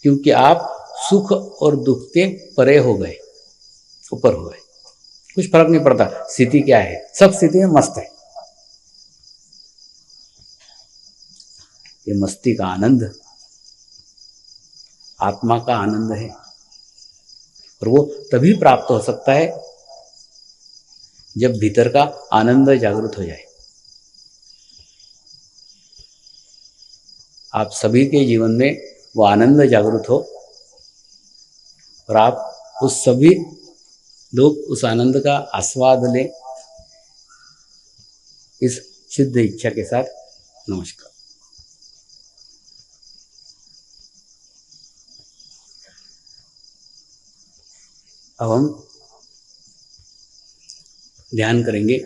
[SPEAKER 1] क्योंकि आप सुख और दुख के परे हो गए, ऊपर हो गए। कुछ फर्क नहीं पड़ता स्थिति क्या है, सब स्थिति में मस्त है। ये मस्ती का आनंद आत्मा का आनंद है, और वो तभी प्राप्त हो सकता है जब भीतर का आनंद जागृत हो जाए। आप सभी के जीवन में वो आनंद जागृत हो, और आप उस सभी लोग उस आनंद का आस्वाद लें। इस शुद्ध इच्छा के साथ नमस्कार। अब हम ध्यान करेंगे,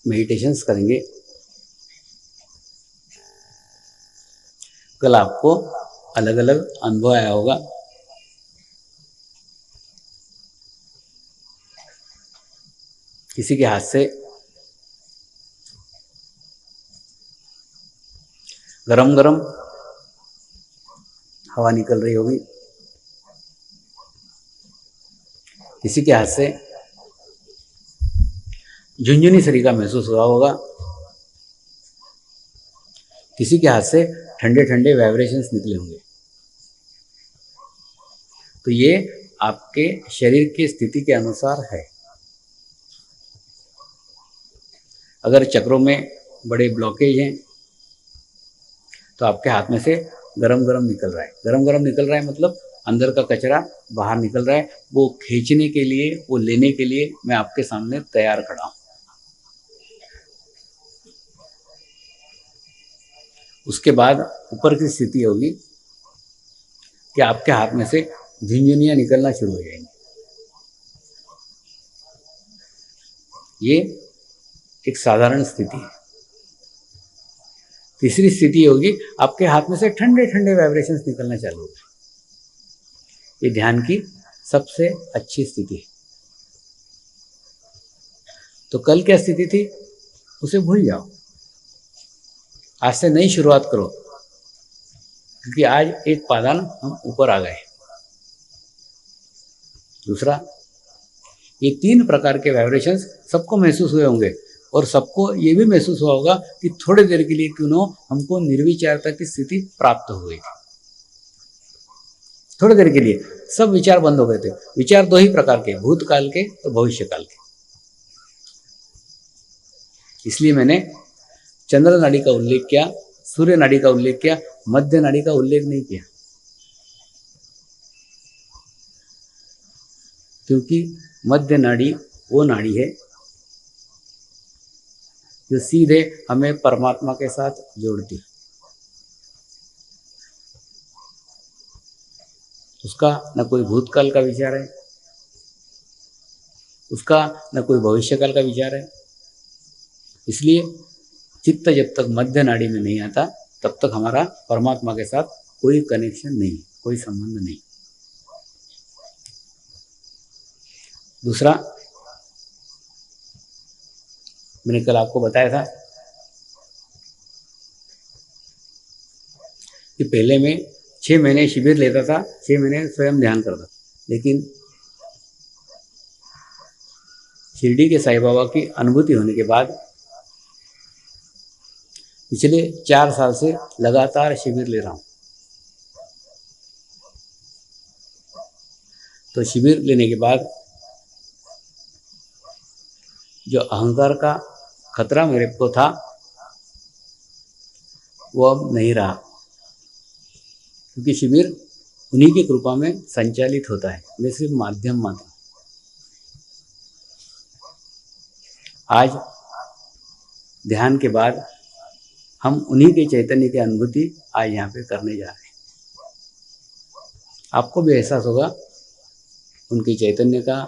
[SPEAKER 1] मेडिटेशंस करेंगे। कल आपको अलग अलग अनुभव आया होगा। किसी के हाथ से गरम गरम हवा निकल रही होगी, किसी के हाथ से झुंझुनी शरीर महसूस हुआ होगा, किसी के हाथ से ठंडे ठंडे वाइब्रेशंस निकले होंगे। तो ये आपके शरीर की स्थिति के अनुसार है। अगर चक्रों में बड़े ब्लॉकेज हैं तो आपके हाथ में से गरम गरम निकल रहा है। गरम गरम निकल रहा है मतलब अंदर का कचरा बाहर निकल रहा है। वो खींचने के लिए, वो लेने के लिए मैं आपके सामने तैयार खड़ा हूं। उसके बाद ऊपर की स्थिति होगी कि आपके हाथ में से झुंझुनियां निकलना शुरू हो जाएंगी। ये एक साधारण स्थिति है। तीसरी स्थिति होगी आपके हाथ में से ठंडे ठंडे वाइब्रेशंस निकलना चालू होगा। ये ध्यान की सबसे अच्छी स्थिति है। तो कल क्या स्थिति थी उसे भूल जाओ, आज से नई शुरुआत करो, क्योंकि आज एक पादान हम ऊपर आ गए। दूसरा, ये 3 प्रकार के वाइब्रेशंस सबको महसूस हुए होंगे, और सबको ये भी महसूस हुआ होगा कि थोड़ी देर के लिए क्यों न हमको निर्विचारता की स्थिति प्राप्त हो गई थी। थोड़ी देर के लिए सब विचार बंद हो गए थे। विचार 2 ही प्रकार के, भूतकाल के और भविष्यकाल के। इसलिए मैंने चंद्र नाड़ी का उल्लेख किया, सूर्य नाड़ी का उल्लेख किया, मध्य नाड़ी का उल्लेख नहीं किया, क्योंकि मध्य नाड़ी वो नाड़ी है जो सीधे हमें परमात्मा के साथ जोड़ती है। उसका न कोई भूतकाल का विचार है, उसका न कोई भविष्यकाल का विचार है। इसलिए चित्त जब तक मध्य नाड़ी में नहीं आता तब तक हमारा परमात्मा के साथ कोई कनेक्शन नहीं, कोई संबंध नहीं। दूसरा, मैंने कल आपको बताया था कि पहले मैं 6 महीने शिविर लेता था, 6 महीने स्वयं ध्यान करता, लेकिन शिरडी के साईं बाबा की अनुभूति होने के बाद पिछले 4 साल से लगातार शिविर ले रहा हूँ। तो शिविर लेने के बाद जो अहंकार का खतरा मेरे को था वो अब नहीं रहा, क्योंकि शिविर उन्हीं की कृपा में संचालित होता है, मैं सिर्फ माध्यम मात्र। आज ध्यान के बाद हम उन्हीं के चैतन्य की अनुभूति आज यहाँ पे करने जा रहे हैं। आपको भी एहसास होगा उनके चैतन्य का,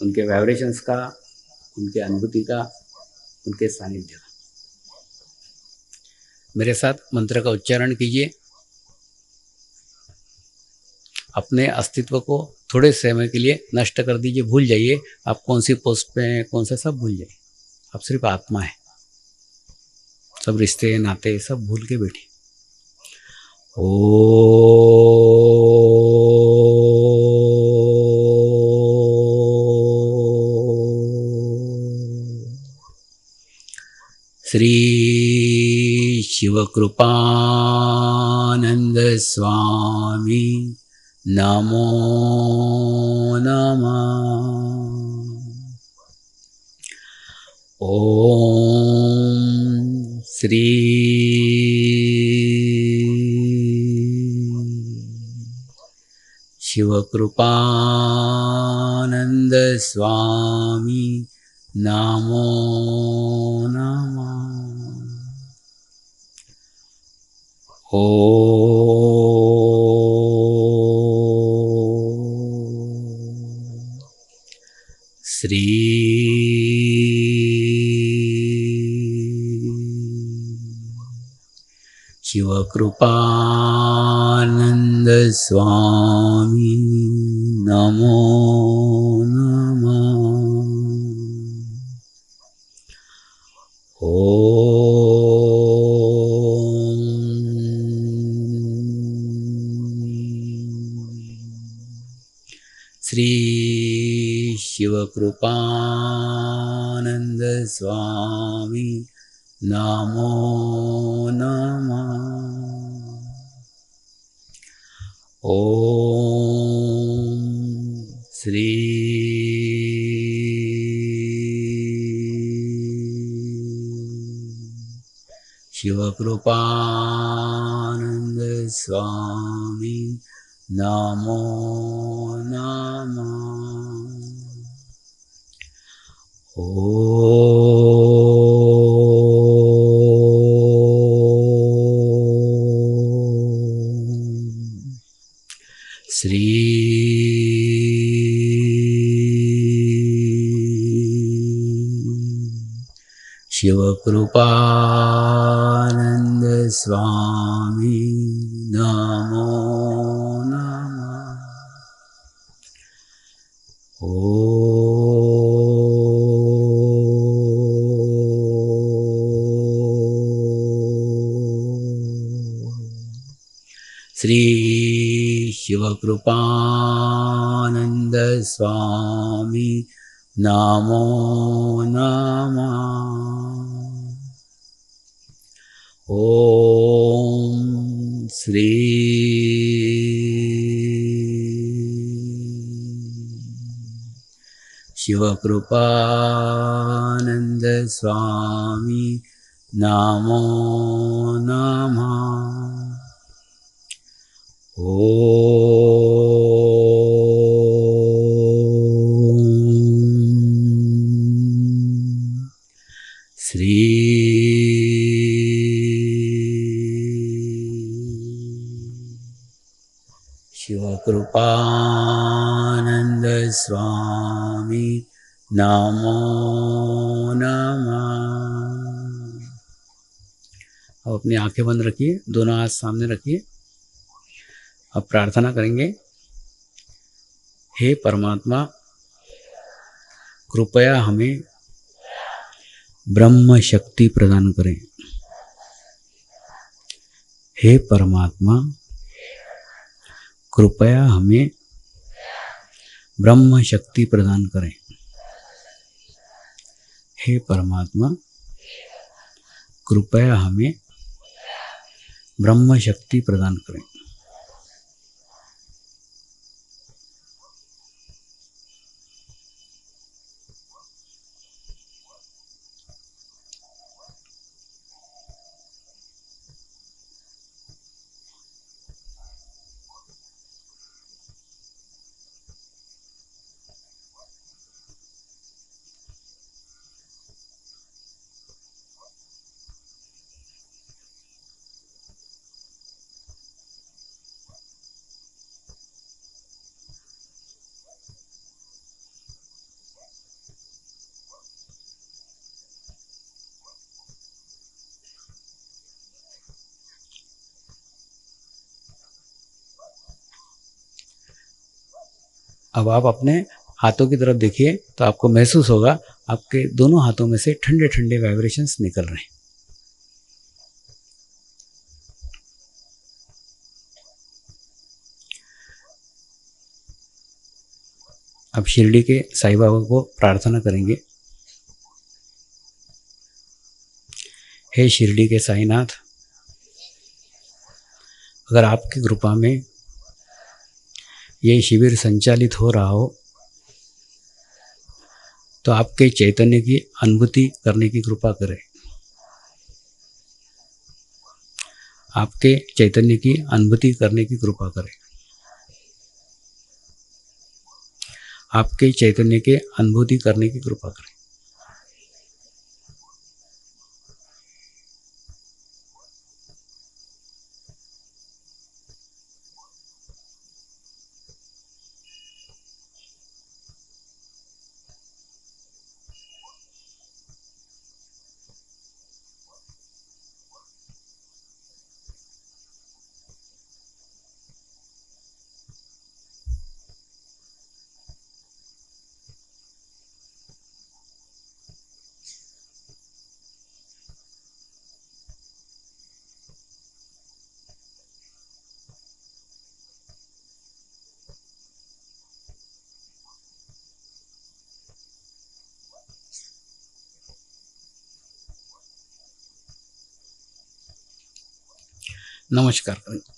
[SPEAKER 1] उनके वाइब्रेशंस का, उनके अनुभूति का, उनके सानिध्य का। मेरे साथ मंत्र का उच्चारण कीजिए। अपने अस्तित्व को थोड़े समय के लिए नष्ट कर दीजिए, भूल जाइए आप कौन सी पोस्ट पे हैं, कौन सा, सब भूल जाइए। आप सिर्फ आत्मा है, सब रिश्ते नाते सब भूल के बैठिए। श्री शिवकृपानंद स्वामी नमो नमः। ओम श्री शिवकृपानंद स्वामी नमो नमः। श्री शिवकृपानंद स्वामी नमो नमः। श्री शिवकृपानंद स्वामी नमो नमः। ओम श्री शिवकृपानंद स्वामी नमो नमः। श्री शिवकृपानंद स्वामी नमो नमः। श्री शिवकृपानंद स्वामी नमो नमः। ओम श्री शिवकृपानंद स्वामी नमो नमः। श्री शिवकृपानंद स्वामी नमो नमः। अब अपनी आंखें बंद रखिए, दोनों हाथ सामने रखिए। अब प्रार्थना करेंगे, हे परमात्मा, कृपया हमें ब्रह्म शक्ति प्रदान करें। हे परमात्मा, कृपया हमें ब्रह्म शक्ति प्रदान करें। हे परमात्मा, कृपया हमें ब्रह्म शक्ति प्रदान करें। अब आप अपने हाथों की तरफ देखिए तो आपको महसूस होगा आपके दोनों हाथों में से ठंडे ठंडे वाइब्रेशंस निकल रहे हैं। अब शिरडी के साईं बाबा को प्रार्थना करेंगे, हे शिरडी के साईनाथ, अगर आपकी कृपा में ये शिविर संचालित हो रहा हो तो आपके चैतन्य की अनुभूति करने की कृपा करें। आपके चैतन्य की अनुभूति करने की कृपा करें। आपके चैतन्य के अनुभूति करने की कृपा करें। नमस्कार करें।